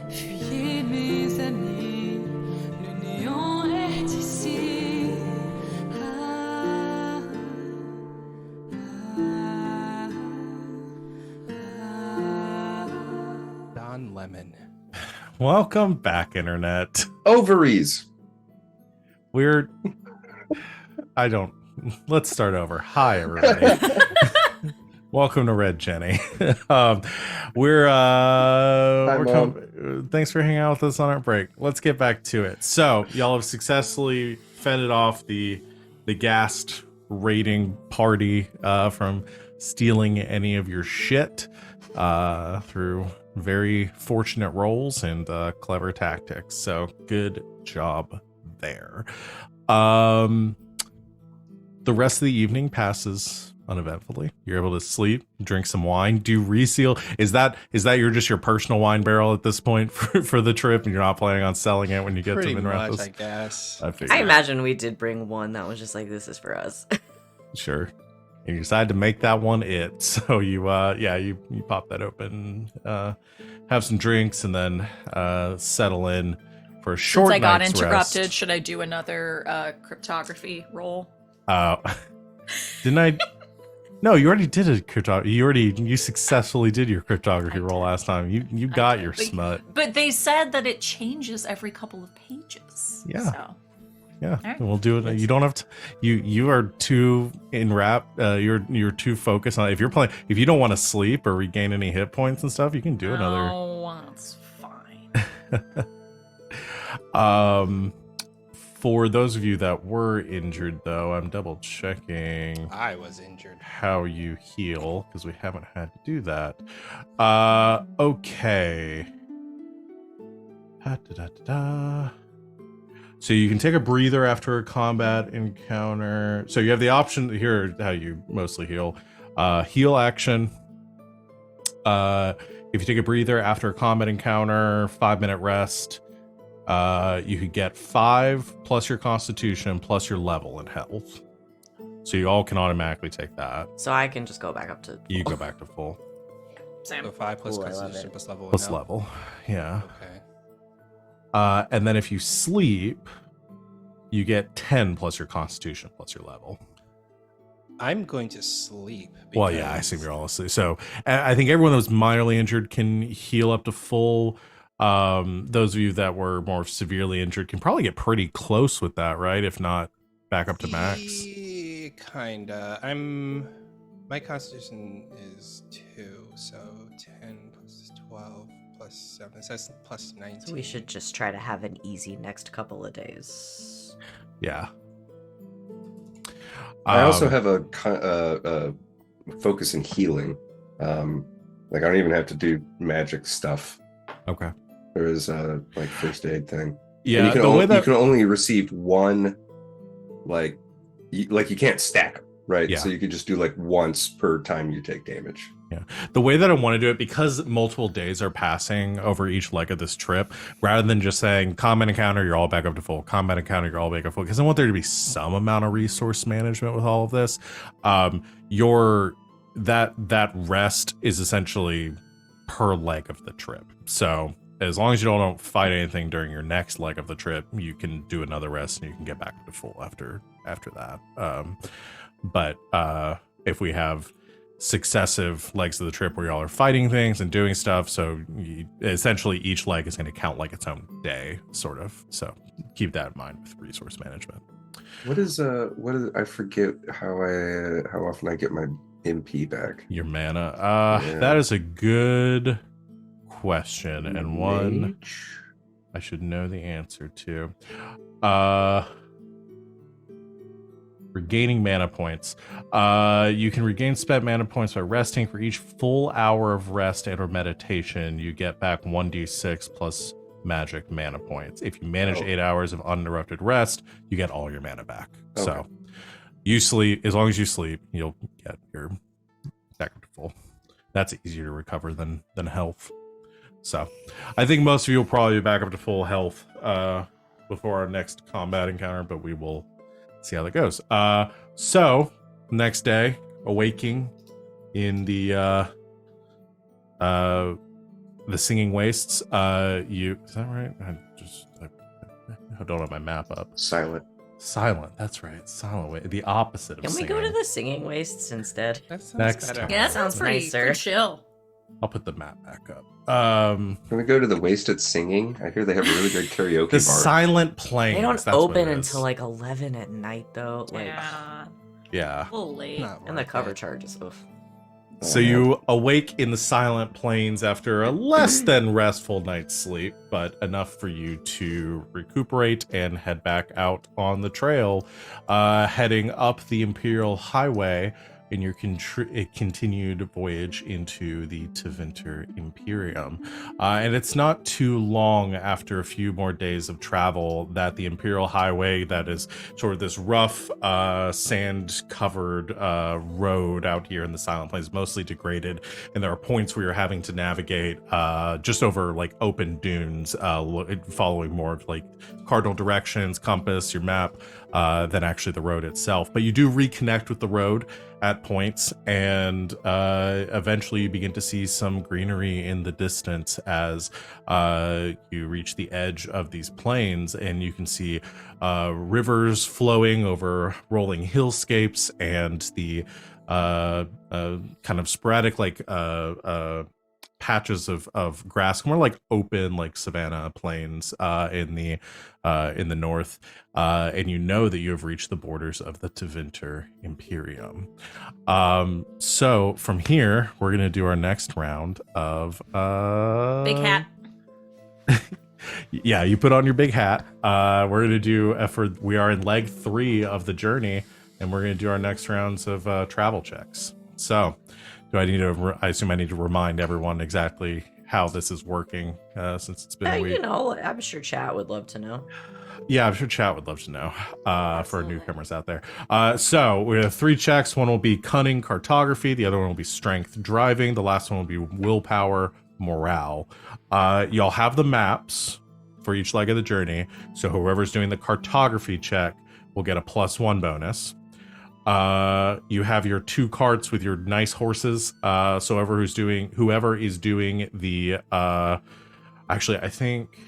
Fuyez mes amis, le néant est ici. Ah, ah, ah. Don Lemon. Welcome back, Internet. Ovaries. We're. I don't. Let's start over. Hi, everybody. Welcome to Red Jenny. We're thanks for hanging out with us on our break. Let's get back to it. So, y'all have successfully fended off the gassed raiding party from stealing any of your shit through very fortunate rolls and clever tactics. So, good job there. The rest of the evening passes uneventfully. You're able to sleep, drink some wine, do reseal. Is that your personal wine barrel at this point for the trip, and you're not planning on selling it when you get Pretty to much, Minrathous? I guess. I imagine we did bring one that was just like, this is for us. Sure. And you decide to make that one it. So you pop that open, have some drinks, and then settle in for a short Since I got night's interrupted, rest. should I do another cryptography roll? Didn't I? No, you already did a cryptography. You successfully did your cryptography roll last time. You got your smut. But they said that it changes every couple of pages. Yeah. So. Yeah, right. we'll do it. You don't have to. You are too enwrapped. You're too focused on. If you don't want to sleep or regain any hit points and stuff, you can do another. Oh, that's fine. For those of you that were injured, though, I'm double checking I was injured. how you heal because we haven't had to do that. Okay. Da-da-da-da-da. So you can take a breather after a combat encounter. So you have the option here how you mostly heal. Heal action. If you take a breather after a combat encounter, 5-minute rest. You could get 5 plus your constitution plus your level in health. So you all can automatically take that. So I can just go back up to. You go back to full. Sam. So 5 plus Ooh, I love constitution it. plus level. Plus and health. level. Yeah. Okay. And then if you sleep, you get 10 plus your constitution plus your level. I'm going to sleep. Well, yeah, I assume you're all asleep. So I think everyone that was minorly injured can heal up to full. Those of you that were more severely injured can probably get pretty close with that, right? If not, back up to max. Yeah, kinda. My constitution is 2, so 10 plus 12 plus 7. So that's plus 19. So we should just try to have an easy next couple of days. Yeah. I also have a focus in healing. Like I don't even have to do magic stuff. Okay. There is a like first aid thing. Yeah, And you can, the only, way that you can only receive one. Like you can't stack them, right? Yeah. So you could just do like once per time you take damage. the way that I want to do it, because multiple days are passing over each leg of this trip, rather than just saying combat encounter, you're all back up to full, combat encounter, you're all back up to full, because I want there to be some amount of resource management with all of this. That rest is essentially per leg of the trip. So as long as you don't fight anything during your next leg of the trip, you can do another rest and you can get back to full after that. But if we have successive legs of the trip where y'all are fighting things and doing stuff, so essentially each leg is going to count like its own day, sort of. So keep that in mind with resource management. What is I forget how often I get my MP back. Your mana. Yeah. That is a good question, and one Mage? I should know the answer to. Regaining mana points. You can regain spent mana points by resting. For each full hour of rest and or meditation, you get back 1d6 plus magic mana points. If you manage 8 hours of uninterrupted rest, you get all your mana back. Okay. So you sleep, as long as you sleep, you'll get your back to full. That's easier to recover than health. So I think most of you will probably be back up to full health before our next combat encounter, but we will see how that goes. So next day, awaking in the Singing Wastes. Is that right? I don't have my map up. Silent. That's right. Silent way. The opposite of Can we singing. go to the Singing Wastes instead? That sounds Next better. time. Yeah, that sounds Sounds pretty nicer. pretty chill. I'll put the map back up. Can we go to the Wasted Singing? I hear they have a really great karaoke The bar. Silent Plains. They don't that's what open it is. until like 11 at night though. Like, Yeah, Yeah. a little late. Not and the worth cover it. charges. Oof. So you awake in the Silent Plains after a less than restful night's sleep, but enough for you to recuperate and head back out on the trail, heading up the Imperial Highway in your continued voyage into the Tevinter Imperium. And it's not too long after a few more days of travel that the Imperial Highway, that is sort of this rough, sand-covered road out here in the Silent Plains, mostly degraded, and there are points where you're having to navigate just over like open dunes, following more of like cardinal directions, compass, your map, than actually the road itself. But you do reconnect with the road at points, and eventually you begin to see some greenery in the distance as you reach the edge of these plains, and you can see rivers flowing over rolling hillscapes and the kind of sporadic like patches of grass, more like open like savanna plains in the north, and you know that you have reached the borders of the Tevinter Imperium. So from here, we're gonna do our next round of Big hat. Yeah, you put on your big hat. We're gonna do we are in leg 3 of the journey, and we're gonna do our next rounds of travel checks. So, do I need to? I assume I need to remind everyone exactly how this is working, since it's been a week. You know, I'm sure chat would love to know. Yeah, I'm sure chat would love to know, for Absolutely. newcomers out there. So we have 3 checks. One will be cunning, cartography. The other one will be strength, driving. The last one will be willpower, morale. Y'all have the maps for each leg of the journey. So whoever's doing the cartography check will get a +1 bonus. You have your 2 carts with your nice horses. So whoever is doing the, actually, I think.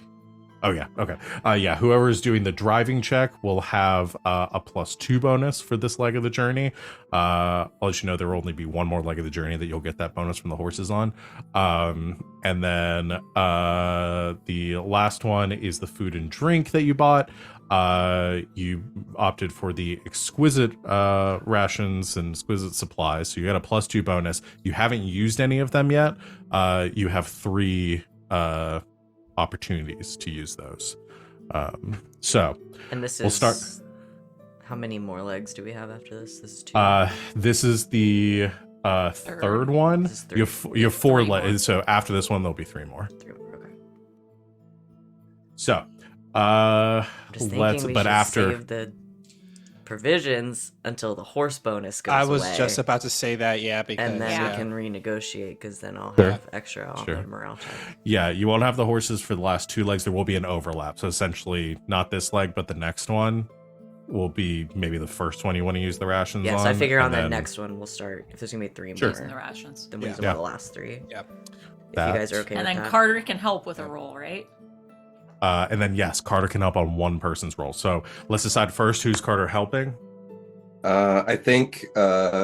Oh yeah, okay. Yeah, whoever is doing the driving check will have a +2 bonus for this leg of the journey. I'll let you know there will only be one more leg of the journey that you'll get that bonus from the horses on. And then the last one is the food and drink that you bought. You opted for the exquisite rations and exquisite supplies, so you got a +2 bonus. You haven't used any of them yet. You have 3 opportunities to use those. So And this is. we'll start. How many more legs do we have after this? This is 2. This is the third one. This is 3. You have 4 3 more. legs. So after this one, there'll be 3 more. 3 more. Okay. So I'm just thinking let's. we But should after. save the provisions until the horse bonus goes I was away. just about to say that, yeah, because And then Yeah. we can renegotiate, because then I'll Sure. have extra on Sure. the morale check. Yeah, you won't have the horses for the last 2 legs. There will be an overlap. So essentially, not this leg, but the next one will be maybe the first one you want to use the rations Yeah, on. so I figure on and the then- next one we'll start. If there's gonna be 3 Sure. Using the more, rations. then we use Yeah. them Yeah. on the last 3. Yep. If you guys are okay And with then that. Carter can help with a roll, right? And then yes, Carter can help on one person's roll. So let's decide first who's Carter helping. I think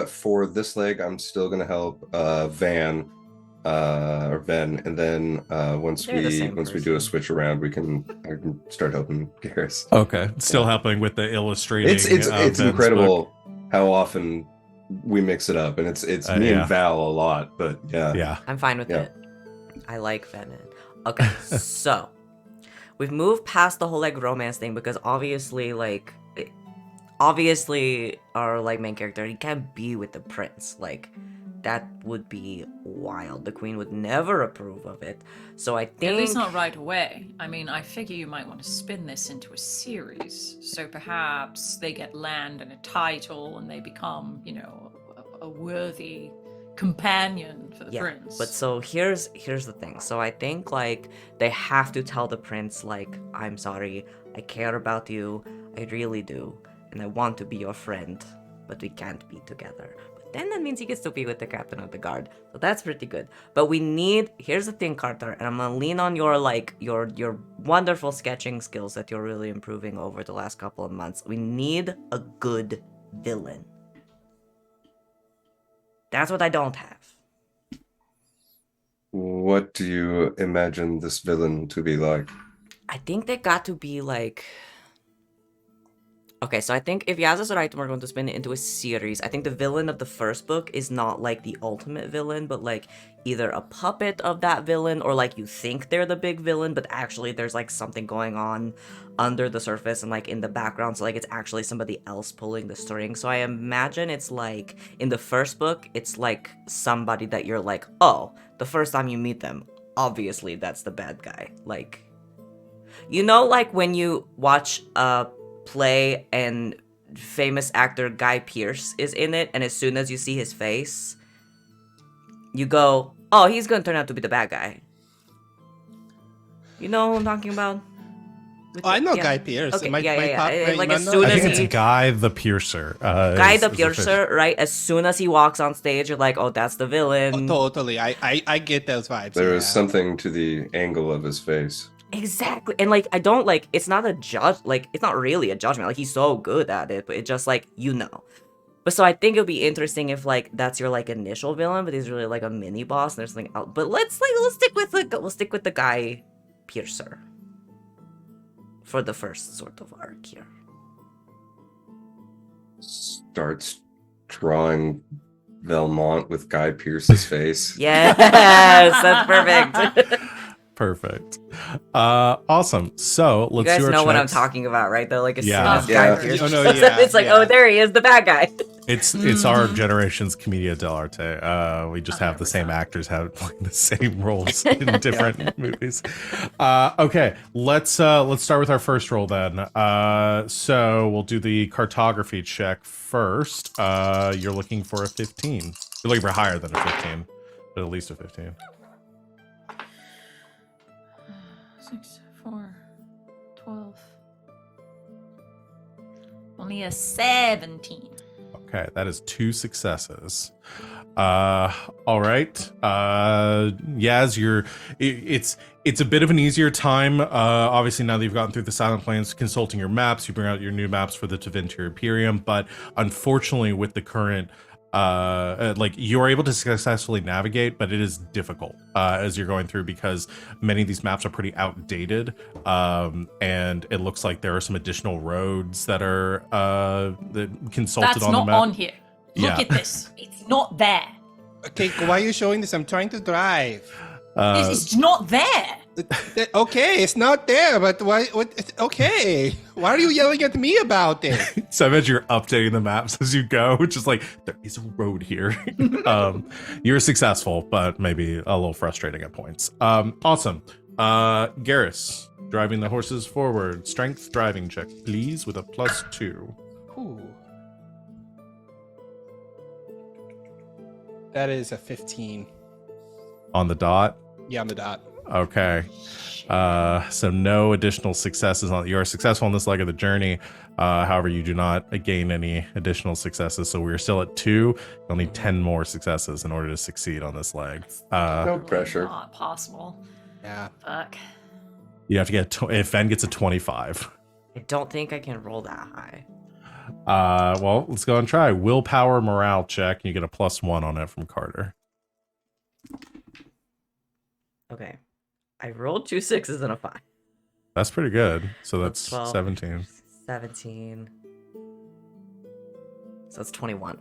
for this leg, I'm still gonna help Van or Ven, and then once They're the we same do a person. switch around, I can start helping Garas. Okay, still helping with the illustrating. It's Ven's incredible book. how often we mix it up, and it's me yeah. and Val a lot, but yeah. Yeah. I'm fine with Yeah. it. I like Venehn. Okay, so we've moved past the whole like romance thing, because obviously our like main character, he can't be with the prince. Like, that would be wild. The queen would never approve of it. So I think At least not right away. I mean, I figure you might want to spin this into a series. So perhaps they get land and a title and they become, a worthy companion for the prince. But so here's the thing. So I think like they have to tell the prince, like, I'm sorry, I care about you, I really do, and I want to be your friend, but we can't be together. But then that means he gets to be with the captain of the guard. So that's pretty good. But here's the thing, Carter, and I'm gonna lean on your your wonderful sketching skills that you're really improving over the last couple of months. We need a good villain. That's what I don't have. What do you imagine this villain to be like? I think they got to be like... Okay, so I think if Yaz is right, we're going to spin it into a series. I think the villain of the first book is not like the ultimate villain, but like either a puppet of that villain, or like you think they're the big villain, but actually there's like something going on under the surface and like in the background. So like it's actually somebody else pulling the string. So I imagine it's like in the first book, it's like somebody that you're like, oh, the first time you meet them, obviously that's the bad guy. Like, like when you watch a play and famous actor Guy Pearce is in it, and as soon as you see his face, you go, oh, he's gonna turn out to be the bad guy. You know what I'm talking about? I know Guy Pearce. Okay, My yeah. pop- Like, my- as no, soon I as think it's he- Guy the Piercer. Guy the is Piercer, right? As soon as he walks on stage, you're like, oh, that's the villain. Oh, totally. I get those vibes. There is yeah. something to the angle of his face. Exactly. And like, I don't like, it's not a judge, like, it's not really a judgment. Like, he's so good at it, but it's just like, But so I think it'll be interesting if like that's your like initial villain, but he's really like a mini boss and there's something else. But let's stick with the Guy Piercer for the first sort of arc here. Starts drawing Velmont with Guy Pearce's face. Yes, that's perfect. Perfect. Awesome. So You let's guys do our know what I'm checks. talking about, right? Though, like as Yeah. soon as Guy Yeah. appears, Oh, no, yeah, it's like, yeah. oh, there he is, the bad guy. It's our generation's Commedia dell'arte. We just have the same 100%. actors have playing the same roles in different movies. Okay, let's start with our first roll then. So we'll do the cartography check first. You're looking for a 15. You're looking for higher than a 15, but at least a 15. 6, 4, 12. Only a 17. Okay, that is 2 successes. All right. Yaz, it's a bit of an easier time. Obviously, now that you've gotten through the Silent Plains, consulting your maps, you bring out your new maps for the Tevinter Imperium. But unfortunately, with the current, you're able to successfully navigate, but it is difficult as you're going through because many of these maps are pretty outdated, and it looks like there are some additional roads that are that consulted That's on the not map. on here. Look Yeah. at this. It's not there. Okay, why are you showing this? I'm trying to drive. It's not there. Okay, it's not there, but why? What? Okay, why are you yelling at me about it? So I bet you're updating the maps as you go, which is like there is a road here. You're successful, but maybe a little frustrating at points. Awesome. Garas, driving the horses forward. Strength driving check, please, with a +2. Ooh. That is a 15. On the dot. Yeah, on the dot. Okay. So no additional successes you are successful on this leg of the journey. However, you do not gain any additional successes. So we're still at 2. You'll need 10 more successes in order to succeed on this leg. No pressure. Not possible. Yeah. Fuck. You have to get if Venn gets a 25. I don't think I can roll that high. Well, let's go and try. Willpower morale check. You get a +1 on it from Carter. Okay. I rolled 2 6s and a 5. That's pretty good. So that's 12. 17. 17. So it's 21.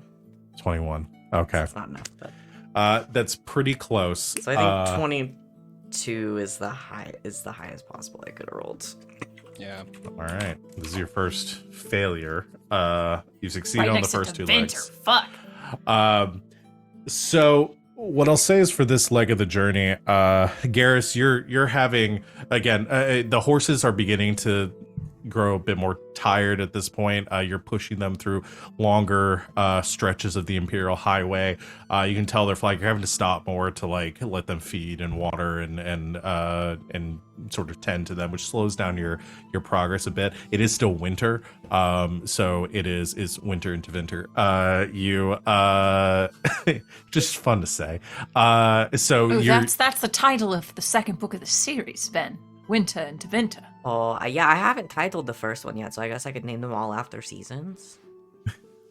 21. Okay. That's not enough, but That's pretty close. so I think 22 is the highest possible I could have rolled. Yeah. All right. This is your first failure. You succeed Right on the next to first 2 Tevinter. legs. Fuck. So what I'll say is for this leg of the journey, Garas, you're having again. The horses are beginning to grow a bit more tired at this point. You're pushing them through longer stretches of the Imperial Highway. You can tell they're like you're having to stop more to like let them feed and water and sort of tend to them, which slows down your progress a bit. It is still winter, so it is winter into winter. Just fun to say. So Oh, you're that's the title of the second book of the series, Ben. Winter and Tevinter. Oh, yeah, I haven't titled the first one yet, so I guess I could name them all after seasons.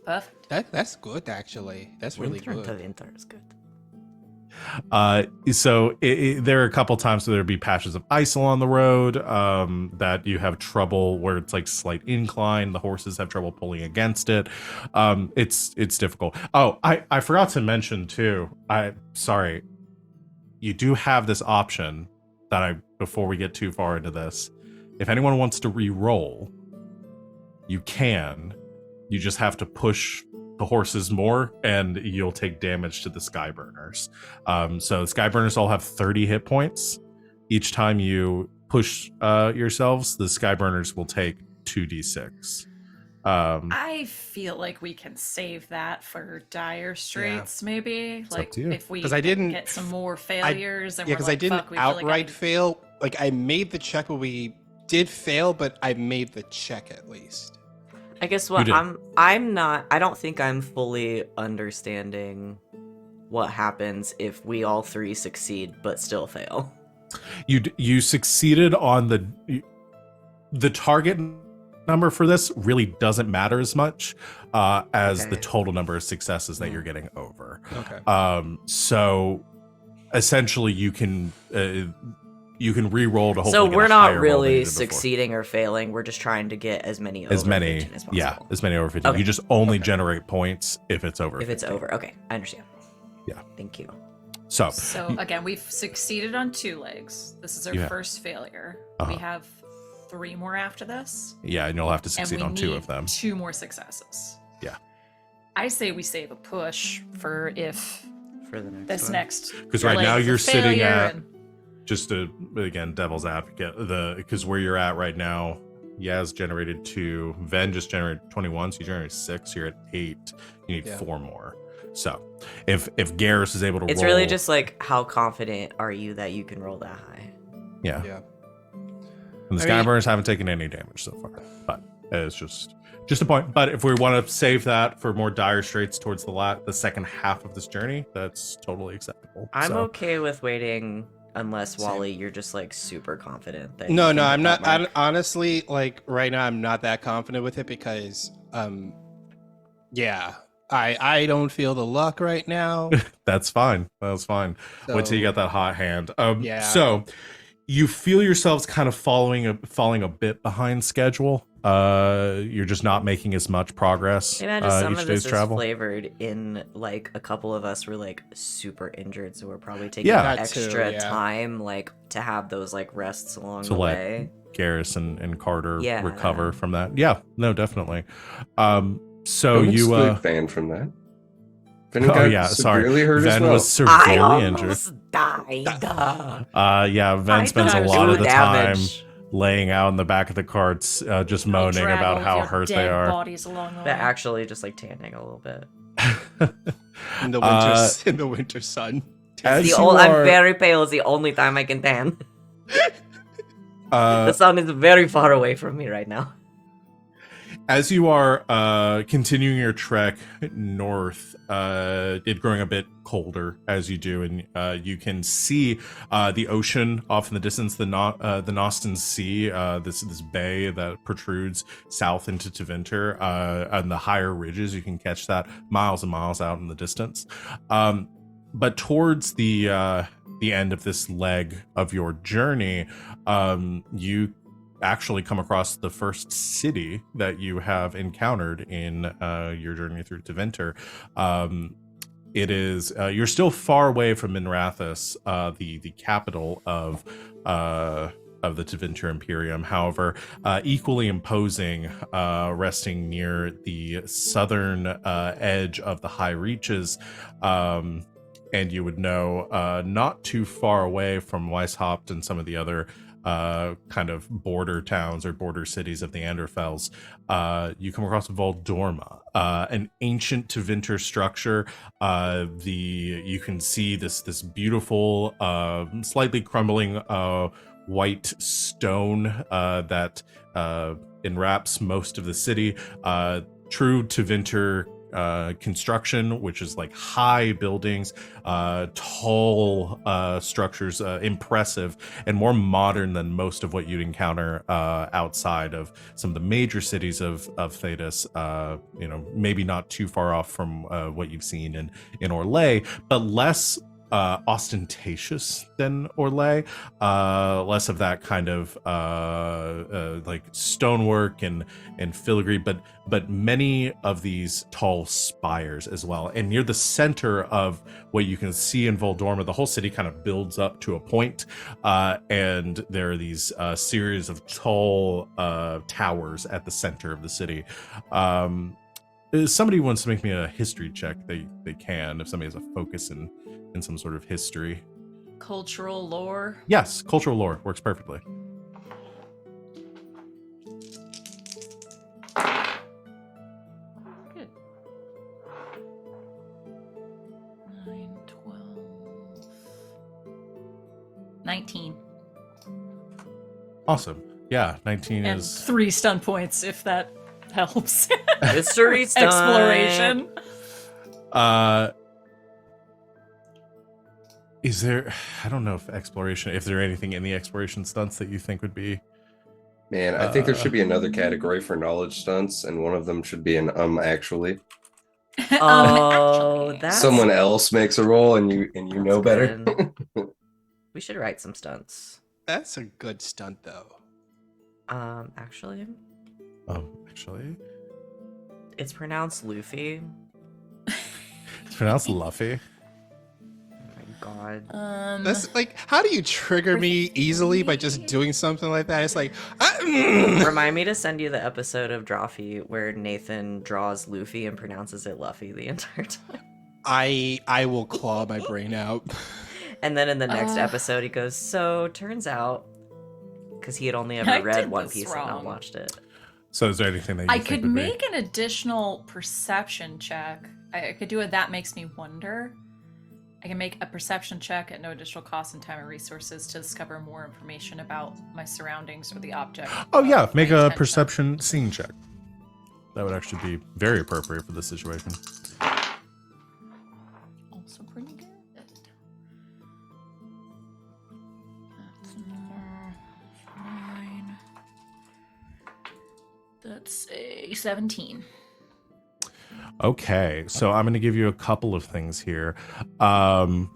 Perfect. That's good actually. That's really Winter good. to winter is good. So there are a couple times where there'd be patches of ice along the road that you have trouble where it's like slight incline. The horses have trouble pulling against it. It's difficult. Oh, I forgot to mention too. Sorry. You do have this option that before we get too far into this, if anyone wants to re-roll, you can. You just have to push the horses more and you'll take damage to the Skyburners. So Skyburners all have 30 hit points. Each time you push yourselves, the Skyburners will take 2d6. I feel like we can save that for dire straits, maybe. up Like to you. if we 'Cause I didn't- get some more failures, and Yeah, we're because like, I didn't fuck, we really outright gotta- fail. Like I made the check, but we did fail. But I made the check at least. I guess what did. I don't think I'm fully understanding what happens if we all 3 succeed but still fail. You succeeded on the target number for this really doesn't matter as much as the Okay. total number of successes that you're getting over. Okay. So essentially you can re-roll to hopefully So get a we're higher not roll than you really did before. succeeding or failing. We're just trying to get as many over as many 15 as possible. as many over 15. Okay. You just only Okay. generate points if it's over If it's 15. over. Okay, I understand. Yeah. Thank you. So again, we've succeeded on 2 legs. This is our Yeah. first failure. Uh-huh. We have 3 more after this. yeah, and you'll have to And succeed we on 2 need of them. 2 more successes. Yeah. I say we save a push for if For the next this one. next. Because right leg now is a you're sitting failure at, and- just to, again, devil's advocate, because where you're at right now, Yaz generated 2, Ven just generated 21, so you generated 6, you're at 8, you need 4 more. So if Garas is able to It's roll, really just like, how confident are you that you can roll that high? yeah. Yeah. And the I mean- Skyburners haven't taken any damage so far, but it's just a point. But if we want to save that for more dire straits towards the second half of this journey, that's totally acceptable. I'm So, okay with waiting unless, Same. Wally, you're just like super confident that No, you no, can I'm hit not. that mark. Honestly, like right now, I'm not that confident with it because, yeah, I don't feel the luck right now. that's fine. That's fine. Wait till you So- get that hot hand. Yeah. So you feel yourselves kind of falling a bit behind schedule. You're just not making as much progress Imagine some each of day's this is travel. flavored in like a couple of us were like super injured, so we're probably taking Yeah. That extra too, yeah. time like to have those like rests along To the let way. Garrus and Carter Yeah. recover from that. Yeah, no, definitely. So Don't you exclude Van from that. Venehn oh got yeah, sorry. severely hurt as Ven well. was I severely injured. almost died. Yeah, Ven I spends thought a I was lot of Two the damage. time laying out in the back of the carts, just I'll moaning drag about all of how your hurt they dead are. Bodies along the way. They're actually just like tanning a little bit. In the winter, in the winter sun. As The you old, are, I'm very pale. It's the only time I can tan. The uh, sun is very far away from me right now. as you are continuing your trek north, it growing a bit colder as you do, and you can see the ocean off in the distance, the Nostan Sea, this bay that protrudes south into Tevinter. On the higher ridges, you can catch that miles and miles out in the distance. But towards the end of this leg of your journey, you actually come across the first city that you have encountered in your journey through Tevinter. It is you're still far away from Minrathous, the capital of the Tevinter Imperium. However, equally imposing, resting near the southern edge of the High Reaches. And you would know, not too far away from Weishaupt and some of the other kind of border towns or border cities of the Anderfels, you come across Voldorma, an ancient Tevinter structure. You can see this beautiful, slightly crumbling white stone that enwraps most of the city. True Tevinter construction, which is like high buildings, tall structures, impressive and more modern than most of what you'd encounter outside of some of the major cities of Thedas. Maybe not too far off from what you've seen in Orlais, but less ostentatious than Orlais, less of that kind of like stonework and filigree, but many of these tall spires as well. And near the center of what you can see in Voldorma, the whole city kind of builds up to a point, and there are these series of tall towers at the center of the city. If somebody wants to make me a history check, they can, if somebody has a focus in some sort of history. Cultural lore. Yes, cultural lore works perfectly. Good. 9, 12. 19. Awesome. Yeah, 19 And is 3 stun points, if that helps. History time. Exploration. Is there, I don't know if there anything in the exploration stunts that you think would be Man, I think there should be another category for knowledge stunts, and one of them should be an actually. Oh, Actually. that's Someone else makes a roll, and you know better. good. We should write some stunts. That's a good stunt, though. Actually, actually it's pronounced Luffy. it's pronounced Luffy. God. That's like, how do you trigger me easily by just doing something like that? It's like, Remind me to send you the episode of Drawfee where Nathan draws Luffy and pronounces it Luffy the entire time. I will claw my brain out. And then in the next episode, he goes, so turns out, because he had only I ever read did One this Piece and not wrong. watched it. So is there anything that you I think could would be? make an additional perception check. I could do a that makes me wonder. I can make a perception check at no additional cost in time or resources to discover more information about my surroundings or the object. Oh yeah, of make my a attention. perception scene check. That would actually be very appropriate for this situation. Also pretty good. That's number 9. That's a 17. Okay, so I'm going to give you a couple of things here. Voldorma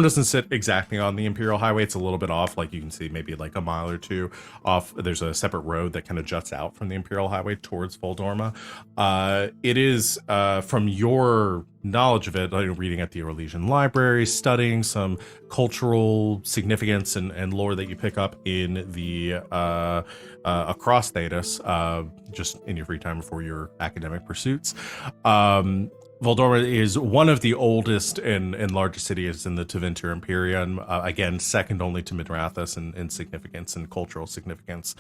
doesn't sit exactly on the Imperial Highway. It's a little bit off, like you can see maybe like a mile or two off. There's a separate road that kind of juts out from the Imperial Highway towards Voldorma. It is, from your knowledge of it, like reading at the Eurasian Library, studying some cultural significance and lore that you pick up in the across Thetis, just in your free time before your academic pursuits. Voldorma is one of the oldest and largest cities in the Tevinter Imperium. Again, second only to Midrathus in significance and cultural significance.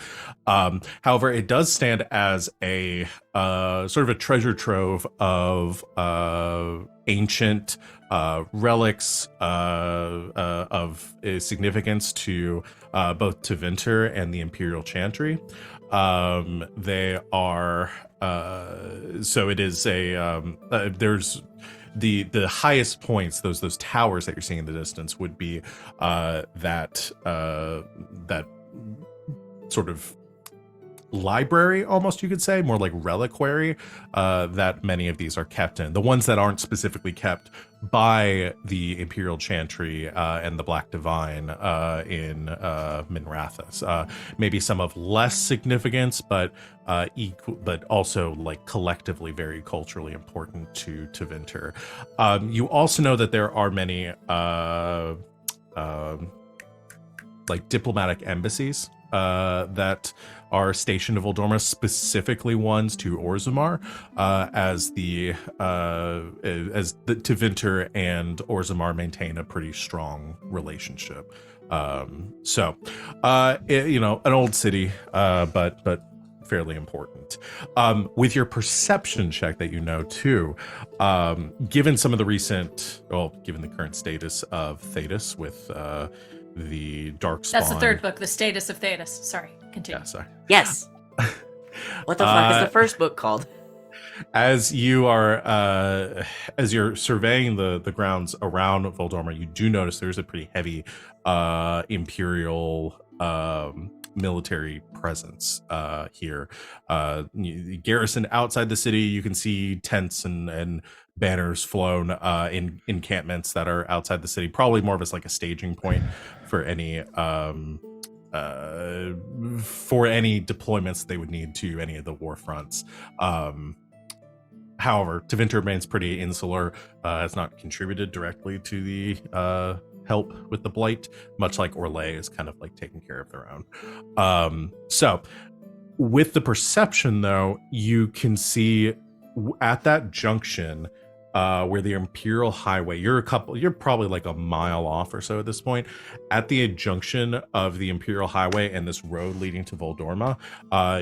However, it does stand as a sort of a treasure trove of ancient relics of significance to both Tevinter and the Imperial Chantry. They are so it is a there's the highest points, those towers that you're seeing in the distance would be that sort of library, almost you could say, more like reliquary, that many of these are kept in. The ones that aren't specifically kept by the Imperial Chantry and the Black Divine in Minrathous. Maybe some of less significance, but also like collectively very culturally important to Vinter. You also know that there are many like diplomatic embassies that are stationed in Voldorma, specifically ones to Orzammar, as the Tevinter and Orzammar maintain a pretty strong relationship. An old city, but fairly important. With your perception check that you know too, given some of the given the current status of Thetis with the Darkspawn. That's the third book, The Status of Thetis. Sorry, continue. Yeah, sorry. Yes. What the fuck is the first book called? As you are, as you're surveying the grounds around Voldorma, you do notice there's a pretty heavy Imperial military presence here. Garrisoned outside the city, you can see tents and banners flown in encampments that are outside the city, probably more of as like a staging point for any deployments they would need to any of the war fronts. However, Tevinter remains pretty insular, has not contributed directly to the help with the Blight, much like Orlais is kind of like taking care of their own. So with the perception though, you can see at that junction where the Imperial Highway, you're probably like a mile off or so at this point, at the junction of the Imperial Highway and this road leading to Voldorma,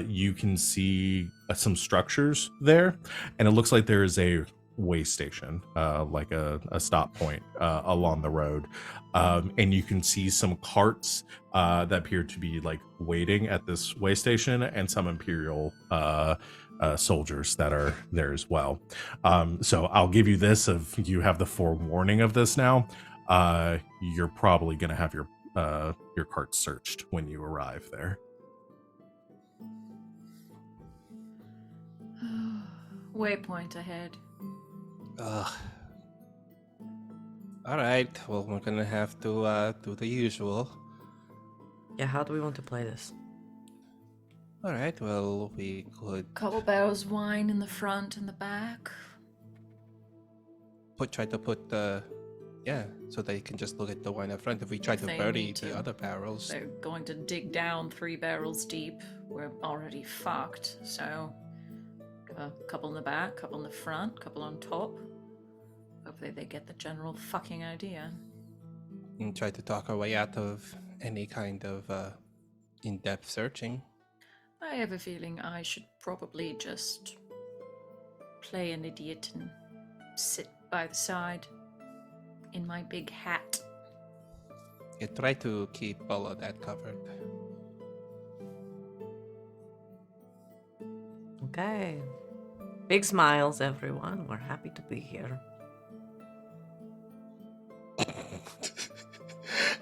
you can see some structures there, and it looks like there is a way station, like a stop point along the road, and you can see some carts that appear to be like waiting at this way station, and some Imperial soldiers that are there as well. So I'll give you this, if you have the forewarning of this now, you're probably going to have your cart searched when you arrive there. Waypoint ahead. Ugh. All right. Well, we're gonna have to do the usual. Yeah, how do we want to play this? All right. Well, we could. Couple barrels of wine in the front and the back. try to put the so they can just look at the one up front. If we try to They bury need the to- other barrels, They're going to dig down 3 barrels deep. We're already fucked. So, a couple in the back, couple in the front, couple on top. Hopefully, they get the general fucking idea. and try to talk our way out of any kind of in-depth searching. I have a feeling I should probably just play an idiot and sit by the side in my big hat. Yeah, try to keep all of that covered. Okay. Big smiles, everyone. We're happy to be here.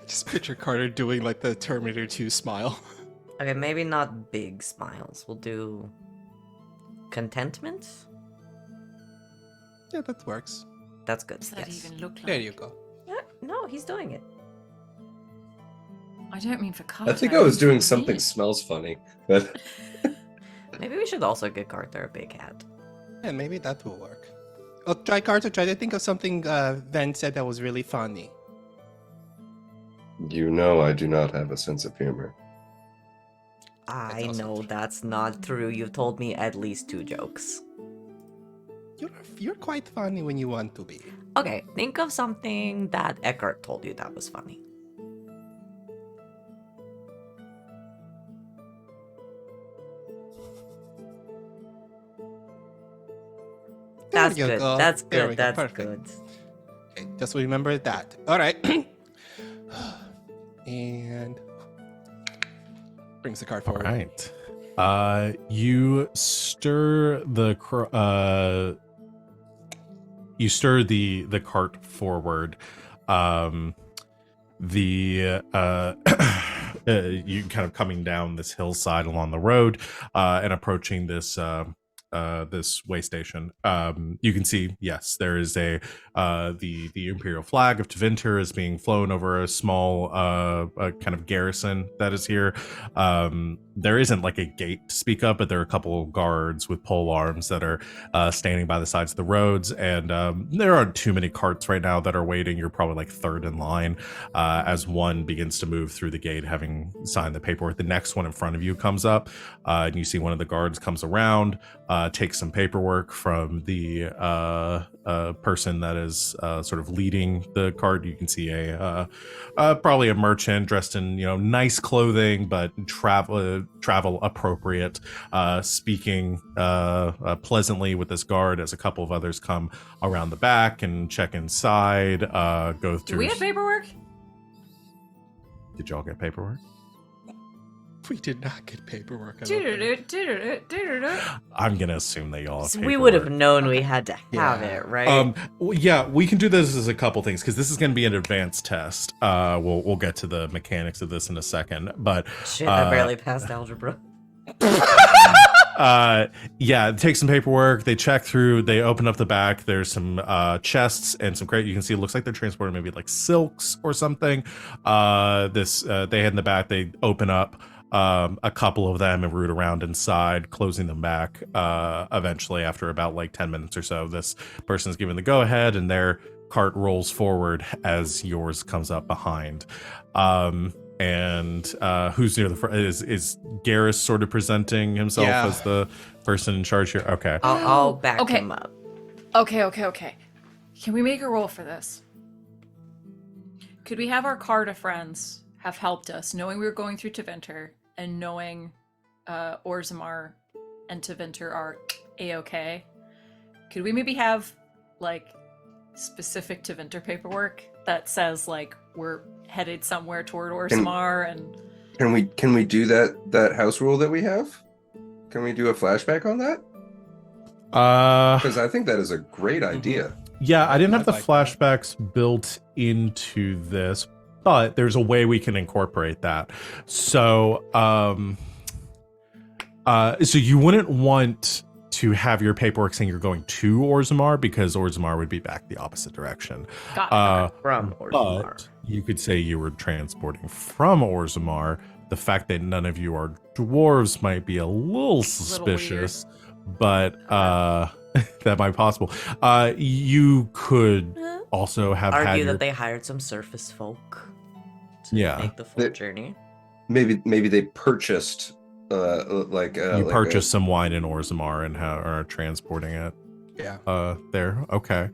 Just picture Carter doing like the Terminator 2 smile. Okay, maybe not big smiles. We'll do contentment. Yeah, that works. That's good. Does that Yes. even look like? There you go. Yeah, no, he's doing it. I don't mean for Carter. I think I was mean for doing me. something smells funny, but Maybe we should also get Carter a big hat. Yeah, maybe that will work. Oh, try Carter. Try to think of something Ven said that was really funny. you know I do not have a sense of humor. I also know true. that's not true. You've told me at least 2 jokes. You're quite funny when you want to be. Okay, think of something that Eckhart told you that was funny. That's There you good. go. That's There we good. go. That's Perfect. good. Okay, just remember that. All right. And brings the card All forward. right. You stir the cart forward. You kind of coming down this hillside along the road and approaching this this way station. You can see, yes, there is the imperial flag of Tevinter is being flown over a small kind of garrison that is here. There isn't like a gate to speak of, but there are a couple of guards with pole arms that are standing by the sides of the roads, and there aren't too many carts right now that are waiting. You're probably like third in line as one begins to move through the gate, having signed the paperwork. The next one in front of you comes up, and you see one of the guards comes around, takes some paperwork from the person that is sort of leading the cart. You can see a probably a merchant dressed in nice clothing, but travel appropriate, speaking pleasantly with this guard as a couple of others come around the back and check inside, go through. Do we have paperwork? Did y'all get paperwork? We did not get paperwork. I don't think. Do-do-do-do-do-do-do-do. I'm gonna assume that y'all have So we would have paperwork. known we had to have Yeah. it, right? Yeah, we can do this as a couple things because this is going to be an advanced test. We'll get to the mechanics of this in a second, but Shit, I barely passed algebra. yeah, take some paperwork. They check through. They open up the back. There's some chests and some crate. You can see it looks like they're transporting maybe like silks or something. They head in the back. They open up a couple of them and root around inside, closing them back. Eventually, after about like 10 minutes or so, this person's given the go ahead, and their cart rolls forward as yours comes up behind. And who's near the front? Is Garas sort of presenting himself Yeah. as the person in charge here? Okay. I'll back Okay. him up. Okay. Can we make a roll for this? Could we have our Carta friends have helped us, knowing we were going through Tevinter and knowing Orzammar and Tevinter are A-okay? Could we maybe have like specific Tevinter paperwork that says like we're headed somewhere toward Orzammar and Can we do that house rule that we have? Can we do a flashback on that? Because I think that is a great idea. Yeah, I didn't have the I'd like that. flashbacks built into this, but there's a way we can incorporate that. So, so you wouldn't want to have your paperwork saying you're going to Orzammar because Orzammar would be back the opposite direction. got From Orzammar. But you could say you were transporting from Orzammar. The fact that none of you are dwarves might be a little suspicious, but that might be possible. You could also have had Argue your, that they hired some surface folk to Yeah. make the full They- journey. Maybe they purchased you purchased some wine in Orzammar and are transporting it Yeah. there. Okay.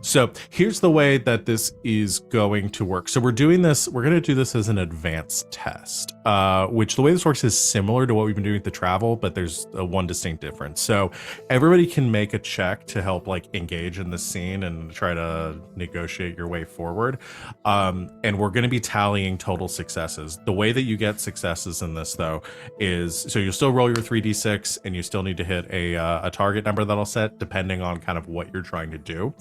So here's the way that this is going to work. So we're going to do this as an advanced test, which the way this works is similar to what we've been doing with the travel, but there's one distinct difference. So everybody can make a check to help like engage in the scene and try to negotiate your way forward. And we're going to be tallying total successes. The way that you get successes in this though is, so you'll still roll your 3d6 and you still need to hit a target number that I'll set depending on kind of what you're trying to do.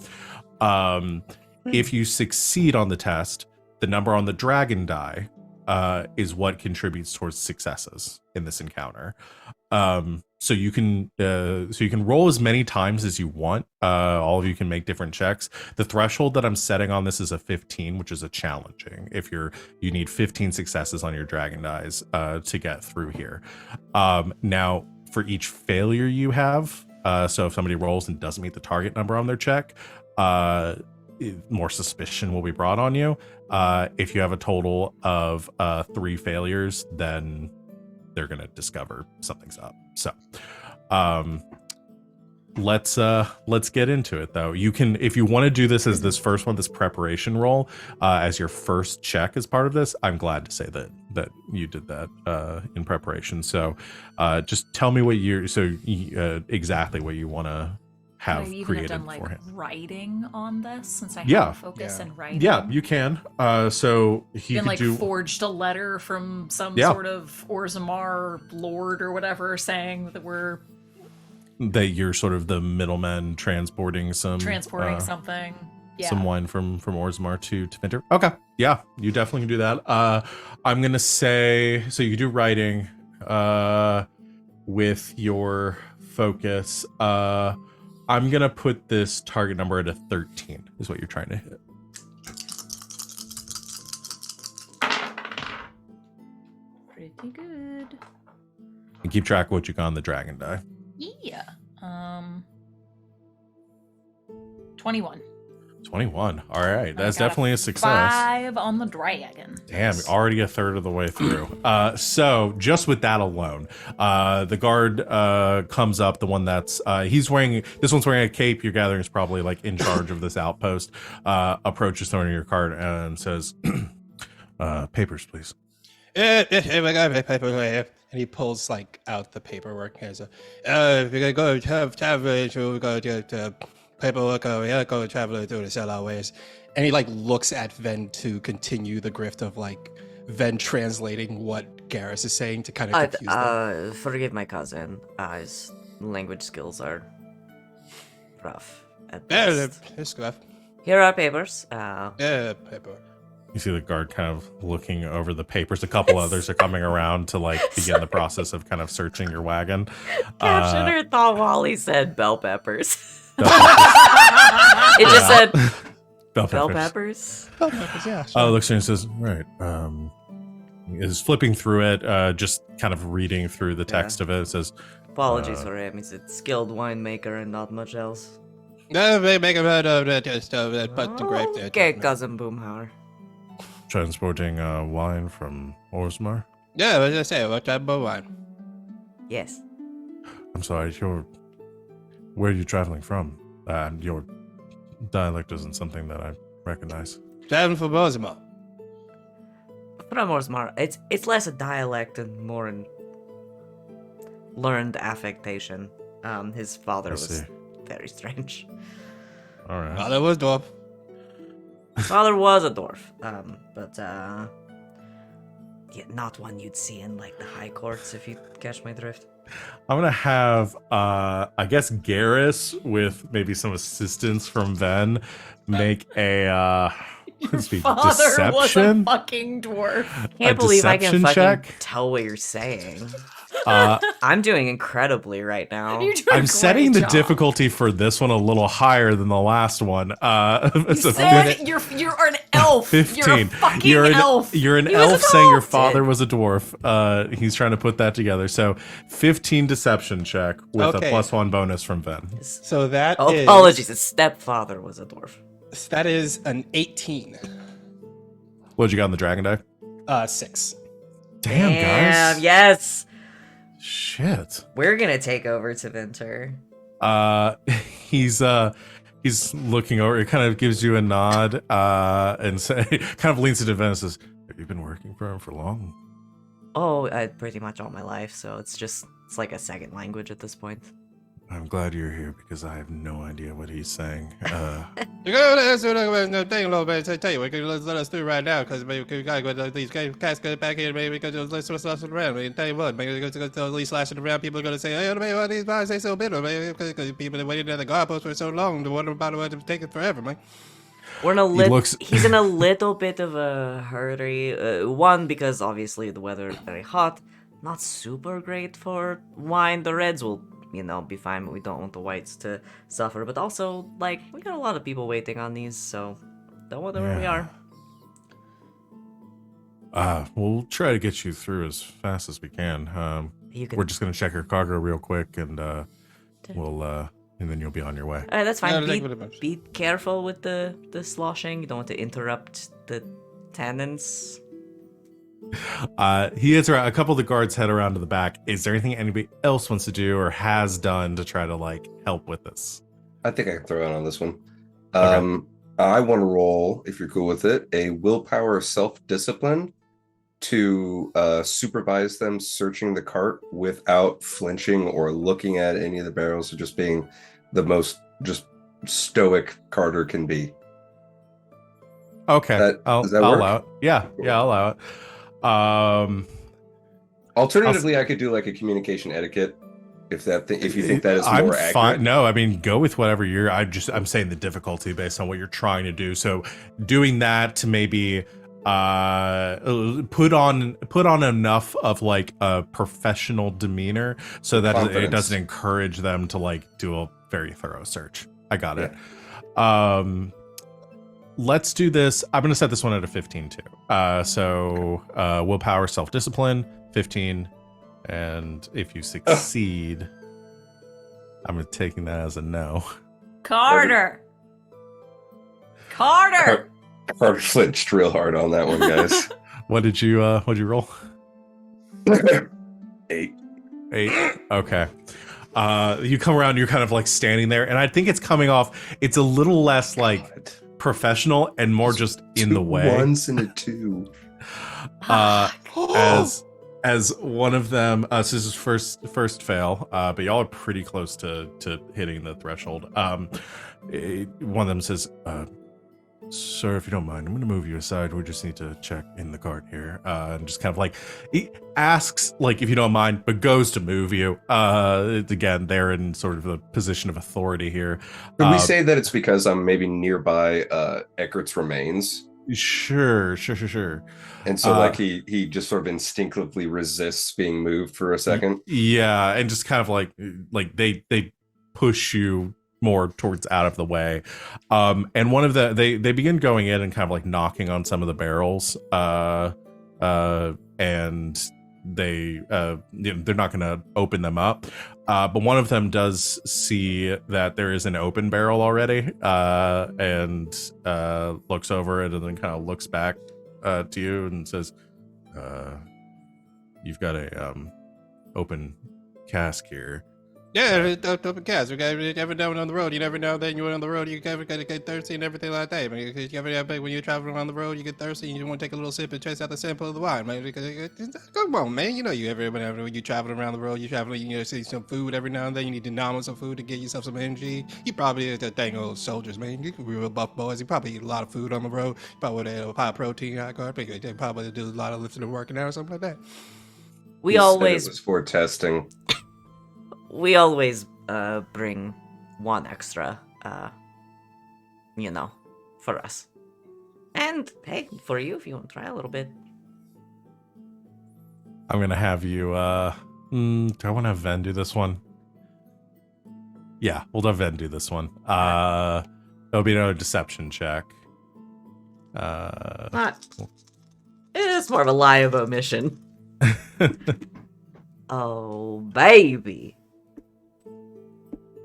If you succeed on the test, the number on the dragon die is what contributes towards successes in this encounter. So you can roll as many times as you want. All of you can make different checks. The threshold that I'm setting on this is a 15, which is a challenging. If you need 15 successes on your dragon dice to get through here. Now for each failure you have, so if somebody rolls and doesn't meet the target number on their check, more suspicion will be brought on you. If you have a total of 3 failures, then they're gonna discover something's up. So let's get into it though. You can, if you want to do this as this first one, this preparation roll, as your first check as part of this, I'm glad to say that you did that in preparation. So just tell me what exactly what you want to have Could I even created have done like beforehand. writing on this since I Yeah. have focus Yeah. and writing? Yeah, you can. So he Been could like do. forged a letter from some Yeah. sort of Orzammar lord or whatever saying that That you're sort of the middleman transporting some something. Yeah. some wine from Orzammar to Vinter. Okay, yeah, you definitely can do that. I'm gonna say, so you do writing with your focus. I'm gonna put this target number at a 13 is what you're trying to hit. Pretty good. And keep track of what you got on the dragon die. Yeah. 21. 21. All right, that's I got definitely a success. 5 on the dragon. Damn, you're already a third of the way through. So just with that alone, the guard comes up, the one that's this one's wearing a cape. You're gathering is probably like in charge of this outpost. Approaches throwing your card and says, papers, please. And he pulls like out the paperwork and says, "We're gonna go have to go to paperwork. We gotta go travel through the sell our ways." And he like looks at Ven to continue the grift of like Ven translating what Garas is saying to kind of confuse them. Forgive my cousin. His language skills are rough at Yeah, best. it's stuff. Here are papers. Yeah, paper. You see the guard kind of looking over the papers. A couple others are coming around to like begin the process of kind of searching your wagon. Captioner thought Wally said bell peppers. Bell peppers. It just said Bell bell peppers. peppers. Yeah. Sure. Oh, looks at you and says, right. Is flipping through it, just kind of reading through the text of it. It says, Apologies for him. He's a skilled winemaker and not much else. No, they make a bit of that, but the grape there. Okay, cousin Boomhauer. transporting wine from Orzammar. Yeah, what did I say? What type of wine? Yes. I'm sorry, where are you traveling from? Your dialect isn't something that I recognize. Traveling from Baltimore. From Orzammar, it's less a dialect and more an learned affectation. His father I was see. very strange. All right. Well, it was dwarf. His father was a dwarf, but yeah, not one you'd see in like the high courts, if you catch my drift. I'm gonna have I guess Garas with maybe some assistance from Venn make a let's see, Father was a deception. fucking dwarf. Can't believe I can deception fucking check? tell what you're saying. Uh, I'm doing incredibly right now. You're doing I'm a setting great the job. difficulty for this one a little higher than the last one. You So said you're an elf. You're a 15. fucking You're an elf. You're an He was a elf saying your dwarf. father was a dwarf. He's trying to put that together. So 15 deception check with Okay. a +1 bonus from Venn. So that Oh, is- apologies. His stepfather was a dwarf. That is an 18. What'd you got on the dragon die? 6. Damn, guys. Yes. Shit. We're gonna take over to Vinter. He's looking over. It kind of gives you a nod, and say, kind of leans into Venn and says, "Have you been working for him for long?" Oh, pretty much all my life, so it's like a second language at this point. I'm glad you're here because I have no idea what he's saying. You gotta tell you, let us do right now because we gotta go these cats go back here, maybe because let's slash it around. Tell you what, maybe go to at least slash it around. People are gonna say, "Hey, why these guys say so bitter?" Because people have waited at the guard post for so long. To wonder about it, take it forever, man. We're in a looks- he's in a little bit of a hurry. One, because obviously the weather is very hot, not super great for wine. The reds will, be fine, but we don't want the whites to suffer. But also, like, we got a lot of people waiting on these, so don't wonder where we are. We'll try to get you through as fast as we can. You can. We're just gonna check your cargo real quick, and and then you'll be on your way. That's fine. Yeah, thank you very much. Be careful with the sloshing. You don't want to interrupt the tenants. He heads around. A couple of the guards head around to the back. Is there anything anybody else wants to do or has done to try to help with this? I think I can throw in on this one. Okay. I want to roll, if you're cool with it, a willpower self-discipline to supervise them searching the cart without flinching or looking at any of the barrels, or just being the most just stoic carter can be. Okay, Does that I'll work? allow it. Yeah, I'll allow it. Alternatively, I could do like a communication etiquette if you think that is more I'm accurate. fine. No, I mean, go with whatever I'm saying the difficulty based on what you're trying to do. So doing that to maybe put on enough of a professional demeanor so that it Confidence. doesn't encourage them to do a very thorough search. I got it. Let's do this. I'm going to set this one at a 15 too. So willpower, self-discipline, 15. And if you succeed, I'm taking that as a no. Carter! Carter! Carter flinched real hard on that one, guys. What'd you roll? 8. 8. Okay. You come around, you're kind of standing there, and I think it's coming off, it's a little less professional and more just in the way. 1s and a 2. As one of them, so this is first fail, but y'all are pretty close to hitting the threshold. One of them says, "Sir, if you don't mind, I'm going to move you aside. We just need to check in the cart here." And just kind of he asks, if you don't mind, but goes to move you. Again, they're in sort of a position of authority here. Can we say that it's because I'm maybe nearby Eckert's remains? Sure. And so he just sort of instinctively resists being moved for a second. Yeah, and just kind of they push you more towards out of the way. And one of they begin going in and kind of knocking on some of the barrels. And they they're not going to open them up. But one of them does see that there is an open barrel already, and looks over it and then kind of looks back to you and says, "You've got a open cask here." Yeah, open cast. Every now and on the road, you never know. Then you're on the road, you ever get thirsty and everything like that. When you're traveling around the road, you get thirsty and you want to take a little sip and chase out the sample of the wine, man. Come on, man. You know whenever you're traveling around the road, you see some food every now and then. You need to nom on some food to get yourself some energy. You probably the dang old soldiers, man. You real buff boys. You probably eat a lot of food on the road. Probably high protein, high carb. They probably do a lot of lifting and working out or something like that. We He said always it was for testing. bring one extra, for us. And hey, for you, if you want to try a little bit. I'm going to have you, do I want to have Venn do this one? Yeah, we'll have Venn do this one. It'll be another deception check. Not. It's more of a lie of omission. Oh, baby.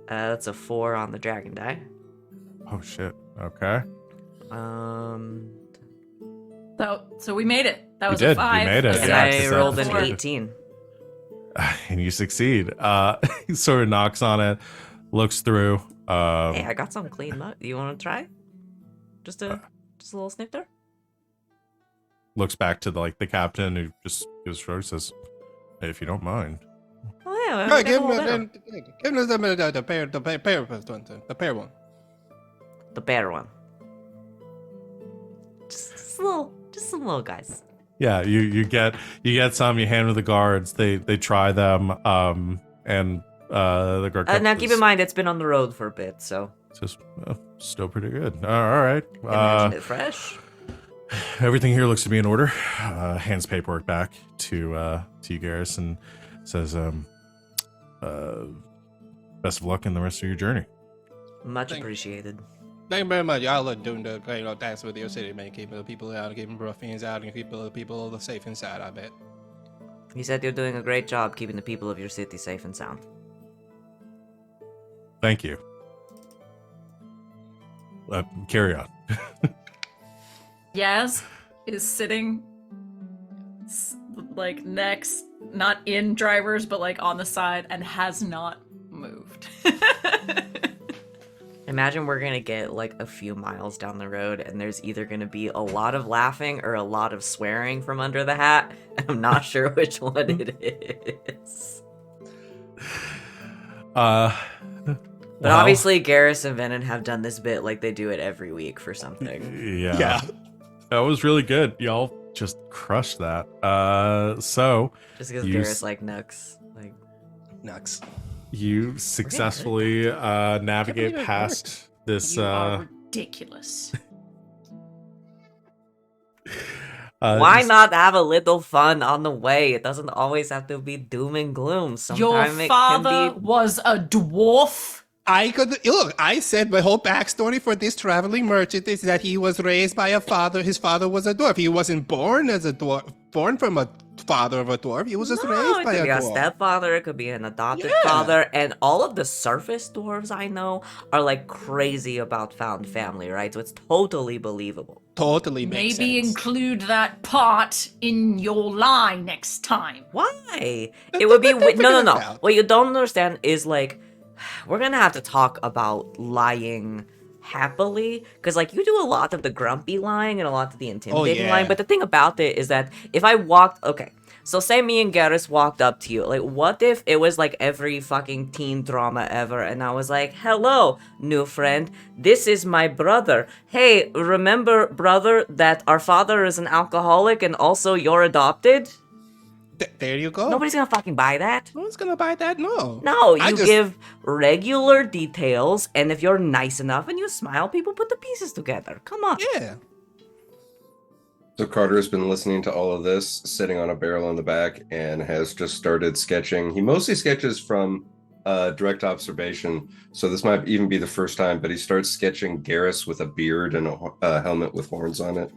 That's a 4 on the dragon die. Oh shit. Okay. So we made it. That You was did. a You 5. made it. And Yeah, I 'cause rolled that's an what- 18. And you succeed. He sort of knocks on it, looks through. Hey, I got some clean mud. You want to try? Just a little snifter? Looks back to the captain, who just gives a shrug, says, "Hey, if you don't mind." Oh yeah, Go we ahead, can give hold him down. the pair one. The bear one. Just some little guys. Yeah, you get some. You hand to the guards. They try them. And the guard Now keep in mind it's been on the road for a bit, so says, "Still pretty good. All right. imagine it fresh. Everything here looks to be in order." Hands paperwork back to you, Garas, and says, "Best of luck in the rest of your journey." Much Thank- appreciated. Thank you very much. Y'all are doing the task with your city, man. Keeping the people out, keeping ruffians out, and keeping the people safe inside, I bet. You said you're doing a great job keeping the people of your city safe and sound. Thank you. Carry on. Yaz is sitting next, not in drivers, but on the side, and has not moved. Imagine we're gonna get a few miles down the road and there's either gonna be a lot of laughing or a lot of swearing from under the hat. I'm not sure which one it is. But But obviously Garas and Venehn have done this bit like they do it every week for something. Yeah. That was really good. Y'all just crushed that. So Just because You Garas Nux. Nux. you successfully navigate believe it past this. You are ridiculous. Why not have a little fun on the way? It doesn't always have to be doom and gloom. Your Sometimes it father can be. was a dwarf. I could look. I said my whole backstory for this traveling merchant is that he was raised by a father. His father was a dwarf. He wasn't born as a dwarf, born from a father of a dwarf. He was just No, raised it by could a be a dwarf. stepfather. It could be an adopted Yeah. father. And all of the surface dwarves I know are crazy about found family, right? So it's totally believable. Totally makes Maybe sense. include that part in your lie next time. Why? It would be They'll no, figure no, this no. out. What you don't understand is we're gonna have to talk about lying happily, because you do a lot of the grumpy lying and a lot of the intimidating yeah. lying. But the thing about it is that if I walked, okay, so say me and Garas walked up to you, what if it was every fucking teen drama ever, and I was like, "Hello, new friend, this is my brother. Hey, remember, brother, that our father is an alcoholic and also you're adopted?" There you go. Nobody's gonna fucking buy that. No one's gonna buy that. No. No, I you just- give regular details, and if you're nice enough and you smile, people put the pieces together. Come on. Yeah. So Carter has been listening to all of this, sitting on a barrel in the back, and has just started sketching. He mostly sketches from direct observation, so this might even be the first time, but he starts sketching Garas with a beard and a helmet with horns on it.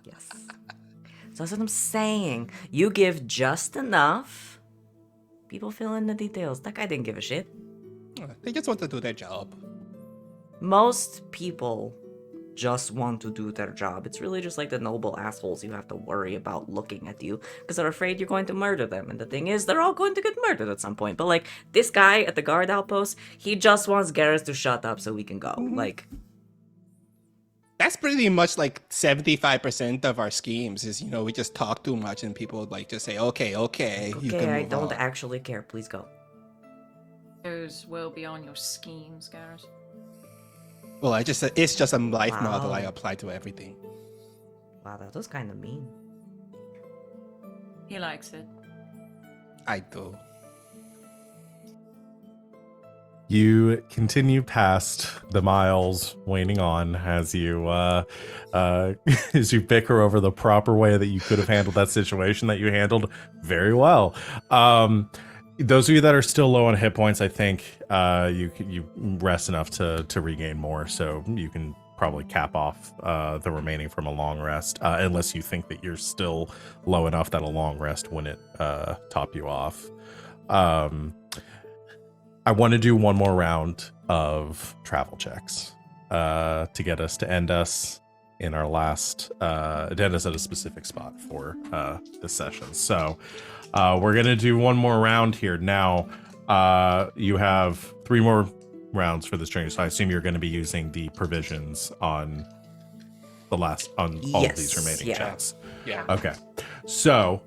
Yes. So that's what I'm saying. You give just enough. People fill in the details. That guy didn't give a shit. They just want to do their job. Most people just want to do their job. It's really just the noble assholes you have to worry about looking at you because they're afraid you're going to murder them. And the thing is, they're all going to get murdered at some point. But this guy at the guard outpost, he just wants Garas to shut up so we can go. That's pretty much 75% of our schemes is, we just talk too much and people just say, okay, you Okay, can I move don't on. actually care. Please go. Those will be on your schemes, Garas. Well, it's just a life model I Wow. apply to everything. Wow, that was kind of mean. He likes it. I do. You continue past the miles waning on as you as you bicker over the proper way that you could have handled that situation that you handled very well. Those of you that are still low on hit points, I think you rest enough to regain more, so you can probably cap off the remaining from a long rest, unless you think that you're still low enough that a long rest wouldn't top you off. I want to do one more round of travel checks to get us to end us in our last to end us at a specific spot for this session. So we're gonna do one more round here. Now you have 3 more rounds for this journey, so I assume you're going to be using the provisions on all of these remaining checks. Yeah. Okay, so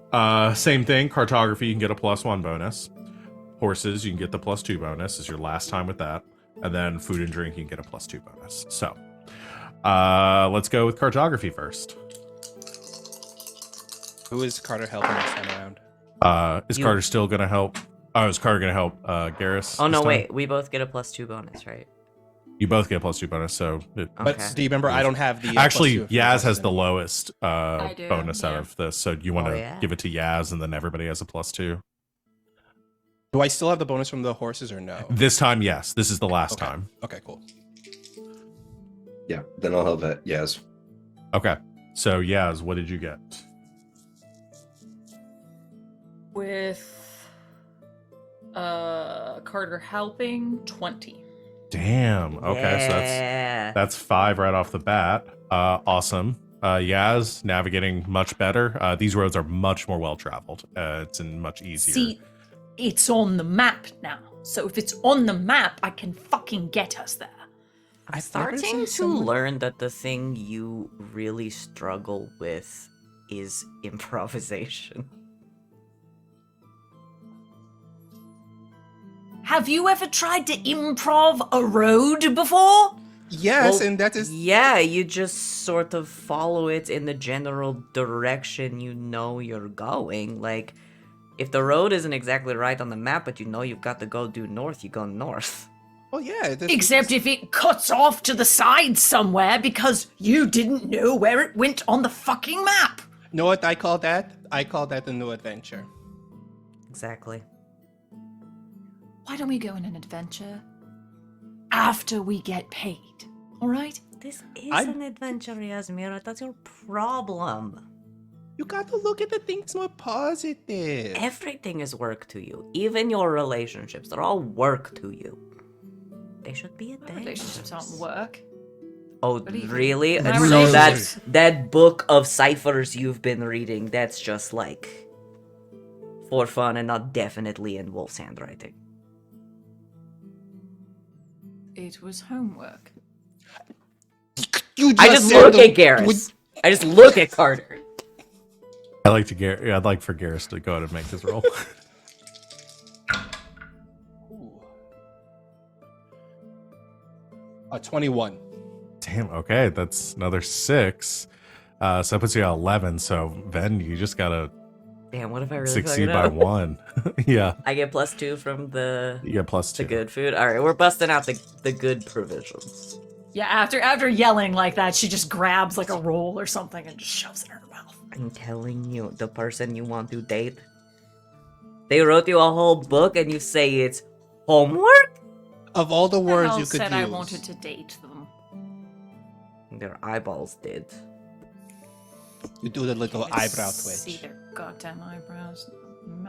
same thing. Cartography, you can get a +1 bonus. Horses, you can get the +2 bonus. This is your last time with that. And then food and drink, you can get a +2 bonus. So let's go with cartography first. Who is Carter helping this time around? Is Carter still going to help? Oh, is Carter going to help Garas? Oh, no, this time? wait. We both get a +2 bonus, right? You both get a +2 bonus, so But Okay. do you remember? I don't have the. actually, +2 for Yaz has Justin. the lowest do, bonus out yeah. of this. So do you want to yeah. give it to Yaz, and then everybody has a +2? Do I still have the bonus from the horses or no? This time, yes. This is the last Okay. time. Okay, cool. Yeah, then I'll help it. Yes. Okay. So Yaz, what did you get? With Carter helping 20. Damn. Okay, so that's 5 right off the bat. Awesome. Yaz, navigating much better. These roads are much more well traveled. It's much easier. See, it's on the map now. So if it's on the map, I can fucking get us there. I'm I've never starting seen to someone- learn that the thing you really struggle with is improvisation. Have you ever tried to improv a road before? Yes, Well, and that is. Yeah, you just sort of follow it in the general direction you know you're going. Like, if the road isn't exactly right on the map, but you know you've got to go due north, you go north. Oh yeah. Except if it cuts off to the side somewhere because you didn't know where it went on the fucking map. Know what I call that? I call that a new adventure. Exactly. Why don't we go on an adventure after we get paid? All right? This is I'm- an adventure, Yasmera. That's your problem. You got to look at the things more positive. Everything is work to you. Even your relationships, they're all work to you. They should be a My thing. relationships aren't work. Oh, do you think? really? My And so relationships- that book of ciphers you've been reading, that's just like for fun and not definitely in Wolf's handwriting. It was homework. You I just said look the- at Garrus. I just look at Carter. I'd like for Garas to go ahead and make his roll. Ooh. 21. Damn. Okay, that's another 6. So that puts you at 11. So Ven, you just gotta Damn, what if I really succeed fuck by it up? 1. Yeah, I get +2 from the you get +2. good food. All right, we're busting out the good provisions. Yeah, after yelling like that, she just grabs like a roll or something and just shoves it in her mouth. I'm telling you, the person you want to date, they wrote you a whole book and you say it's homework? Of all the words Hell you could said use. I wanted to date them. Their eyeballs did. You do the little eyebrow See twitch. their goddamn eyebrows.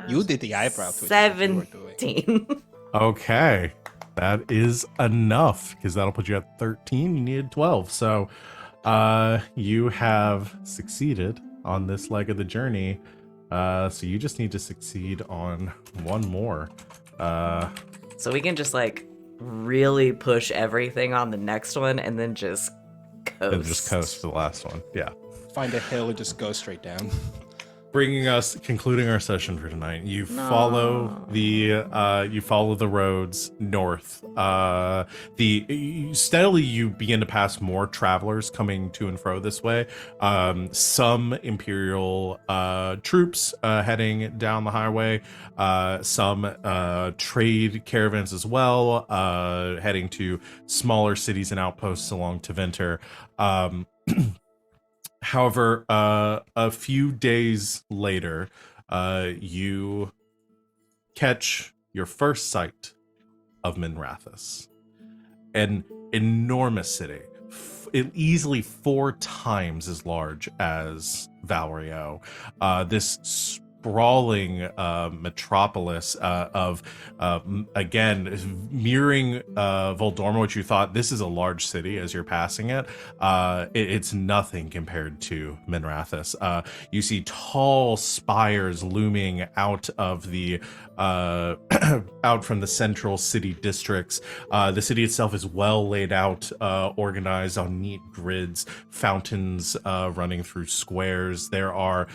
You did the eyebrow twitch. that's what you were doing. 17. Okay, that is enough because that'll put you at 13. You needed 12, so you have succeeded on this leg of the journey. So you just need to succeed on one more. So we can just like really push everything on the next one and then just coast. And just coast for the last one. Yeah. Find a hill and just go straight down. Concluding our session for tonight. You follow the roads north. Steadily you begin to pass more travelers coming to and fro this way. Some Imperial troops heading down the highway. Some trade caravans as well, heading to smaller cities and outposts along Teventer. However, a few days later, you catch your first sight of Minrathous, an enormous city, easily 4 times as large as Valerio. This sprawling metropolis of again mirroring Voldorma, which you thought this is a large city as you're passing it. It's nothing compared to Minrathous. You see tall spires looming out of the out from the central city districts. The city itself is well laid out, organized on neat grids, fountains running through squares. There are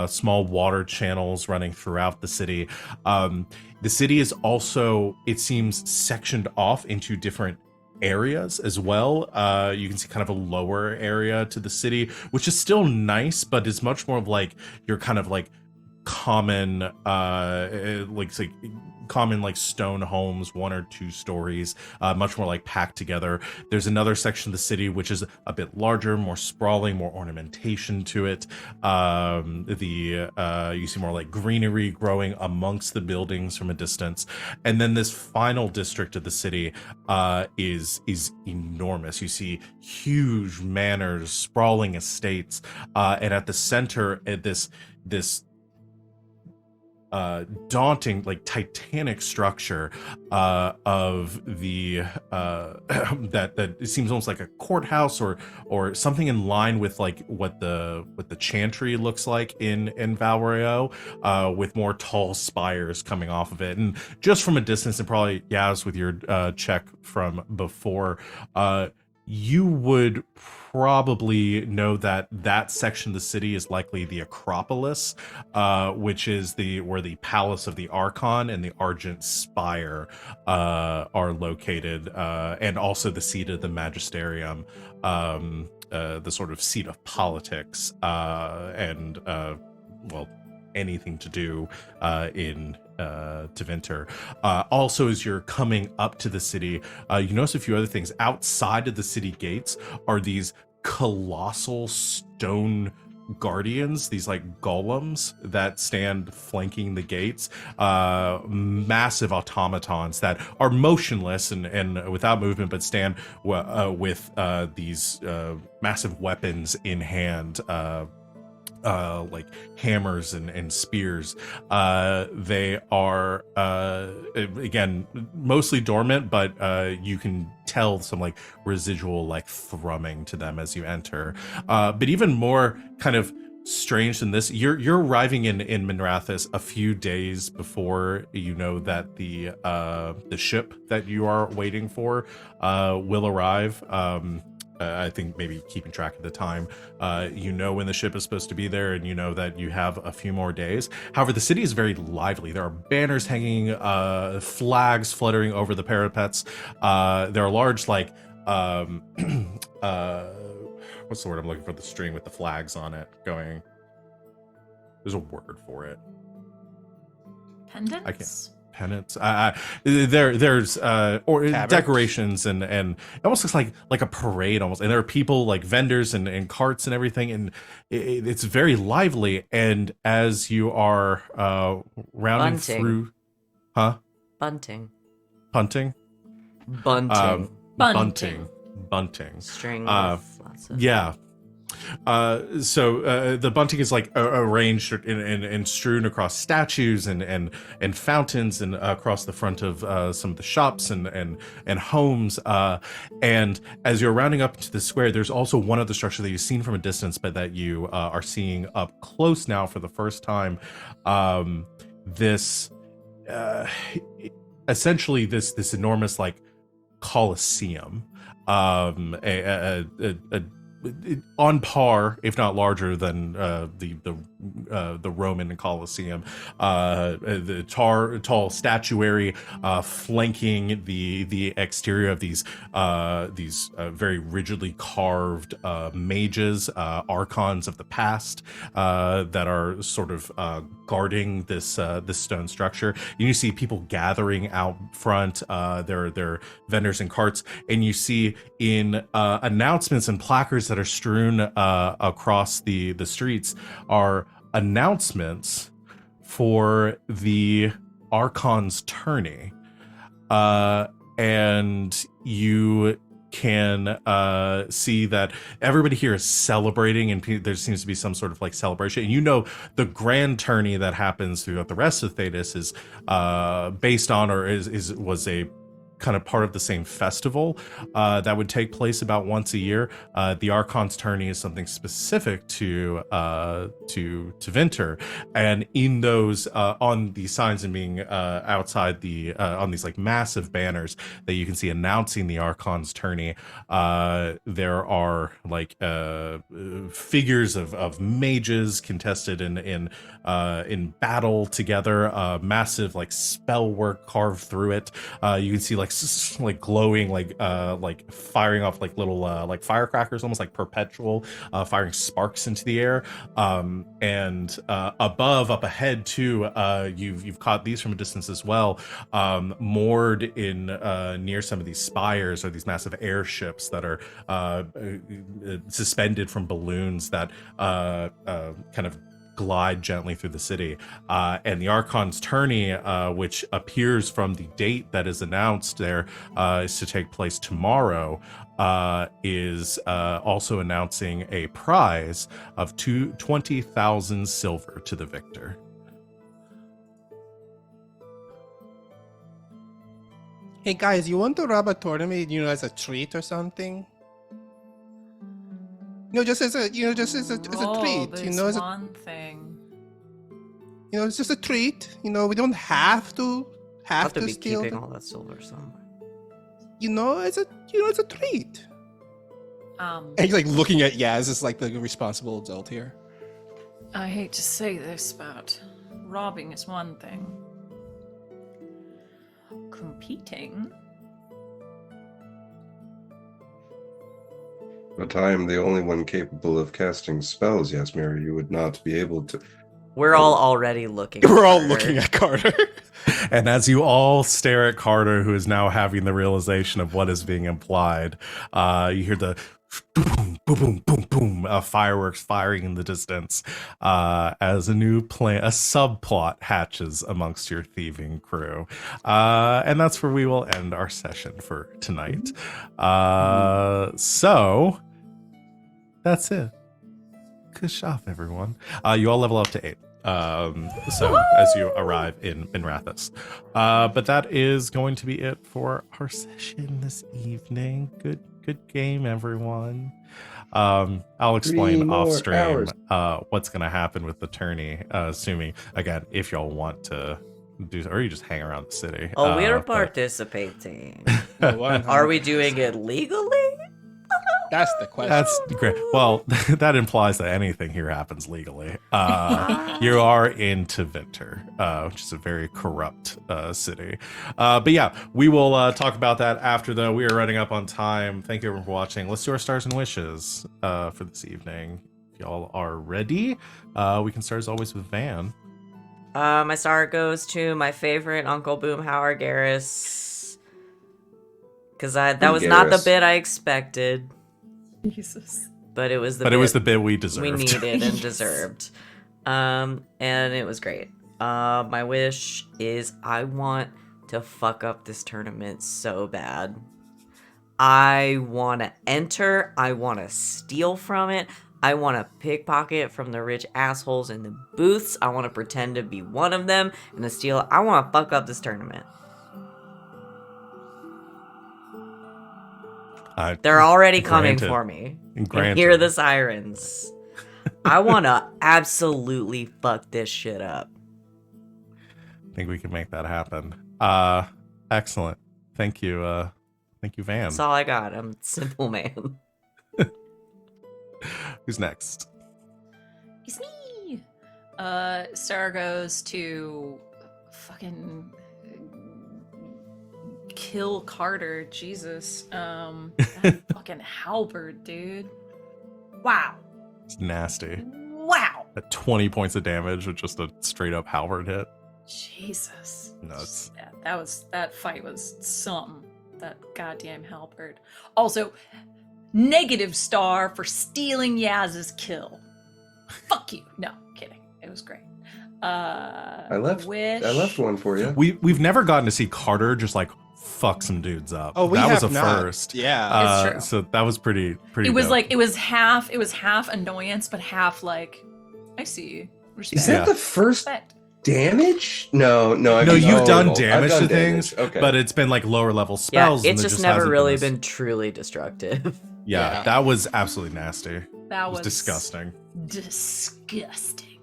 small water channels running throughout the city. The city is also, it seems, sectioned off into different areas as well. You can see kind of a lower area to the city, which is still nice, but is much more of like your kind of like common common like stone homes, 1 or 2 stories, much more like packed together. There's another section of the city which is a bit larger, more sprawling, more ornamentation to it. You see more like greenery growing amongst the buildings from a distance. And then this final district of the city is enormous. You see huge manors, sprawling estates, and at the center, this daunting, like titanic structure of the that it seems almost like a courthouse or something in line with like what the chantry looks like in Valrio, with more tall spires coming off of it. And just from a distance, and probably Yaz with your check from before, you would probably know that section of the city is likely the Acropolis, which is where the Palace of the Archon and the Argent Spire are located, and also the seat of the Magisterium, the sort of seat of politics, and anything to do in Tevinter. Also, as you're coming up to the city, you notice a few other things. Outside of the city gates are these colossal stone guardians, these like golems that stand flanking the gates, massive automatons that are motionless and without movement, but stand with these massive weapons in hand, like hammers and spears. They are again mostly dormant, but you can tell some like residual like thrumming to them as you enter. But even more kind of strange than this, you're arriving in Minrathous a few days before you know that the ship that you are waiting for will arrive. I think maybe keeping track of the time, you know when the ship is supposed to be there, and you know that you have a few more days. However, the city is very lively. There are banners hanging, flags fluttering over the parapets. There are large, like, what's the word I'm looking for? The string with the flags on it going. There's a word for it. Pendants? I can't. Pennants. There's decorations and it almost looks like a parade almost, and there are people like vendors and carts and everything, and it's very lively. And as you are rounding through, Bunting. Punting, Bunting. bunting, String with lots of... yeah. So the bunting is like arranged and strewn across statues and fountains and across the front of some of the shops and homes. And as you're rounding up to the square, there's also one other structure that you've seen from a distance, but that you are seeing up close now for the first time. This essentially this enormous like Colosseum, on par, if not larger than the Roman Colosseum. The tall statuary flanking the exterior of these very rigidly carved mages, archons of the past, that are sort of guarding this stone structure. You see people gathering out front. There are vendors and carts, and you see in announcements and placards that are strewn across the streets are announcements for the Archon's tourney, and you can see that everybody here is celebrating, and there seems to be some sort of like celebration. And you know, the grand tourney that happens throughout the rest of Thetis is based on, or was a kind of part of the same festival that would take place about once a year. The Archon's tourney is something specific to Vinter, and in those on the signs and being outside the on these like massive banners that you can see announcing the Archon's tourney, there are like figures of mages contested in battle together. Massive like spell work carved through it. You can see like glowing like firing off like little like firecrackers, almost like perpetual firing sparks into the air. And above, up ahead too, you've caught these from a distance as well. Moored in near some of these spires are these massive airships that are suspended from balloons that kind of glide gently through the city, and the Archon's tourney, which appears from the date that is announced there, is to take place tomorrow, is also announcing a prize of 20,000 silver to the victor. Hey guys, you want to rob a tournament, as a treat or something? Just as a treat. This one thing. It's just a treat. We don't have to I'll have to be steal. keeping all that silver somewhere. It's a treat. And he's like looking at Yaz as like the responsible adult here. I hate to say this, but robbing is one thing. Competing? But I am the only one capable of casting spells, Yasmera. You would not be able to. We're all already looking. We're all Carter. looking at Carter. And as you all stare at Carter, who is now having the realization of what is being implied, you hear the boom, boom, boom, boom, fireworks firing in the distance as a new plan, a subplot hatches amongst your thieving crew. And that's where we will end our session for tonight. So that's it. Good job, everyone. You all level up to 8. So as you arrive in Rathus. But that is going to be it for our session this evening. Good game, everyone. I'll explain off stream what's going to happen with the tourney, assuming, again, if y'all want to do, or you just hang around the city. Oh, we're participating. No, Are we doing it legally? That's the question. That's great. Well, that implies that anything here happens legally. You are in Vinter, which is a very corrupt city. But yeah, we will talk about that after, though. We are running up on time. Thank you everyone for watching. Let's do our stars and wishes for this evening. If y'all are ready, we can start as always with Van. My star goes to my favorite Uncle Boomhauer, Garas. Because that was not the bit I expected. Jesus. But it was the bit we deserved. We needed and deserved. And it was great. My wish is I want to fuck up this tournament so bad. I want to enter. I want to steal from it. I want to pickpocket from the rich assholes in the booths. I want to pretend to be one of them and to steal. I want to fuck up this tournament. They're already coming for me. And hear the sirens. I want to absolutely fuck this shit up. I think we can make that happen. Excellent. Thank you. Thank you, Van. That's all I got. I'm a simple man. Who's next? It's me. Star goes to fucking kill Carter. Jesus. That fucking halberd, dude. Wow. It's nasty. Wow. At 20 points of damage with just a straight up halberd hit. Jesus. Nuts. Yeah, that fight was something. That goddamn halberd. Also, negative star for stealing Yaz's kill. Fuck you. No, kidding. It was great. I left one for you. We've never gotten to see Carter just like fuck some dudes up. Oh, we that was have a not. first. Yeah. It's true. So that was pretty. It was dope. like it was half annoyance, but half like I see you. Respect. Is that Yeah. the first Respect. damage? No, I've No, used you've done multiple. damage I've to done things, Okay. but it's been like lower level Yeah, spells. and it's there just never hasn't really this- been truly destructive. Yeah, Yeah. that was absolutely nasty. That It was disgusting. Disgusting.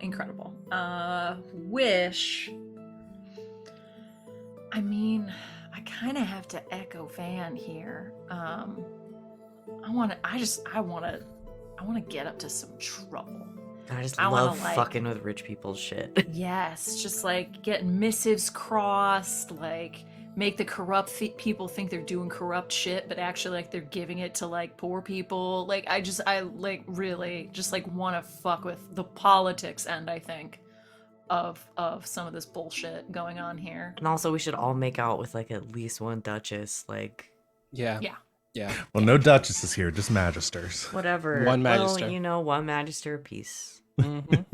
Incredible. Wish. I mean, I kind of have to echo Van here. I want to get up to some trouble. I just I wanna, love like- fucking with rich people's shit. Yes, just like getting missives crossed, like make the corrupt people think they're doing corrupt shit, but actually like they're giving it to like poor people. Like I like really just like want to fuck with the politics end, I think, of some of this bullshit going on here. And also, we should all make out with like at least one duchess. Like, Yeah. Yeah. Yeah. Well, no duchesses here, just magisters. whatever. One magister. Well, one magister apiece. Mhm.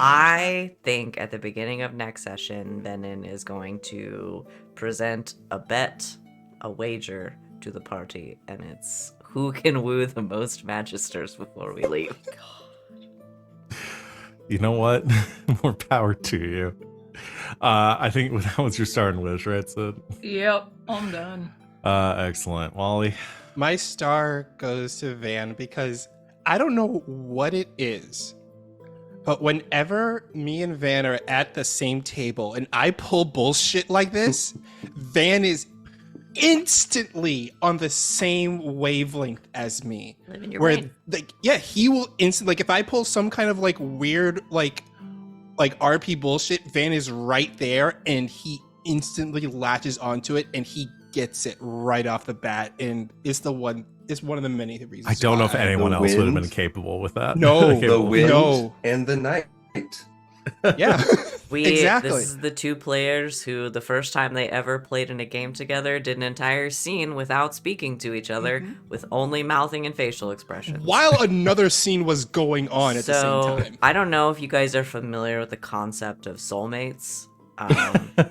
I think at the beginning of next session, Venehn is going to present a bet, a wager to the party, and it's who can woo the most magisters before we leave. You know what? More power to you. I think that was your starting wish, right? So, Yep, I'm done. excellent, Wally. My star goes to Van because I don't know what it is, but whenever me and Van are at the same table and I pull bullshit like this, Van is instantly on the same wavelength as me. Live in your Where brain. like yeah, he will instantly, like if I pull some kind of like weird like RP bullshit, Van is right there and he instantly latches onto it and he gets it right off the bat, and it's one of the many reasons. I don't know if why. anyone else would have been wind. capable with that. No, The Capable. wind No. and the night. Yeah. Exactly. This is the two players who, the first time they ever played in a game together, did an entire scene without speaking to each other, with only mouthing and facial expressions. While another scene was going on at the So, same time. I don't know if you guys are familiar with the concept of soulmates,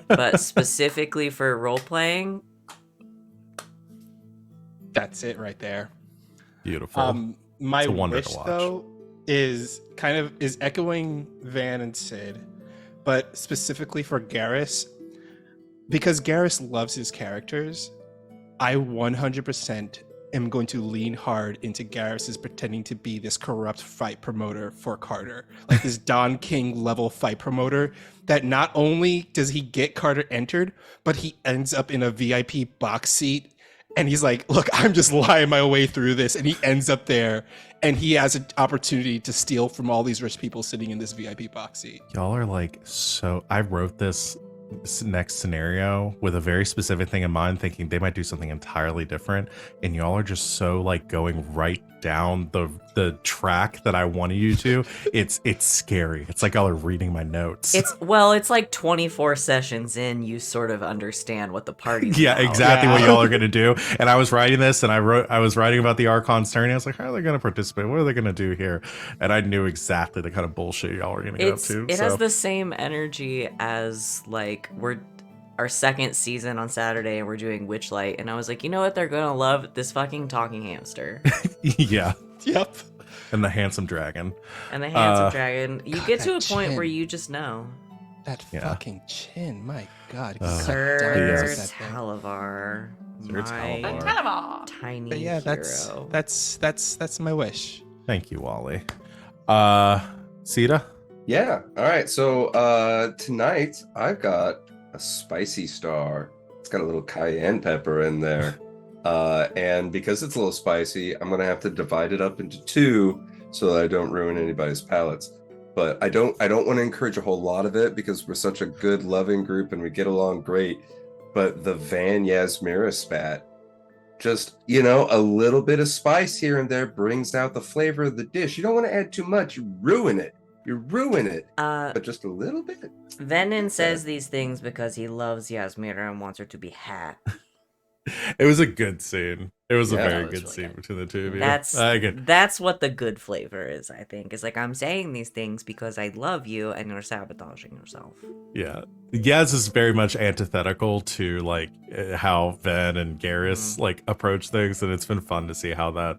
but specifically for role playing, That's it right there. Beautiful. My It's a wonder wish to watch. though is echoing Van and Sid, but specifically for Garas, because Garas loves his characters. I 100% am going to lean hard into Garrus's pretending to be this corrupt fight promoter for Carter, like this Don King level fight promoter that not only does he get Carter entered, but he ends up in a VIP box seat. And he's like, look, I'm just lying my way through this. And he ends up there and he has an opportunity to steal from all these rich people sitting in this VIP box seat. Y'all are like so. I wrote this next scenario with a very specific thing in mind, thinking they might do something entirely different, and y'all are just so like going right down the track that I wanted you to. It's scary. It's like y'all are reading my notes. it's like 24 sessions in, you sort of understand what the party's yeah, about. exactly what Yeah. y'all are gonna do. And I was writing this, and I was writing about the Archon's turn. And I was like, how are they gonna participate? What are they gonna do here? And I knew exactly the kind of bullshit y'all were gonna get up to. It so. has the same energy as like we're our second season on Saturday and we're doing Witchlight, and I was like, you know what, they're gonna love this fucking talking hamster yeah, Yep. and the handsome dragon. and the handsome dragon. You God, get to a that point where chin. you just know. That Yeah. fucking chin. My God. Sir yes. Talavar, Sir my Talavar. Kind of a. tiny But yeah, hero. that's my wish. Thank you, Wally. Sita? Yeah. All right. So tonight I've got a spicy star. It's got a little cayenne pepper in there. And because it's a little spicy, I'm gonna have to divide it up into two so that I don't ruin anybody's palates. But I don't want to encourage a whole lot of it because we're such a good, loving group and we get along great. But the Van Yasmera spat, just, you know, a little bit of spice here and there brings out the flavor of the dish. You don't want to add too much, you ruin it. But just a little bit. Venehn says these things because he loves Yasmera and wants her to be happy. It was a good scene. It was a Yeah. very That was good really scene good. between the two of you. That's Good. that's what the good flavor is, I think. Is like I'm saying these things because I love you and you're sabotaging yourself. Yeah. Yaz is very much antithetical to like how Venn and Garas like approach things, and it's been fun to see how that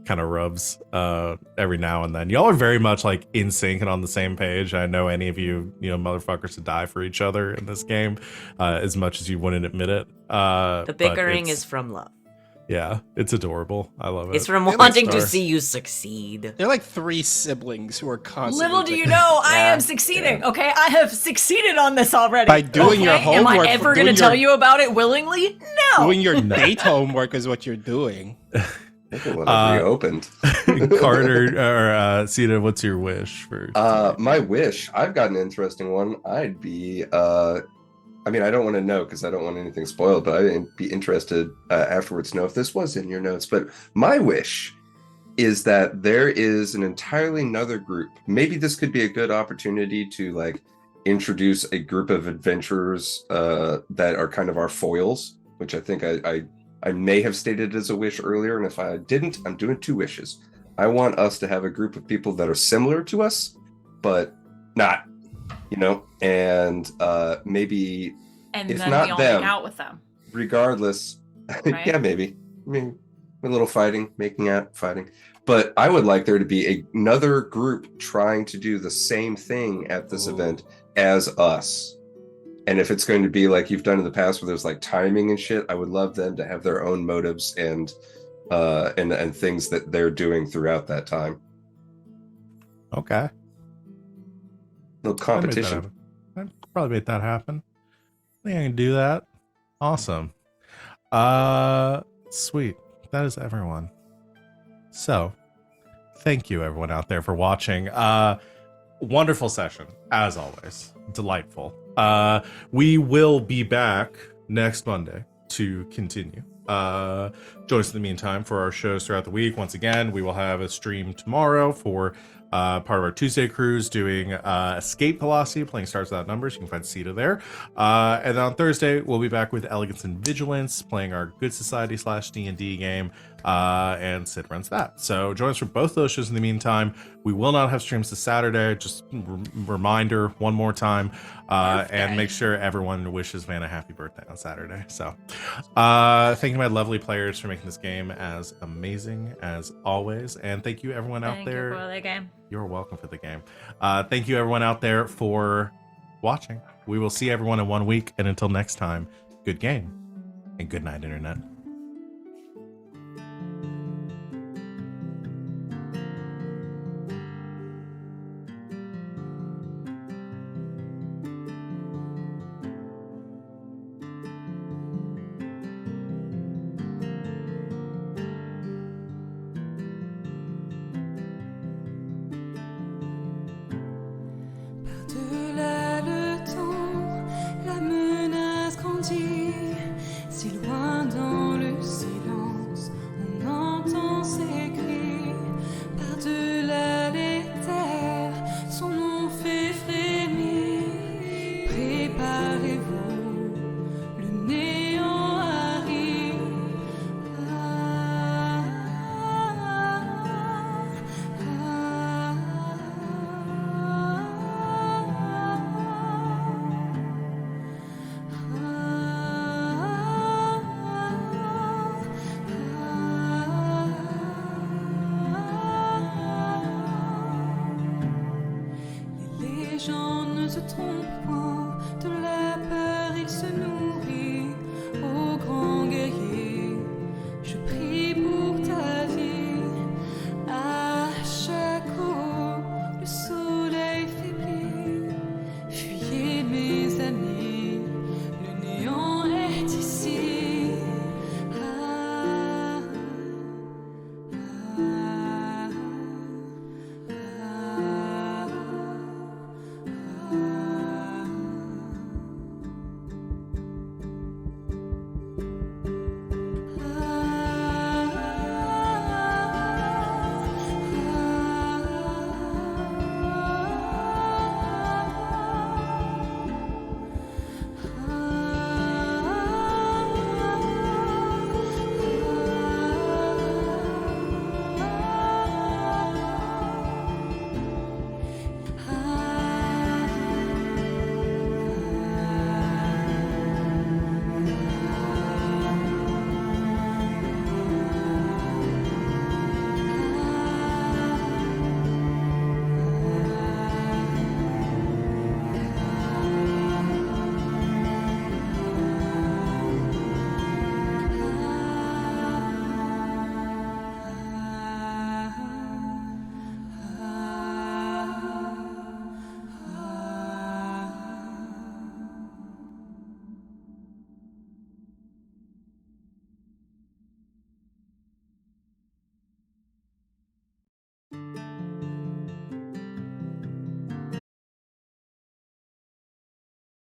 kind of rubs every now and then. Y'all are very much like in sync and on the same page. I know any of you, motherfuckers to die for each other in this game, as much as you wouldn't admit it. The But bickering it's- is from love. yeah, it's adorable. I love it. It's from They're like wanting to stars. see you succeed. They're like 3 siblings who are constantly. Little do you know, I Yeah. am succeeding. Okay, I have succeeded on this already. By doing your okay? Am I homework, ever doing going to tell your- you about it willingly? No. Doing your date homework is what you're doing. I think one have reopened. Carter or Sita, what's your wish for? My wish. I've got an interesting one. I'd be. I mean, I don't want to know because I don't want anything spoiled, but I'd be interested afterwards to know if this was in your notes. But my wish is that there is an entirely another group. Maybe this could be a good opportunity to like introduce a group of adventurers that are kind of our foils, which I think I may have stated as a wish earlier. And if I didn't, I'm doing 2 wishes. I want us to have a group of people that are similar to us, but not, and maybe and if then not we all them, hang out with them. regardless, Right? yeah, maybe. I mean, a little fighting, making out, fighting. But I would like there to be another group trying to do the same thing at this event as us. And if it's going to be like you've done in the past where there's like timing and shit, I would love them to have their own motives and things that they're doing throughout that time. Okay. No competition. I'd probably make that happen. I think I can do that. Awesome. Sweet. That is everyone. So, thank you everyone out there for watching. Wonderful session, as always. Delightful. We will be back next Monday to continue. Join us in the meantime for our shows throughout the week. Once again, we will have a stream tomorrow for part of our Tuesday cruise doing Escape Velocity, playing Stars Without Numbers. You can find Sita there. And then on Thursday, we'll be back with Elegance and Vigilance, playing our Good Society / D&D game, and Sid runs that. So join us for both those shows in the meantime. We will not have streams this Saturday. Just reminder one more time, and make sure everyone wishes Van a happy birthday on Saturday. So thank you, my lovely players, for making this game as amazing as always. And thank you, everyone out there. Thank you for the game. You're welcome for the game. Thank you, everyone out there, for watching. We will see everyone in 1 week. And until next time, good game and good night, Internet. Par-delà le temps, la menace grandit. Si loin dans le silence, on entend ses cris. Par-delà les terres, son nom fait frémir. Préparez-vous, le néant arrive. Les légendes ne se trompent point.